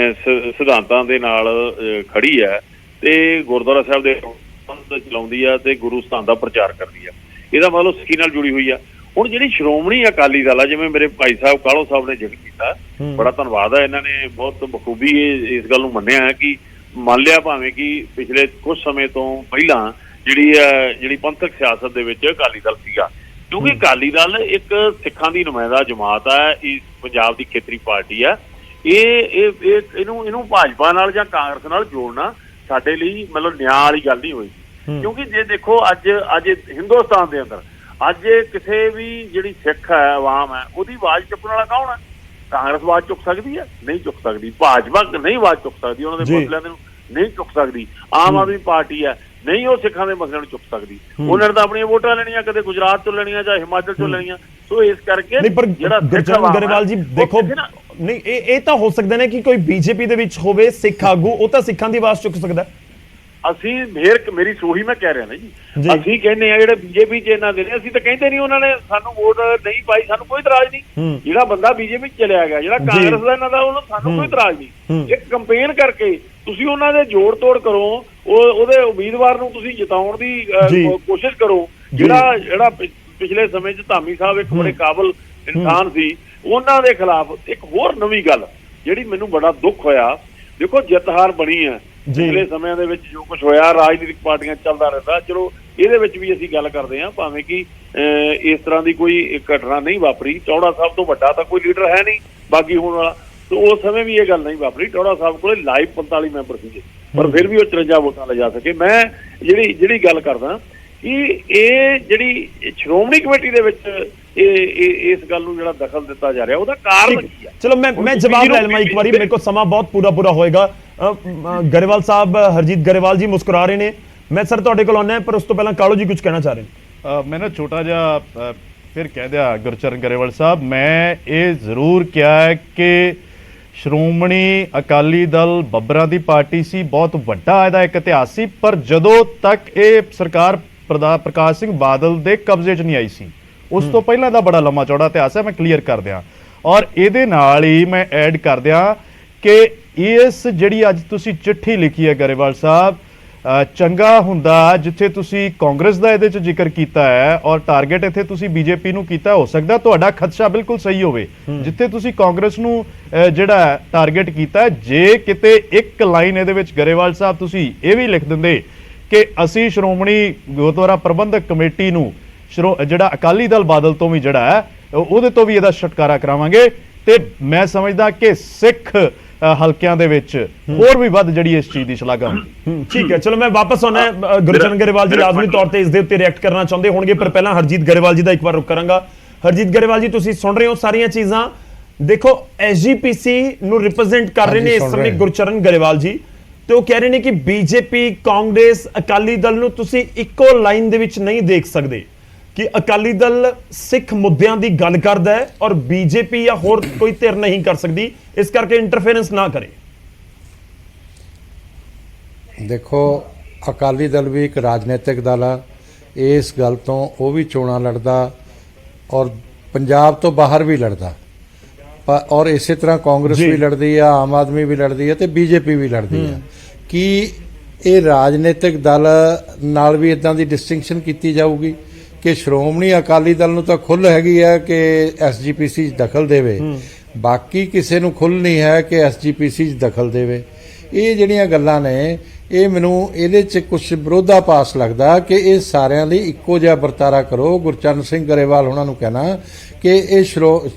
ਸਿਧਾਂਤਾਂ ਦੇ ਨਾਲ ਖੜੀ ਹੈ ਤੇ ਗੁਰਦੁਆਰਾ ਸਾਹਿਬ ਦੇ ਚਲਾਉਂਦੀ ਆ ਤੇ ਗੁਰੂ ਸਥਾਨ ਦਾ ਪ੍ਰਚਾਰ ਕਰਦੀ ਆ। ਇਹਦਾ ਮਤਲਬ ਸਿੱਖੀ ਨਾਲ ਜੁੜੀ ਹੋਈ ਆ। ਹੁਣ ਜਿਹੜੀ ਸ਼੍ਰੋਮਣੀ ਅਕਾਲੀ ਦਲ ਆ, ਜਿਵੇਂ ਮੇਰੇ ਭਾਈ ਸਾਹਿਬ ਕਾਲੋ ਸਾਹਿਬ ਨੇ ਜ਼ਿਕਰ ਕੀਤਾ, ਬੜਾ ਧੰਨਵਾਦ ਹੈ, ਇਹਨਾਂ ਨੇ ਬਹੁਤ ਬਖੂਬੀ ਇਸ ਗੱਲ ਨੂੰ ਮੰਨਿਆ ਹੈ ਕਿ ਮੰਨ ਲਿਆ ਭਾਵੇਂ ਕਿ ਪਿਛਲੇ ਕੁਝ ਸਮੇਂ ਤੋਂ ਪਹਿਲਾਂ ਜਿਹੜੀ ਪੰਥਕ ਸਿਆਸਤ ਦੇ ਵਿੱਚ ਅਕਾਲੀ ਦਲ ਸੀਗਾ, ਕਿਉਂਕਿ ਅਕਾਲੀ ਦਲ ਇੱਕ ਸਿੱਖਾਂ ਦੀ ਨੁਮਾਇੰਦਾ ਜਮਾਤ ਹੈ, ਇਹ ਪੰਜਾਬ ਦੀ ਖੇਤਰੀ ਪਾਰਟੀ ਹੈ। ਇਹਨੂੰ ਭਾਜਪਾ ਨਾਲ ਜਾਂ ਕਾਂਗਰਸ ਨਾਲ ਜੋੜਨਾ ਸਾਡੇ ਲਈ ਮਤਲਬ ਨਿਆਂ ਵਾਲੀ ਗੱਲ ਨਹੀਂ ਹੋਈ। ਕਿਉਂਕਿ ਜੇ ਦੇਖੋ ਅੱਜ ਹਿੰਦੁਸਤਾਨ ਦੇ ਅੰਦਰ ਅੱਜ ਕਿਸੇ ਵੀ ਜਿਹੜੀ ਸਿੱਖ ਹੈ, ਆਵਾਮ ਹੈ, ਉਹਦੀ ਆਵਾਜ਼ ਚੁੱਕਣ ਵਾਲਾ ਕੌਣ ਹੈ? ਕਾਂਗਰਸ ਆਵਾਜ਼ ਚੁੱਕ ਸਕਦੀ ਹੈ? ਨਹੀਂ ਚੁੱਕ ਸਕਦੀ। ਭਾਜਪਾ ਨਹੀਂ ਆਵਾਜ਼ ਚੁੱਕ ਸਕਦੀ, ਉਹਨਾਂ ਦੇ ਮਸਲਿਆਂ ਨੂੰ ਨਹੀਂ ਚੁੱਕ ਸਕਦੀ। ਆਮ ਆਦਮੀ ਪਾਰਟੀ ਹੈ, ਨਹੀਂ ਉਹ ਸਿੱਖਾਂ ਦੇ ਮਸਲਿਆਂ ਨੂੰ ਚੁੱਕ ਸਕਦੀ। ਉਹਨਾਂ ਨੇ ਤਾਂ ਆਪਣੀਆਂ ਵੋਟਾਂ ਲੈਣੀਆਂ, ਕਦੇ ਗੁਜਰਾਤ ਤੋਂ ਲੈਣੀਆਂ ਜਾਂ ਹਿਮਾਚਲ ਤੋਂ ਲੈਣੀਆਂ। ਸੋ ਇਸ ਕਰਕੇ ਜਿਹੜਾ ਗੁਰਚਰਨ ਗਰੇਵਾਲ ਜੀ ਦੇਖੋ, ਨਹੀਂ ਇਹ ਤਾਂ ਹੋ ਸਕਦਾ ਨਾ ਕਿ ਕੋਈ ਬੀਜੇਪੀ ਦੇ ਵਿੱਚ ਹੋਵੇ ਸਿੱਖ ਆਗੂ, ਉਹ ਤਾਂ ਸਿੱਖਾਂ ਦੀ ਆਵਾਜ਼ ਚੁੱਕ ਸਕਦਾ। ਅਸੀਂ ਮੇਰੀ ਸੋਹੀ ਮੈਂ ਕਹਿ ਰਿਹਾ ਨਾ ਜੀ, ਅਸੀਂ ਕਹਿੰਦੇ ਆ ਜਿਹੜੇ ਬੀਜੇਪੀ ਚ ਇਹਨਾਂ ਦੇ ਨੇ, ਅਸੀਂ ਤਾਂ ਕਹਿੰਦੇ ਨਹੀਂ ਉਹਨਾਂ ਨੇ ਸਾਨੂੰ ਵੋਟ ਨਹੀਂ ਪਾਈ, ਸਾਨੂੰ ਕੋਈ ਇਤਰਾਜ਼ ਨਹੀਂ। ਜਿਹੜਾ ਬੰਦਾ ਬੀਜੇਪੀ ਚ ਚਲਿਆ ਗਿਆ, ਜਿਹੜਾ ਕਾਂਗਰਸ ਦਾ ਇਹਨਾਂ ਦਾ, ਉਹਨੂੰ ਸਾਨੂੰ ਕੋਈ ਇਤਰਾਜ਼ ਨਹੀਂ। ਇੱਕ ਕੰਪੇਨ ਕਰਕੇ ਤੁਸੀਂ ਉਹਨਾਂ ਦੇ ਜੋੜ ਤੋੜ ਕਰੋ, ਉਹਦੇ ਉਮੀਦਵਾਰ ਨੂੰ ਤੁਸੀਂ ਜਿਤਾਉਣ ਦੀ ਕੋਸ਼ਿਸ਼ ਕਰੋ। ਜਿਹੜਾ ਪਿਛਲੇ ਸਮੇਂ ਚ ਧਾਮੀ ਸਾਹਿਬ ਇੱਕ ਬੜੇ ਕਾਬਲ ਇਨਸਾਨ ਸੀ, ਉਹਨਾਂ ਦੇ ਖਿਲਾਫ ਇੱਕ ਹੋਰ ਨਵੀਂ ਗੱਲ ਜਿਹੜੀ ਮੈਨੂੰ ਬੜਾ ਦੁੱਖ ਹੋਇਆ। ਦੇਖੋ, ਜਿੱਤ ਹਾਰ ਬਣੀ ਹੈ ਪਿਛਲੇ ਸਮਿਆਂ ਦੇ ਵਿੱਚ, ਜੋ ਕੁਝ ਹੋਇਆ ਰਾਜਨੀਤਿਕ ਪਾਰਟੀਆਂ ਚੱਲਦਾ ਰਹਿੰਦਾ। ਚਲੋ ਇਹਦੇ ਵਿੱਚ ਵੀ ਅਸੀਂ ਗੱਲ ਕਰਦੇ ਹਾਂ, ਭਾਵੇਂ ਕਿ ਇਸ ਤਰ੍ਹਾਂ ਦੀ ਕੋਈ ਘਟਨਾ ਨਹੀਂ ਵਾਪਰੀ। ਟੌੜਾ ਸਾਹਿਬ ਤੋਂ ਵੱਡਾ ਤਾਂ ਕੋਈ ਲੀਡਰ ਹੈ ਨਹੀਂ ਬਾਗੀ ਹੋਣ ਵਾਲਾ, ਤੇ ਉਸ ਸਮੇਂ ਵੀ ਇਹ ਗੱਲ ਨਹੀਂ ਵਾਪਰੀ। ਟੌੜਾ ਸਾਹਿਬ ਕੋਲੇ ਲਾਈਵ 45 ਮੈਂਬਰ ਸੀਗੇ, ਪਰ ਫਿਰ ਵੀ ਉਹ 54 ਵੋਟਾਂ ਲਿਜਾ ਸਕੇ। ਮੈਂ ਜਿਹੜੀ ਗੱਲ ਕਰਦਾ ਕਿ ਇਹ ਜਿਹੜੀ ਸ਼੍ਰੋਮਣੀ ਕਮੇਟੀ ਦੇ ਵਿੱਚ ਇਸ ਗੱਲ ਨੂੰ ਜਿਹੜਾ ਦਖਲ ਦਿੱਤਾ ਜਾ ਰਿਹਾ, ਉਹਦਾ ਕਾਰਨ ਕੀ ਹੈ? ਚਲੋ ਮੈਂ ਜਵਾਬ ਲੈ ਲਵਾਂ ਇੱਕ ਵਾਰੀ, ਮੇਰੇ ਕੋਲ ਸਮਾਂ ਬਹੁਤ ਪੂਰਾ ਹੋਏਗਾ। ਗਰੇਵਾਲ ਸਾਹਿਬ, ਹਰਜੀਤ ਗਰੇਵਾਲ ਜੀ ਮੁਸਕਰਾ ਰਹੇ ਨੇ। ਮੈਂ ਸਰ ਤੁਹਾਡੇ ਕੋਲ ਆਉਣਾ ਹੈ, ਪਰ ਉਸ ਤੋਂ ਪਹਿਲਾਂ ਕਾਲੋ ਜੀ ਕੁਝ ਕਹਿਣਾ ਚਾਹ ਰਹੇ ਨੇ। ਮੈਂ ਨਾ ਛੋਟਾ ਜਿਹਾ ਫਿਰ ਕਹਿ ਦਿਆ ਗੁਰਚਰਨ ਗਰੇਵਾਲ ਸਾਹਿਬ, ਮੈਂ ਇਹ ਜ਼ਰੂਰ ਕਿਹਾ ਹੈ ਕਿ ਸ਼੍ਰੋਮਣੀ ਅਕਾਲੀ ਦਲ ਬੱਬਰਾਂ ਦੀ ਪਾਰਟੀ ਸੀ, ਬਹੁਤ ਵੱਡਾ ਇਹਦਾ ਇੱਕ ਇਤਿਹਾਸ ਸੀ, ਪਰ ਜਦੋਂ ਤੱਕ ਇਹ ਸਰਕਾਰ ਪ੍ਰਕਾਸ਼ ਸਿੰਘ ਬਾਦਲ ਦੇ ਕਬਜ਼ੇ 'ਚ ਨਹੀਂ ਆਈ ਸੀ, ਉਸ ਤੋਂ ਪਹਿਲਾਂ ਦਾ ਬੜਾ ਲੰਮਾ ਚੌੜਾ ਇਤਿਹਾਸ ਹੈ। ਮੈਂ ਕਲੀਅਰ ਕਰ ਦਿਆਂ, ਔਰ ਇਹਦੇ ਨਾਲ ਹੀ ਮੈਂ ਐਡ ਕਰ ਦਿਆਂ ਕਿ ਇਸ ਜਿਹੜੀ ਅੱਜ ਤੁਸੀਂ ਚਿੱਠੀ ਲਿਖੀ ਹੈ ਗਰੇਵਾਲ ਸਾਹਿਬ, ਚੰਗਾ ਹੁੰਦਾ ਜਿੱਥੇ ਤੁਸੀਂ ਕਾਂਗਰਸ ਦਾ ਇਹਦੇ 'ਚ ਜ਼ਿਕਰ ਕੀਤਾ ਹੈ ਔਰ ਟਾਰਗੇਟ ਇੱਥੇ ਤੁਸੀਂ ਬੀਜੇਪੀ ਨੂੰ ਕੀਤਾ। ਹੋ ਸਕਦਾ ਤੁਹਾਡਾ ਖਦਸ਼ਾ ਬਿਲਕੁਲ ਸਹੀ ਹੋਵੇ, ਜਿੱਥੇ ਤੁਸੀਂ ਕਾਂਗਰਸ ਨੂੰ ਜਿਹੜਾ ਟਾਰਗੇਟ ਕੀਤਾ, ਜੇ ਕਿਤੇ ਇੱਕ ਲਾਈਨ ਇਹਦੇ ਵਿੱਚ ਗਰੇਵਾਲ ਸਾਹਿਬ ਤੁਸੀਂ ਇਹ ਵੀ ਲਿਖ ਦਿੰਦੇ ਕਿ ਅਸੀਂ ਸ਼੍ਰੋਮਣੀ ਗੁਰਦੁਆਰਾ ਪ੍ਰਬੰਧਕ ਕਮੇਟੀ ਨੂੰ ਜਿਹੜਾ ਅਕਾਲੀ ਦਲ ਬਾਦਲ ਤੋਂ ਵੀ ਜਿਹੜਾ ਹੈ ਉਹਦੇ ਤੋਂ ਵੀ ਇਹਦਾ ਛੁਟਕਾਰਾ ਕਰਾਵਾਂਗੇ, ਤੇ ਮੈਂ ਸਮਝਦਾ ਕਿ ਸਿੱਖ ਹਲਕਿਆਂ ਦੇ ਵਿੱਚ ਹੋਰ ਵੀ ਵੱਧ ਜਿਹੜੀ ਇਸ ਚੀਜ਼ ਦੀ ਸ਼ਲਾਘਾ ਹੁੰਦੀ। ਠੀਕ ਹੈ, ਚਲੋ ਮੈਂ ਵਾਪਸ ਆਉਣਾ ਗੁਰਚਰਨ ਗਰੇਵਾਲ ਜੀ ਲਾਜ਼ਮੀ ਤੌਰ ਤੇ ਇਸ ਦੇ ਉੱਤੇ ਰਿਐਕਟ ਕਰਨਾ ਚਾਹੁੰਦੇ ਹੋਣਗੇ, ਪਰ ਪਹਿਲਾਂ ਹਰਜੀਤ ਗਰੇਵਾਲ ਜੀ ਦਾ ਇੱਕ ਵਾਰ ਰੁਕ ਕਰਾਂਗਾ। ਹਰਜੀਤ ਗਰੇਵਾਲ ਜੀ, ਤੁਸੀਂ ਸੁਣ ਰਹੇ ਹੋ ਸਾਰੀਆਂ ਚੀਜ਼ਾਂ। ਦੇਖੋ, ਐਸਜੀਪੀਸੀ ਨੂੰ ਰਿਪਰੈਜ਼ੈਂਟ ਕਰ ਰਹੇ ਨੇ ਇਸ ਸਮੇਂ ਗੁਰਚਰਨ ਗਰੇਵਾਲ ਜੀ, ਤੇ ਉਹ ਕਹਿ ਰਹੇ ਨੇ ਕਿ ਬੀਜੇਪੀ, ਕਾਂਗਰਸ, ਅਕਾਲੀ ਦਲ ਨੂੰ ਤੁਸੀਂ ਇੱਕੋ ਲਾਈਨ ਦੇ ਵਿੱਚ ਨਹੀਂ ਦੇਖ ਸਕਦੇ, ਕਿ ਅਕਾਲੀ ਦਲ ਸਿੱਖ ਮੁੱਦਿਆਂ ਦੀ ਗੱਲ ਕਰਦਾ ਹੈ ਔਰ ਬੀਜੇਪੀ ਜਾਂ ਹੋਰ ਕੋਈ ਧਿਰ ਨਹੀਂ ਕਰ ਸਕਦੀ, ਇਸ ਕਰਕੇ ਇੰਟਰਫੇਰੈਂਸ ਨਾ ਕਰੇ। ਦੇਖੋ, ਅਕਾਲੀ ਦਲ ਵੀ ਇੱਕ ਰਾਜਨੀਤਿਕ ਦਲ ਆ, ਇਸ ਗੱਲ ਤੋਂ ਉਹ ਵੀ ਚੋਣਾਂ ਲੜਦਾ ਔਰ ਪੰਜਾਬ ਤੋਂ ਬਾਹਰ ਵੀ ਲੜਦਾ, ਔਰ ਇਸੇ ਤਰ੍ਹਾਂ ਕਾਂਗਰਸ ਵੀ ਲੜਦੀ ਆ, ਆਮ ਆਦਮੀ ਵੀ ਲੜਦੀ ਆ ਤੇ ਬੀਜੇਪੀ ਵੀ ਲੜਦੀ ਆ। ਕਿ ਇਹ ਰਾਜਨੀਤਿਕ ਦਲ ਨਾਲ ਵੀ ਇਦਾਂ ਦੀ ਡਿਸਟਿੰਕਸ਼ਨ ਕੀਤੀ ਜਾਊਗੀ ਕਿ ਸ਼੍ਰੋਮਣੀ ਅਕਾਲੀ ਦਲ ਨੂੰ ਤਾਂ ਖੁੱਲ੍ਹ ਹੈਗੀ ਹੈ ਕਿ ਐਸਜੀਪੀਸੀ 'ਚ ਦਖਲ ਦੇਵੇ, ਬਾਕੀ ਕਿਸੇ ਨੂੰ ਖੁੱਲ੍ਹ ਨਹੀਂ ਹੈ ਕਿ ਐਸਜੀਪੀਸੀ 'ਚ ਦਖਲ ਦੇਵੇ। ਇਹ ਜਿਹੜੀਆਂ ਗੱਲਾਂ ਨੇ, ਇਹ ਮੈਨੂੰ ਇਹਦੇ 'ਚ ਕੁਝ ਵਿਰੋਧਾਭਾਸ ਲੱਗਦਾ ਕਿ ਇਹ ਸਾਰਿਆਂ ਲਈ ਇੱਕੋ ਜਿਹਾ ਵਰਤਾਰਾ ਕਰੋ। ਗੁਰਚਰਨ ਸਿੰਘ ਗਰੇਵਾਲ ਉਹਨਾਂ ਨੂੰ ਕਹਿਣਾ ਕਿ ਇਹ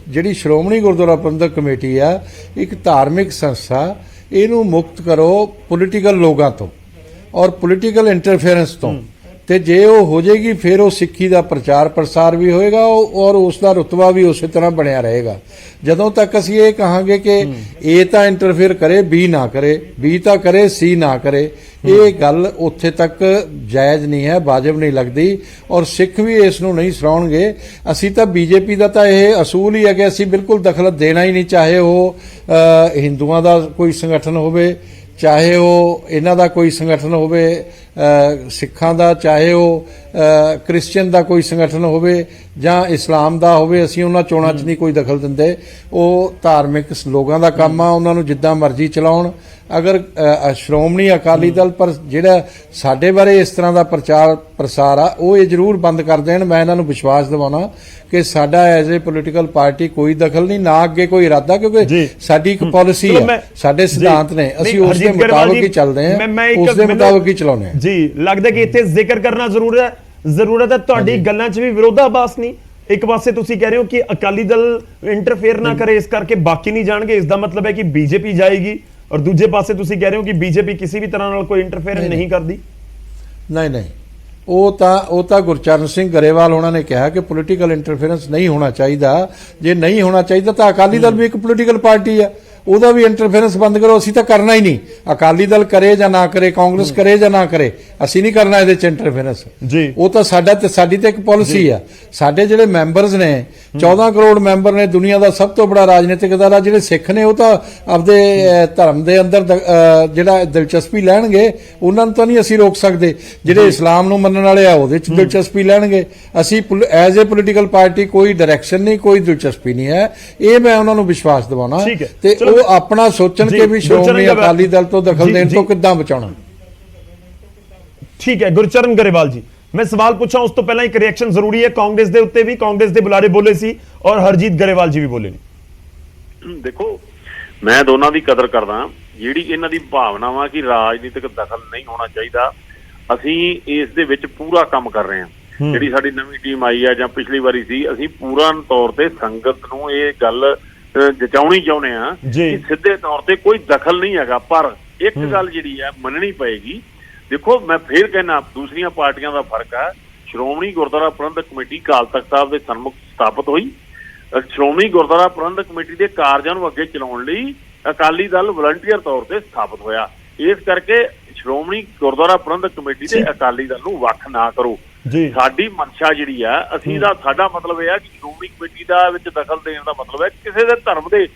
ਜਿਹੜੀ ਸ਼੍ਰੋਮਣੀ ਗੁਰਦੁਆਰਾ ਪ੍ਰਬੰਧਕ ਕਮੇਟੀ ਆ, ਇੱਕ ਧਾਰਮਿਕ ਸੰਸਥਾ, ਇਹਨੂੰ ਮੁਕਤ ਕਰੋ ਪੋਲੀਟੀਕਲ ਲੋਕਾਂ ਤੋਂ ਔਰ ਪੋਲੀਟੀਕਲ ਇੰਟਰਫੇਰੈਂਸ ਤੋਂ, ਤੇ ਜੇ ਉਹ ਹੋ ਜਾਏਗੀ ਫਿਰ ਉਹ ਸਿੱਖੀ ਦਾ ਪ੍ਰਚਾਰ ਪ੍ਰਸਾਰ ਵੀ ਹੋਏਗਾ ਔਰ ਉਸ ਦਾ ਰੁਤਬਾ ਵੀ ਉਸੇ ਤਰ੍ਹਾਂ ਬਣਿਆ ਰਹੇਗਾ। ਜਦੋਂ ਤੱਕ ਅਸੀਂ ਇਹ ਕਹਾਂਗੇ ਕਿ ਏ ਤਾਂ ਇੰਟਰਫੇਅਰ ਕਰੇ, ਬੀ ਨਾ ਕਰੇ, ਬੀ ਤਾਂ ਕਰੇ, ਸੀ ਨਾ ਕਰੇ, ਇਹ ਗੱਲ ਉੱਥੇ ਤੱਕ ਜਾਇਜ਼ ਨਹੀਂ ਹੈ, ਵਾਜਬ ਨਹੀਂ ਲੱਗਦੀ, ਔਰ ਸਿੱਖ ਵੀ ਇਸ ਨੂੰ ਨਹੀਂ ਸਰਾਉਣਗੇ। ਅਸੀਂ ਤਾਂ ਬੀਜੇਪੀ ਦਾ ਤਾਂ ਇਹ ਅਸੂਲ ਹੀ ਹੈ ਕਿ ਅਸੀਂ ਬਿਲਕੁਲ ਦਖਲ ਦੇਣਾ ਹੀ ਨਹੀਂ, ਚਾਹੇ ਉਹ ਹਿੰਦੂਆਂ ਦਾ ਕੋਈ ਸੰਗਠਨ ਹੋਵੇ, ਚਾਹੇ ਉਹ ਇਹਨਾਂ ਦਾ ਕੋਈ ਸੰਗਠਨ ਹੋਵੇ ਸਿੱਖਾਂ ਦਾ, ਚਾਹੇ ਉਹ ਕ੍ਰਿਸਚੀਅਨ ਦਾ ਕੋਈ ਸੰਗਠਨ ਹੋਵੇ ਜਾਂ ਇਸਲਾਮ ਦਾ ਹੋਵੇ, ਅਸੀਂ ਉਹਨਾਂ ਚੋਣਾਂ 'ਚ ਨਹੀਂ ਕੋਈ ਦਖਲ ਦਿੰਦੇ। ਉਹ ਧਾਰਮਿਕ ਲੋਕਾਂ ਦਾ ਕੰਮ ਆ, ਉਹਨਾਂ ਨੂੰ ਜਿੱਦਾਂ ਮਰਜ਼ੀ ਚਲਾਉਣ। ਅਗਰ ਸ਼੍ਰੋਮਣੀ ਅਕਾਲੀ ਦਲ ਪਰ ਜਿਹੜਾ ਸਾਡੇ ਬਾਰੇ ਇਸ ਤਰ੍ਹਾਂ ਦਾ ਪ੍ਰਚਾਰ ਪ੍ਰਸਾਰ ਆ, ਉਹ ਇਹ ਜ਼ਰੂਰ ਬੰਦ ਕਰ ਦੇਣ। ਮੈਂ ਇਹਨਾਂ ਨੂੰ ਵਿਸ਼ਵਾਸ ਦਿਵਾਉਣਾ ਕਿ ਸਾਡਾ ਐਜ਼ ਏ ਪੋਲੀਟੀਕਲ ਪਾਰਟੀ ਕੋਈ ਦਖਲ ਨਹੀਂ, ਨਾ ਅੱਗੇ ਕੋਈ ਇਰਾਦਾ, ਕਿਉਂਕਿ ਸਾਡੀ ਇੱਕ ਪਾਲਿਸੀ ਹੈ, ਸਾਡੇ ਸਿਧਾਂਤ ਨੇ, ਅਸੀਂ ਉਸ ਦੇ ਮੁਤਾਬਕ ਹੀ ਚੱਲਦੇ ਹਾਂ, ਉਸ ਦੇ ਮੁਤਾਬਕ ਹੀ ਚਲਾਉਂਦੇ ਹਾਂ। ਜੀ, ਲੱਗਦਾ ਕਿ ਇੱਥੇ ਜ਼ਿਕਰ ਕਰਨਾ ਜ਼ਰੂਰਤ ਹੈ। ਤੁਹਾਡੀ ਗੱਲਾਂ 'ਚ ਵੀ ਵਿਰੋਧਾਭਾਸ ਨਹੀਂ। ਇੱਕ ਪਾਸੇ ਤੁਸੀਂ ਕਹਿ ਰਹੇ ਹੋ ਕਿ ਅਕਾਲੀ ਦਲ ਇੰਟਰਫੇਅਰ ਨਾ ਕਰੇ, ਇਸ ਕਰਕੇ ਬਾਕੀ ਨਹੀਂ ਜਾਣਗੇ, ਇਸ ਦਾ ਮਤਲਬ ਹੈ ਕਿ ਬੀਜੇਪੀ ਜਾਏਗੀ, ਔਰ ਦੂਜੇ ਪਾਸੇ ਤੁਸੀਂ ਕਹਿ ਰਹੇ ਹੋ ਕਿ ਬੀਜੇਪੀ ਕਿਸੇ ਵੀ ਤਰ੍ਹਾਂ ਨਾਲ ਕੋਈ ਇੰਟਰਫੇਅਰ ਨਹੀਂ ਕਰਦੀ। ਨਹੀਂ, ਉਹ ਤਾਂ ਗੁਰਚਰਨ ਸਿੰਘ ਗਰੇਵਾਲ ਉਹਨਾਂ ਨੇ ਕਿਹਾ ਕਿ ਪੋਲੀਟੀਕਲ ਇੰਟਰਫੇਰੈਂਸ ਨਹੀਂ ਹੋਣਾ ਚਾਹੀਦਾ। ਜੇ ਨਹੀਂ ਹੋਣਾ ਚਾਹੀਦਾ ਤਾਂ ਅਕਾਲੀ ਦਲ ਵੀ ਇੱਕ ਪੋਲੀਟੀਕਲ ਪਾਰਟੀ ਆ, ਉਹਦਾ ਵੀ ਇੰਟਰਫੇਰੈਂਸ ਬੰਦ ਕਰੋ। ਅਸੀਂ ਤਾਂ ਕਰਨਾ ਹੀ ਨਹੀਂ, ਅਕਾਲੀ ਦਲ ਕਰੇ ਜਾਂ ਨਾ ਕਰੇ, ਕਾਂਗਰਸ ਕਰੇ ਜਾਂ ਨਾ ਕਰੇ, ਅਸੀਂ ਨਹੀਂ ਕਰਨਾ ਇਹਦੇ ਚ ਇੰਟਰਫੇਰੈਂਸ ਜੀ। ਉਹ ਤਾਂ ਸਾਡੀ ਤਾਂ ਇੱਕ ਪਾਲਿਸੀ ਆ। ਸਾਡੇ ਜਿਹੜੇ ਮੈਂਬਰਸ ਨੇ 14 ਕਰੋੜ ਮੈਂਬਰ ਨੇ, ਦੁਨੀਆ ਦਾ ਸਭ ਤੋਂ ਬੜਾ ਰਾਜਨੀਤਿਕ ਦਲ ਆ। ਜਿਹੜੇ ਸਿੱਖ ਨੇ ਉਹ ਤਾਂ ਆਪਦੇ ਧਰਮ ਦੇ ਅੰਦਰ ਜਿਹੜਾ ਦਿਲਚਸਪੀ ਲੈਣਗੇ, ਉਹਨਾਂ ਨੂੰ ਤਾਂ ਨਹੀਂ ਅਸੀਂ ਰੋਕ ਸਕਦੇ। ਜਿਹੜੇ ਇਸਲਾਮ ਨੂੰ ਮੰਨਣ ਵਾਲੇ ਆ ਉਹਦੇ ਚ ਦਿਲਚਸਪੀ ਲੈਣਗੇ। ਅਸੀਂ ਐਜ਼ ਏ ਪੋਲੀਟੀਕਲ ਪਾਰਟੀ ਕੋਈ ਡਾਇਰੈਕਸ਼ਨ ਨਹੀਂ, ਕੋਈ ਦਿਲਚਸਪੀ ਨਹੀਂ ਹੈ। ਇਹ ਮੈਂ ਉਹਨਾਂ ਨੂੰ ਵਿਸ਼ਵਾਸ ਦਿਵਾਉਣਾ ਤੇ ਉਹ ਆਪਣਾ ਸੋਚਣ ਕਿ ਵੀ ਸ਼੍ਰੋਮਣੀ ਅਕਾਲੀ ਦਲ ਤੋਂ ਦਖਲ ਦੇਣ ਤੋਂ ਕਿੱਦਾਂ ਬਚਾਉਣਾ। ਠੀਕ ਹੈ ਗੁਰਚਰਨ ਗਰੇਵਾਲ ਜੀ, ਮੈਂ ਸਵਾਲ ਪੁੱਛਾਂ ਉਸ ਤੋਂ ਪਹਿਲਾਂ ਇੱਕ ਰਿਐਕਸ਼ਨ ਜ਼ਰੂਰੀ ਹੈ। ਕਾਂਗਰਸ ਦੇ ਉੱਤੇ ਵੀ ਕਾਂਗਰਸ ਦੇ ਬੁਲਾਰੇ ਬੋਲੇ ਸੀ ਔਰ ਹਰਜੀਤ ਗਰੇਵਾਲ ਜੀ ਵੀ ਬੋਲੇ ਨੇ। ਦੇਖੋ, ਮੈਂ ਦੋਨਾਂ ਦੀ ਕਦਰ ਕਰਦਾ। ਜਿਹੜੀ ਇਹਨਾਂ ਦੀ ਭਾਵਨਾ ਵਾ ਕਿ ਰਾਜਨੀਤਿਕ ਦਖਲ ਨਹੀਂ ਹੋਣਾ ਚਾਹੀਦਾ, ਅਸੀਂ ਇਸ ਦੇ ਵਿੱਚ ਪੂਰਾ ਕੰਮ ਕਰ ਰਹੇ ਹਾਂ। ਜਿਹੜੀ ਸਾਡੀ ਨਵੀਂ ਟੀਮ ਆਈ ਆ ਜਾਂ ਪਿਛਲੀ ਵਾਰੀ ਸੀ, ਅਸੀਂ ਪੂਰਾ ਤੌਰ ਤੇ ਸੰਗਤ ਨੂੰ ਇਹ ਗੱਲ ਜਚਾਉਣੀ ਚਾਹੁੰਦੇ ਆ ਕਿ ਸਿੱਧੇ ਤੌਰ ਤੇ ਕੋਈ ਦਖਲ ਨਹੀਂ ਹੈਗਾ। ਪਰ ਇੱਕ ਗੱਲ ਜਿਹੜੀ ਹੈ ਮੰਨਣੀ ਪਏਗੀ। ਦੇਖੋ, ਮੈਂ ਫੇਰ ਕਹਿਣਾ, ਦੂਸਰੀਆਂ ਪਾਰਟੀਆਂ ਦਾ ਫਰਕ ਹੈ। ਸ਼੍ਰੋਮਣੀ ਗੁਰਦੁਆਰਾ ਪ੍ਰਬੰਧਕ ਕਮੇਟੀ ਅਕਾਲ ਤਖ਼ਤ ਸਾਹਿਬ ਦੇ ਸਨਮੁਖ ਸਥਾਪਿਤ ਹੋਈ। ਸ਼੍ਰੋਮਣੀ ਗੁਰਦੁਆਰਾ ਪ੍ਰਬੰਧਕ ਕਮੇਟੀ ਦੇ ਕਾਰਜਾਂ ਨੂੰ ਅੱਗੇ ਚਲਾਉਣ ਲਈ ਅਕਾਲੀ ਦਲ ਵਲੰਟੀਅਰ ਤੌਰ ਤੇ ਸਥਾਪਿਤ ਹੋਇਆ। ਇਸ ਕਰਕੇ ਸ਼੍ਰੋਮਣੀ ਗੁਰਦੁਆਰਾ ਪ੍ਰਬੰਧਕ ਕਮੇਟੀ ਤੇ ਅਕਾਲੀ ਦਲ ਨੂੰ ਵੱਖ ਨਾ ਕਰੋ। ਸਾਡੀ ਮਨਸ਼ਾ ਜਿਹੜੀ ਆ, ਸਾਡਾ ਮਤਲਬ ਇਹ ਹੈ ਕਿ ਸ਼੍ਰੋਮਣੀ ਕਮੇਟੀ ਦਾ ਵਿੱਚ ਦਖਲ ਦੇਣ ਦਾ ਮਤਲਬ ਹੈ ਕਿਸੇ ਦੇ ਧਰਮ ਦੇ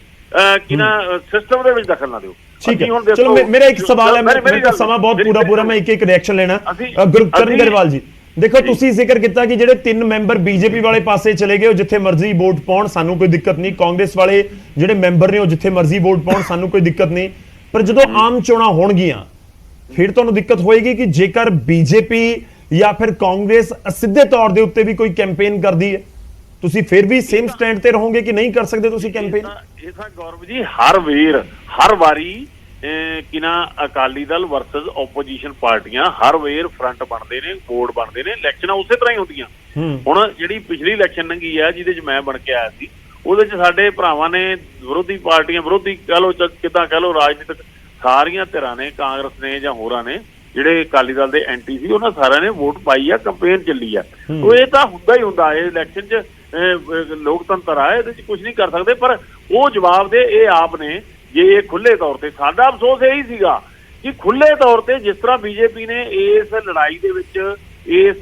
ਸਿਸਟਮ ਦੇ ਵਿੱਚ ਦਖਲ ਨਾ ਦਿਓ। ਠੀਕ ਹੈ, ਚਲੋ ਮੇਰਾ ਇੱਕ ਸਵਾਲ ਹੈ, ਮੇਰਾ ਸਮਾਂ ਬਹੁਤ ਪੂਰਾ ਮੈਂ ਇੱਕ ਰਿਐਕਸ਼ਨ ਲੈਣਾ। ਗੁਰਚਰਨ ਗਰੇਵਾਲ ਜੀ, ਦੇਖੋ ਤੁਸੀਂ ਜ਼ਿਕਰ ਕੀਤਾ ਕਿ ਜਿਹੜੇ 3 ਮੈਂਬਰ ਬੀਜੇਪੀ ਵਾਲੇ ਪਾਸੇ ਚਲੇ ਗਏ, ਉਹ ਜਿੱਥੇ ਮਰਜ਼ੀ ਵੋਟ ਪਾਉਣ, ਸਾਨੂੰ ਕੋਈ ਦਿੱਕਤ ਨਹੀਂ। ਕਾਂਗਰਸ ਵਾਲੇ ਜਿਹੜੇ ਮੈਂਬਰ ਨੇ ਉਹ ਜਿੱਥੇ ਮਰਜ਼ੀ ਵੋਟ ਪਾਉਣ, ਸਾਨੂੰ ਕੋਈ ਦਿੱਕਤ ਨਹੀਂ। ਪਰ ਜਦੋਂ ਆਮ ਚੋਣਾਂ ਹੋਣਗੀਆਂ ਫਿਰ ਤੁਹਾਨੂੰ ਦਿੱਕਤ ਹੋਏਗੀ ਕਿ ਜੇਕਰ ਬੀਜੇਪੀ ਜਾਂ ਫਿਰ ਕਾਂਗਰਸ ਸਿੱਧੇ ਤੌਰ ਦੇ ਉੱਤੇ ਵੀ ਕੋਈ ਕੈਂਪੇਨ ਕਰਦੀ ਹੈ, ਤੁਸੀਂ ਫਿਰ ਵੀ ਸੇਮ ਸਟੈਂਡ ਤੇ ਰਹੋਗੇ ਕਿ ਨਹੀਂ ਕਰ ਸਕਦੇ ਤੁਸੀਂ ਕੈਂਪੇਨ? ਇਹ ਤਾਂ ਗੌਰਵ ਜੀ ਹਰ ਵਾਰੀ ਕਿਨਾ ਅਕਾਲੀ ਦਲ ਵਰਸਸ ਆਪੋਜੀਸ਼ਨ ਪਾਰਟੀਆਂ ਹਰ ਵੇਰ ਫਰੰਟ ਬਣਦੇ ਨੇ, ਬੋਰਡ ਬਣਦੇ ਨੇ, ਇਲੈਕਸ਼ਨਾਂ ਉਸੇ ਤਰ੍ਹਾਂ ਹੀ ਹੁੰਦੀਆਂ। ਹੁਣ ਜਿਹੜੀ ਪਿਛਲੀ ਇਲੈਕਸ਼ਨ ਲੰਘੀ ਆ ਜਿਹਦੇ 'ਚ ਮੈਂ ਬਣ ਕੇ ਆਇਆ ਸੀ, ਉਹਦੇ 'ਚ ਸਾਡੇ ਭਰਾਵਾਂ ਨੇ ਵਿਰੋਧੀ ਪਾਰਟੀਆਂ, ਵਿਰੋਧੀ ਕਹਿ ਲਓ ਕਿੱਦਾਂ ਕਹਿ ਲਓ, ਰਾਜਨੀਤਿਕ ਸਾਰੀਆਂ ਧਿਰਾਂ ਨੇ, ਕਾਂਗਰਸ ਨੇ ਜਾਂ ਹੋਰਾਂ ਨੇ, ਜਿਹੜੇ ਅਕਾਲੀ ਦਲ ਦੇ ਐਂਟੀ ਸੀ, ਉਹਨਾਂ ਸਾਰਿਆਂ ਨੇ ਵੋਟ ਪਾਈ ਆ, ਕੰਪੇਨ ਚੱਲੀ ਆ। ਉਹ ਇਹ ਤਾਂ ਹੁੰਦਾ ਹੀ ਹੁੰਦਾ, ਇਹ ਇਲੈਕਸ਼ਨ 'ਚ ਲੋਕਤੰਤਰ ਆ, ਇਹਦੇ 'ਚ ਕੁਝ ਨਹੀਂ ਕਰ ਸਕਦੇ। ਪਰ ਉਹ ਜਵਾਬ ਦੇ ਇਹ ਆਪ ਨੇ, ਜੇ ਇਹ ਖੁੱਲੇ ਤੌਰ ਤੇ, ਸਾਡਾ ਅਫਸੋਸ ਇਹੀ ਸੀਗਾ ਕਿ ਖੁੱਲੇ ਤੌਰ ਤੇ ਜਿਸ ਤਰ੍ਹਾਂ ਬੀਜੇਪੀ ਨੇ ਇਸ ਲੜਾਈ ਦੇ ਵਿੱਚ, ਇਸ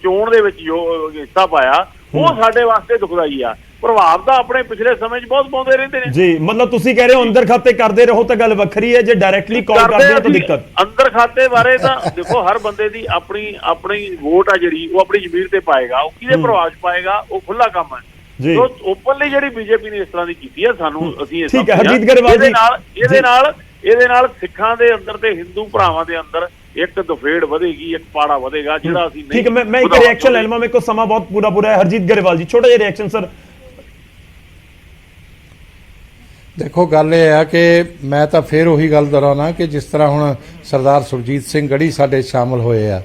ਚੋਣ ਦੇ ਵਿੱਚ ਜੋ ਹਿੱਸਾ ਪਾਇਆ, ਉਹ ਸਾਡੇ ਵਾਸਤੇ ਦੁਖਦਾਈ ਆ। ਪ੍ਰਭਾਵ ਤਾਂ ਆਪਣੇ ਪਿਛਲੇ ਸਮੇਂ 'ਚ ਬਹੁਤ ਪਾਉਂਦੇ ਰਹਿੰਦੇ ਨੇ ਜੀ। ਮਤਲਬ ਤੁਸੀਂ ਕਹਿ ਰਹੇ ਹੋ ਅੰਦਰ ਖਾਤੇ ਕਰਦੇ ਰਹੋ ਤਾਂ ਗੱਲ ਵੱਖਰੀ ਹੈ, ਜੇ ਡਾਇਰੈਕਟਲੀ ਕਾਲ ਕਰਦੇ ਹੋ ਤਾਂ ਦਿੱਕਤ। ਅੰਦਰ ਖਾਤੇ ਬਾਰੇ ਤਾਂ ਦੇਖੋ, ਹਰ ਬੰਦੇ ਦੀ ਆਪਣੀ ਵੋਟ ਆ ਜਿਹੜੀ, ਉਹ ਆਪਣੀ ਜ਼ਮੀਰ ਤੇ ਪਾਏਗਾ, ਉਹ ਕਿਹਦੇ ਪ੍ਰਭਾਵ 'ਚ ਪਾਏਗਾ, ਉਹ ਖੁੱਲਾ ਕੰਮ ਹੈ। ਜੋ ਓਪਨਲੀ ਜਿਹੜੀ ਬੀਜੇਪੀ ਨੇ ਇਸ ਤਰ੍ਹਾਂ ਦੀ ਕੀਤੀ ਹੈ, ਸਾਨੂੰ ਅਸੀਂ ਠੀਕ ਹੈ ਹਰਜੀਤ ਗਰੇਵਾਲ ਜੀ, ਇਹਦੇ ਨਾਲ ਸਿੱਖਾਂ ਦੇ ਅੰਦਰ ਤੇ ਹਿੰਦੂ ਭਰਾਵਾਂ ਦੇ ਅੰਦਰ ਇੱਕ ਦਫੇੜ ਵਧੇਗੀ, ਇੱਕ ਪਾੜਾ ਵਧੇਗਾ, ਜਿਹੜਾ ਅਸੀਂ ਠੀਕ ਹੈ। ਮੈਂ ਇੱਕ ਰਿਐਕਸ਼ਨ ਲੈ ਲਵਾਂ, ਮੇਰੇ ਕੋਲ ਸਮਾਂ ਬਹੁਤ ਪੂਰਾ ਹੈ। ਹਰਜੀਤ ਗਰੇਵਾਲ ਜੀ, ਛੋਟਾ ਜਿਹਾ ਰਿਐਕਸ਼ਨ ਸਰ। ਦੇਖੋ ਗੱਲ ਇਹ ਆ ਕਿ ਮੈਂ ਤਾਂ ਫਿਰ ਉਹੀ ਗੱਲ ਦੁਹਰਾਉਣਾ ਕਿ ਜਿਸ ਤਰ੍ਹਾਂ ਹੁਣ ਸਰਦਾਰ ਸੁਰਜੀਤ ਸਿੰਘ ਗੜੀ ਸਾਡੇ ਸ਼ਾਮਲ ਹੋਏ ਆ,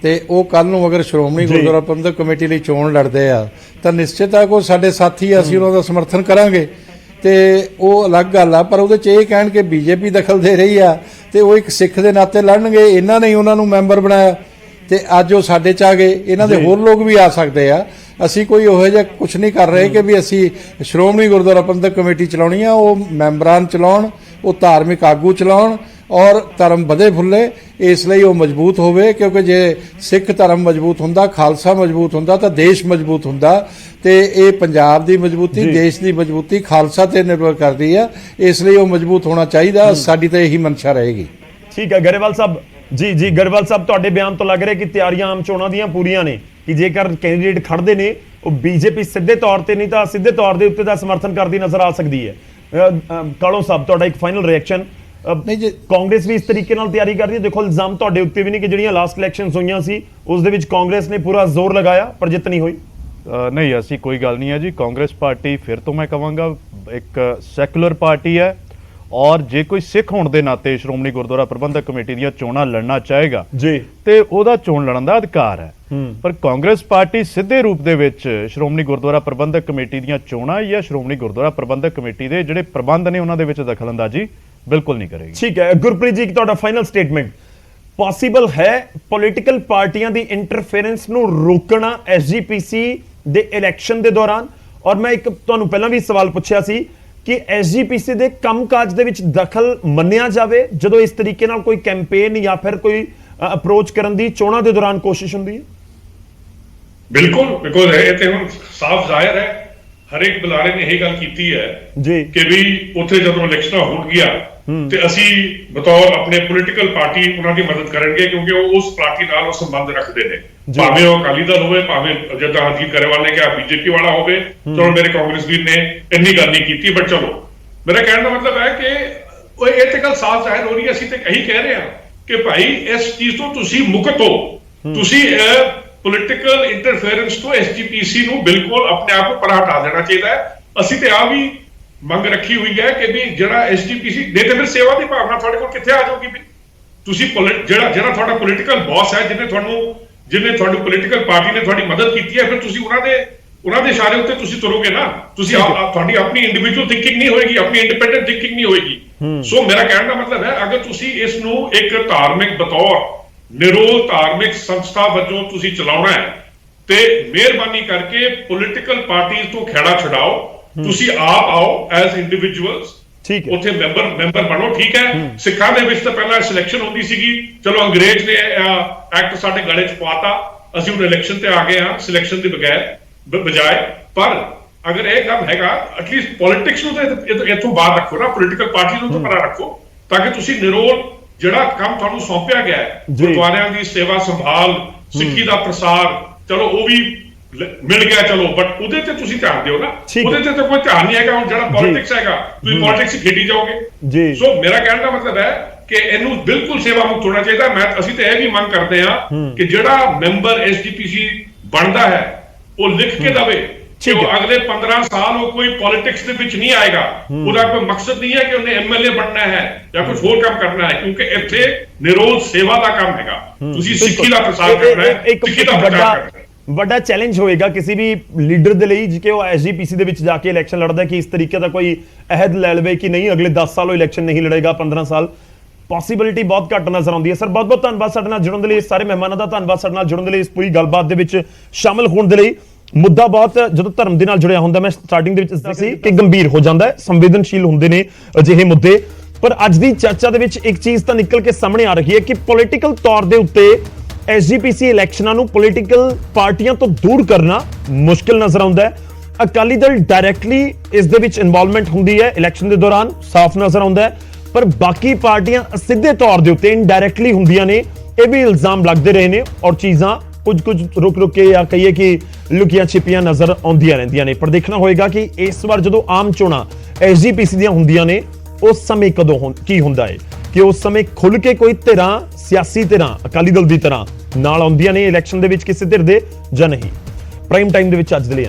ਤੇ ਉਹ ਕੱਲ ਨੂੰ ਅਗਰ ਸ਼੍ਰੋਮਣੀ ਗੁਰਦੁਆਰਾ ਪ੍ਰਬੰਧਕ ਕਮੇਟੀ ਲਈ ਚੋਣ ਲੜਦੇ ਆ ਤਾਂ ਨਿਸ਼ਚਿਤ ਆ ਕਿ ਸਾਡੇ ਸਾਥੀ ਆ, ਅਸੀਂ ਉਹਨਾਂ ਦਾ ਸਮਰਥਨ ਕਰਾਂਗੇ, ਤੇ ਉਹ ਅਲੱਗ ਗੱਲ ਆ। ਪਰ ਉਹਦੇ 'ਚ ਇਹ ਕਹਿਣ ਕਿ ਬੀਜੇਪੀ ਦਖਲ ਦੇ ਰਹੀ ਆ ਤੇ ਉਹ ਇੱਕ ਸਿੱਖ ਦੇ ਨਾਤੇ ਲੜਨਗੇ, ਇਹਨਾਂ ਨੇ ਉਹਨਾਂ ਨੂੰ ਮੈਂਬਰ ਬਣਾਇਆ ਤੇ ਅੱਜ ਉਹ ਸਾਡੇ 'ਚ ਆ ਗਏ, ਇਹਨਾਂ ਦੇ ਹੋਰ ਲੋਕ ਵੀ ਆ ਸਕਦੇ ਆ। ਅਸੀਂ ਕੋਈ ਉਹੋ ਜਿਹਾ ਕੁਝ ਨਹੀਂ ਕਰ ਰਹੇ ਕਿ ਵੀ ਅਸੀਂ ਸ਼੍ਰੋਮਣੀ ਗੁਰਦੁਆਰਾ ਪ੍ਰਬੰਧਕ ਕਮੇਟੀ ਚਲਾਉਣੀ ਆ। ਉਹ ਮੈਂਬਰਾਂ ਚਲਾਉਣ, ਉਹ ਧਾਰਮਿਕ ਆਗੂ ਚਲਾਉਣ ਔਰ ਧਰਮ ਵਧੇ ਫੁੱਲੇ, ਇਸ ਲਈ ਉਹ ਮਜ਼ਬੂਤ ਹੋਵੇ, ਕਿਉਂਕਿ ਜੇ ਸਿੱਖ ਧਰਮ ਮਜ਼ਬੂਤ ਹੁੰਦਾ, ਖਾਲਸਾ ਮਜ਼ਬੂਤ ਹੁੰਦਾ ਤਾਂ ਦੇਸ਼ ਮਜ਼ਬੂਤ ਹੁੰਦਾ। ਤੇ ਇਹ ਪੰਜਾਬ ਦੀ ਮਜ਼ਬੂਤੀ, ਦੇਸ਼ ਦੀ ਮਜ਼ਬੂਤੀ ਖਾਲਸਾ ਤੇ ਨਿਰਭਰ ਕਰਦੀ ਆ, ਇਸ ਲਈ ਉਹ ਮਜ਼ਬੂਤ ਹੋਣਾ ਚਾਹੀਦਾ। ਸਾਡੀ ਤਾਂ ਇਹੀ ਮਨਸ਼ਾ ਰਹੇਗੀ। ਠੀਕ ਹੈ ਗਰੇਵਾਲ ਸਾਹਿਬ ਜੀ ਗਰੇਵਾਲ ਸਾਹਿਬ, ਤੁਹਾਡੇ ਬਿਆਨ ਤੋਂ ਲੱਗ ਰਿਹਾ ਕਿ ਤਿਆਰੀਆਂ ਆਮ ਚੋਣਾਂ ਦੀਆਂ ਪੂਰੀਆਂ ਨੇ, ਕਿ ਜੇਕਰ ਕੈਂਡੀਡੇਟ ਖੜਦੇ ਨੇ ਉਹ ਬੀਜੇਪੀ ਸਿੱਧੇ ਤੌਰ ਤੇ ਨਹੀਂ ਤਾਂ ਸਿੱਧੇ ਤੌਰ ਦੇ ਉੱਤੇ ਦਾ ਸਮਰਥਨ ਕਰਦੀ ਨਜ਼ਰ ਆ ਸਕਦੀ ਹੈ। ਕਾਲੋ ਸਾਹਿਬ, ਤੁਹਾਡਾ ਇੱਕ ਫਾਈਨਲ ਰਿਐਕਸ਼ਨ। ਨਹੀਂ ਜੀ, ਕਾਂਗਰਸ ਵੀ ਇਸ ਤਰੀਕੇ ਨਾਲ ਤਿਆਰੀ ਕਰ ਰਹੀ ਹੈ। ਦੇਖੋ ਇਲਜ਼ਾਮ ਤੁਹਾਡੇ ਉੱਤੇ ਵੀ ਨਹੀਂ ਕਿ ਜਿਹੜੀਆਂ ਲਾਸਟ ਇਲੈਕਸ਼ਨਸ ਹੋਈਆਂ ਸੀ ਉਸ ਦੇ ਵਿੱਚ ਕਾਂਗਰਸ ਨੇ ਪੂਰਾ ਜ਼ੋਰ ਲਗਾਇਆ ਪਰ ਜਿੱਤ ਨਹੀਂ ਹੋਈ। ਨਹੀਂ, ਅਸੀਂ ਕੋਈ ਗੱਲ ਨਹੀਂ ਹੈ ਜੀ। ਕਾਂਗਰਸ ਪਾਰਟੀ ਫਿਰ ਤੋਂ ਮੈਂ ਕਹਾਂਗਾ ਇੱਕ ਸੈਕੂਲਰ ਪਾਰਟੀ ਹੈ, ਔਰ ਜੇ ਕੋਈ ਸਿੱਖ ਹੋਣ ਦੇ ਨਾਤੇ ਸ਼੍ਰੋਮਣੀ ਗੁਰਦੁਆਰਾ ਪ੍ਰਬੰਧਕ ਕਮੇਟੀ ਦੀਆਂ ਚੋਣਾਂ ਲੜਨਾ ਚਾਹੇਗਾ ਜੀ ਤੇ ਉਹਦਾ ਚੋਣ ਲੜਨ ਦਾ ਅਧਿਕਾਰ ਹੈ। ਪਰ ਕਾਂਗਰਸ ਪਾਰਟੀ ਸਿੱਧੇ ਰੂਪ ਦੇ ਵਿੱਚ ਸ਼੍ਰੋਮਣੀ ਗੁਰਦੁਆਰਾ ਪ੍ਰਬੰਧਕ ਕਮੇਟੀ ਦੀਆਂ ਚੋਣਾਂ ਜਾਂ ਸ਼੍ਰੋਮਣੀ ਗੁਰਦੁਆਰਾ ਪ੍ਰਬੰਧਕ ਕਮੇਟੀ ਦੇ ਜਿਹੜੇ ਪ੍ਰਬੰਧ ਨੇ ਉਹਨਾਂ ਦੇ ਵਿੱਚ ਦਖਲਅੰਦਾਜ਼ੀ ਬਿਲਕੁਲ ਨਹੀਂ ਕਰੇਗੀ। ਠੀਕ ਹੈ ਗੁਰਪ੍ਰੀਤ ਜੀ, ਤੁਹਾਡਾ ਫਾਈਨਲ ਸਟੇਟਮੈਂਟ। ਪੋਸੀਬਲ ਹੈ ਪੋਲੀਟੀਕਲ ਪਾਰਟੀਆਂ ਦੀ ਇੰਟਰਫੇਰੈਂਸ ਨੂੰ ਰੋਕਣਾ ਐਸਜੀਪੀਸੀ ਦੇ ਇਲੈਕਸ਼ਨ ਦੇ ਦੌਰਾਨ? ਔਰ ਮੈਂ ਇੱਕ ਤੁਹਾਨੂੰ ਪਹਿਲਾਂ ਵੀ ਸਵਾਲ ਪੁੱਛਿਆ ਸੀ ਕਿ ਐਸਜੀਪੀਸੀ ਦੇ ਕੰਮਕਾਜ ਦੇ ਵਿੱਚ ਦਖਲ ਮੰਨਿਆ ਜਾਵੇ ਜਦੋਂ ਇਸ ਤਰੀਕੇ ਨਾਲ ਕੋਈ ਕੈਂਪੇਨ ਜਾਂ ਫਿਰ ਕੋਈ ਅਪਰੋਚ ਕਰਨ ਦੀ ਚੋਣਾਂ ਦੇ ਦੌਰਾਨ ਕੋਸ਼ਿਸ਼ ਹੁੰਦੀ ਹੈ। ਬਿਲਕੁਲ, ਬਿਕੋਜ਼ ਇਹ ਤੇ ਹੁਣ ਸਾਫ਼ ਜ਼ਾਹਿਰ ਹੈ, ਹਰੇਕ ਬੁਲਾਰੇ ਨੇ ਇਹ ਗੱਲ ਕੀਤੀ ਹੈ ਜੀ ਕਿ ਵੀ ਉੱਥੇ ਜਦੋਂ ਇਲੈਕਸ਼ਨਾਂ ਹੋਣਗੀਆਂ ਤੇ ਅਸੀਂ ਬਤੌਰ ਆਪਣੇ ਪੋਲੀਟੀਕਲ ਪਾਰਟੀ ਉਹਨਾਂ ਦੀ ਮਦਦ ਕਰਾਂਗੇ, ਕਿਉਂਕਿ ਉਹ ਉਸ ਪਾਰਟੀ ਨਾਲ ਉਹ ਸੰਬੰਧ ਰੱਖਦੇ ਨੇ, ਭਾਵੇਂ ਉਹ ਅਕਾਲੀ ਦਲ ਹੋਵੇ, ਭਾਵੇਂ ਜਿੱਦਾਂ ਹਰਜੀਤ ਗਰੇਵਾਲ ਨੇ ਕਿਹਾ ਬੀਜੇਪੀ ਵਾਲਾ ਹੋਵੇ। ਚਲੋ ਮੇਰੇ ਕਾਂਗਰਸ ਵੀਰ ਨੇ ਇੰਨੀ ਗੱਲ ਨਹੀਂ ਕੀਤੀ, ਬਟ ਚਲੋ ਮੇਰਾ ਕਹਿਣ ਦਾ ਮਤਲਬ ਹੈ ਕਿ ਉਹ ਇਹ ਤੇ ਗੱਲ ਸਾਫ਼ ਜ਼ਾਹਿਰ ਹੋ ਰਹੀ ਹੈ। ਅਸੀਂ ਤੇ ਇਹੀ ਕਹਿ ਰਹੇ ਹਾਂ ਕਿ ਭਾਈ ਇਸ ਚੀਜ਼ ਤੋਂ ਤੁਸੀਂ ਮੁਕਤ ਹੋ, ਤੁਸੀਂ ਪੋਲੀਟੀਕਲ ਇੰਟਰਫੇਰੈਂਸ ਤੋਂ ਐਸਜੀਪੀਸੀ ਨੂੰ ਬਿਲਕੁਲ ਆਪਣੇ ਆਪ ਪਰਾਂ ਹਟਾ ਦੇਣਾ ਚਾਹੀਦਾ ਹੈ। ਅਸੀਂ ਤੇ ਆ ਵੀ ਮੰਗ ਰੱਖੀ ਹੋਈ ਹੈ ਕਿ ਵੀ ਜਿਹੜਾ ਐਸਜੀਪੀਸੀ ਦੇ ਤੇ ਫਿਰ ਸੇਵਾ ਦੀ ਭਾਵਨਾ ਤੁਹਾਡੇ ਕੋਲ ਕਿੱਥੇ ਆ ਜਾਊਗੀ? ਵੀ ਤੁਸੀਂ ਜਿਹੜਾ ਤੁਹਾਡਾ ਪੋਲੀਟੀਕਲ ਬੌਸ ਹੈ, ਜਿਹਨੇ ਤੁਹਾਨੂੰ ਪੋਲੀਟੀਕਲ ਪਾਰਟੀ ਨੇ ਤੁਹਾਡੀ ਮਦਦ ਕੀਤੀ ਹੈ, ਫਿਰ ਤੁਸੀਂ ਉਹਨਾਂ ਦੇ ਇਸ਼ਾਰੇ ਉੱਤੇ ਤੁਸੀਂ ਤੁਰੋਗੇ ਨਾ। ਤੁਸੀਂ ਤੁਹਾਡੀ ਆਪਣੀ ਇੰਡੀਵਿਜੂਅਲ ਥਿੰਕਿੰਗ ਨਹੀਂ ਹੋਏਗੀ, ਆਪਣੀ ਇੰਡੀਪੈਂਡੈਂਟ ਥਿੰਕਿੰਗ ਨਹੀਂ ਹੋਏਗੀ। ਸੋ ਮੇਰਾ ਕਹਿਣ ਦਾ ਮਤਲਬ ਹੈ ਅਗਰ ਤੁਸੀਂ ਇਸ ਨੂੰ ਇੱਕ ਧਾਰਮਿਕ ਬਤੌਰ ਨਿਰੋਲ ਧਾਰਮਿਕ ਸੰਸਥਾ ਵਜੋਂ ਤੁਸੀਂ ਚਲਾਉਣਾ ਹੈ ਤੇ ਮਿਹਰਬਾਨੀ ਕਰਕੇ ਪੋਲੀਟੀਕਲ ਪਾਰਟੀਆਂ ਤੋਂ ਖੇੜਾ ਛਡਾਓ, ਤੁਸੀਂ ਆਪ ਆਓ ਐਜ਼ ਇੰਡੀਵਿਜੂਅਲਸ, ਠੀਕ ਹੈ, ਉੱਥੇ ਮੈਂਬਰ ਬਣੋ। ਠੀਕ ਹੈ, ਸਿੱਖਾਂ ਦੇ ਵਿੱਚ ਤਾਂ ਪਹਿਲਾਂ ਸਿਲੈਕਸ਼ਨ ਹੁੰਦੀ ਸੀਗੀ, ਚਲੋ ਅੰਗਰੇਜ਼ ਨੇ ਐਕਟ ਸਾਡੇ ਗਲੇ 'ਚ ਪਾਤਾ, ਅਸੀਂ ਹੁਣ ਇਲੈਕਸ਼ਨ ਤੇ ਆ ਗਏ ਹਾਂ ਸਿਲੈਕਸ਼ਨ ਦੇ ਬਜਾਏ। ਪਰ ਅਗਰ ਇਹ ਕੰਮ ਹੈਗਾ, ਐਟਲੀਸਟ ਪੋਲਿਟਿਕਸ ਨੂੰ ਤਾਂ ਇੱਥੋਂ ਬਾਹਰ ਰੱਖੋ ਨਾ, ਪੋਲੀਟੀਕਲ ਪਾਰਟੀ ਨੂੰ ਤਾਂ ਪਰਾਂ ਰੱਖੋ, ਤਾਂ ਕਿ ਤੁਸੀਂ ਨਿਰੋਲ ਜਿਹੜਾ ਕੰਮ ਤੁਹਾਨੂੰ ਸੌਂਪਿਆ ਗਿਆ ਹੈ, ਗੁਰਦੁਆਰਿਆਂ ਦੀ ਸੇਵਾ ਸੰਭਾਲ, ਸਿੱਖੀ ਦਾ ਪ੍ਰਸਾਰ, ਚਲੋ ਉਹ ਵੀ ਮਿਲ ਗਿਆ, ਚਲੋ, ਬਟ ਉਹਦੇ ਤੇ ਤੁਸੀਂ ਧਿਆਨ ਦਿਓ ਨਾ। ਉਹਦੇ ਤੇ ਤਾਂ ਕੋਈ ਧਿਆਨ ਨਹੀਂ ਹੈਗਾ। ਹੁਣ ਜਿਹੜਾ ਪੋਲਿਟਿਕਸ ਹੈਗਾ, ਤੁਸੀਂ ਪੋਲਿਟਿਕਸ ਖੇਡੀ ਜਾਓਗੇ। ਸੋ ਮੇਰਾ ਕਹਿਣ ਦਾ ਮਤਲਬ ਹੈ ਕਿ ਇਹਨੂੰ ਬਿਲਕੁਲ ਸੇਵਾ ਮੁਕਤ ਹੋਣਾ ਚਾਹੀਦਾ। ਅਸੀਂ ਤਾਂ ਇਹ ਵੀ ਮੰਗ ਕਰਦੇ ਹਾਂ ਕਿ ਜਿਹੜਾ ਮੈਂਬਰ ਐਸਜੀਪੀਸੀ ਬਣਦਾ ਹੈ ਉਹ ਲਿਖ ਕੇ ਦਵੇ ਕਿ ਉਹ ਅਗਲੇ 15 ਸਾਲ ਉਹ ਕੋਈ ਪੋਲਿਟਿਕਸ ਦੇ ਵਿੱਚ ਨਹੀਂ ਆਏਗਾ। ਉਹਦਾ ਕੋਈ ਮਕਸਦ ਨਹੀਂ ਹੈ ਕਿ ਉਹਨੇ ਐਮਐਲਏ ਬਣਨਾ ਹੈ ਜਾਂ ਕੁਝ ਹੋਰ ਕੰਮ ਕਰਨਾ ਹੈ, ਕਿਉਂਕਿ ਇੱਥੇ ਨਿਰੋਲ ਸੇਵਾ ਦਾ ਕੰਮ ਹੈਗਾ। ਤੁਸੀਂ ਸਿੱਖੀ ਦਾ ਪ੍ਰਸਾਰ ਕਰਨਾ ਹੈ, ਸਿੱਖੀ ਦਾ ਪ੍ਰਚਾਰ ਕਰਨਾ ਹੈ। ਵੱਡਾ ਚੈਲੰਜ ਹੋਏਗਾ ਕਿਸੇ ਵੀ ਲੀਡਰ ਦੇ ਲਈ ਕਿ ਉਹ ਐਸਜੀਪੀਸੀ ਦੇ ਵਿੱਚ ਜਾ ਕੇ ਇਲੈਕਸ਼ਨ ਲੜਦਾ ਕਿ ਇਸ ਤਰੀਕੇ ਦਾ ਕੋਈ ਅਹਿਦ ਲੈ ਲਵੇ ਕਿ ਨਹੀਂ ਅਗਲੇ 10 ਸਾਲ ਉਹ ਇਲੈਕਸ਼ਨ ਨਹੀਂ ਲੜੇਗਾ, 15 ਸਾਲ ਪੋਸਿਬਿਲਿਟੀ ਬਹੁਤ ਘੱਟ ਨਜ਼ਰ ਆਉਂਦੀ ਹੈ। ਸਰ ਬਹੁਤ ਬਹੁਤ ਧੰਨਵਾਦ ਸਾਡੇ ਨਾਲ ਜੁੜਨ ਦੇ ਲਈ, ਸਾਰੇ ਮਹਿਮਾਨਾਂ ਦਾ ਧੰਨਵਾਦ ਸਾਡੇ ਨਾਲ ਜੁੜਨ ਦੇ ਲਈ, ਇਸ ਪੂਰੀ ਗੱਲਬਾਤ ਦੇ ਵਿੱਚ ਸ਼ਾਮਲ ਹੋਣ ਦੇ ਲਈ। ਮੁੱਦਾ ਬਹੁਤ ਜਦੋਂ ਧਰਮ ਦੇ ਨਾਲ ਜੁੜਿਆ ਹੁੰਦਾ, ਮੈਂ ਸਟਾਰਟਿੰਗ ਦੇ ਵਿੱਚ ਦੱਸਿਆ ਸੀ ਕਿ ਗੰਭੀਰ ਹੋ ਜਾਂਦਾ ਹੈ, ਸੰਵੇਦਨਸ਼ੀਲ ਹੁੰਦੇ ਨੇ ਅਜਿਹੇ ਮੁੱਦੇ। ਪਰ ਅੱਜ ਦੀ ਚਰਚਾ ਦੇ ਵਿੱਚ ਇੱਕ ਚੀਜ਼ ਤਾਂ ਨਿਕਲ ਕੇ ਸਾਹਮਣੇ ਆ ਰਹੀ ਹੈ ਕਿ ਪੋਲੀਟੀਕਲ ਤੌਰ ਦੇ ਉੱਤੇ ਐਸਜੀਪੀਸੀ ਇਲੈਕਸ਼ਨਾਂ ਨੂੰ ਪੋਲੀਟੀਕਲ ਪਾਰਟੀਆਂ ਤੋਂ ਦੂਰ ਕਰਨਾ ਮੁਸ਼ਕਿਲ ਨਜ਼ਰ ਆਉਂਦਾ ਹੈ। ਅਕਾਲੀ ਦਲ ਡਾਇਰੈਕਟਲੀ ਇਸ ਦੇ ਵਿੱਚ ਇਨਵੋਲਵਮੈਂਟ ਹੁੰਦੀ ਹੈ ਇਲੈਕਸ਼ਨ ਦੇ ਦੌਰਾਨ, ਸਾਫ਼ ਨਜ਼ਰ ਆਉਂਦਾ ਹੈ, ਪਰ ਬਾਕੀ ਪਾਰਟੀਆਂ ਸਿੱਧੇ ਤੌਰ ਦੇ ਉੱਤੇ ਇਨਡਾਇਰੈਕਟਲੀ ਹੁੰਦੀਆਂ ਨੇ। ਇਹ ਵੀ ਇਲਜ਼ਾਮ ਲੱਗਦੇ ਰਹੇ ਨੇ ਔਰ ਚੀਜ਼ਾਂ ਕੁਝ ਰੁਕ ਕੇ ਜਾਂ ਕਹੀਏ ਕਿ ਲੁਕੀਆਂ ਛਿਪੀਆਂ ਨਜ਼ਰ ਆਉਂਦੀਆਂ ਰਹਿੰਦੀਆਂ ਨੇ। ਪਰ ਦੇਖਣਾ ਹੋਏਗਾ ਕਿ ਇਸ ਵਾਰ ਜਦੋਂ ਆਮ ਚੋਣਾਂ ਐਸਜੀਪੀਸੀ ਦੀਆਂ ਹੁੰਦੀਆਂ ਨੇ ਉਸ ਸਮੇਂ ਕਦੋਂ ਕੀ ਹੁੰਦਾ ਹੈ, ਕਿ ਉਸ ਸਮੇਂ ਖੁੱਲ ਕੇ ਕੋਈ ਧਿਰਾਂ, ਸਿਆਸੀ ਧਿਰਾਂ ਅਕਾਲੀ ਦਲ ਦੀ ਤਰ੍ਹਾਂ ਨਾਲ ਆਉਂਦੀਆਂ ਨੇ ਇਲੈਕਸ਼ਨ ਦੇ ਵਿੱਚ ਕਿਸੇ ਧਿਰ ਦੇ ਜਾਂ ਨਹੀਂ। ਪ੍ਰਾਈਮ ਟਾਈਮ ਦੇ ਵਿੱਚ ਅੱਜ ਦੇ ਲਈ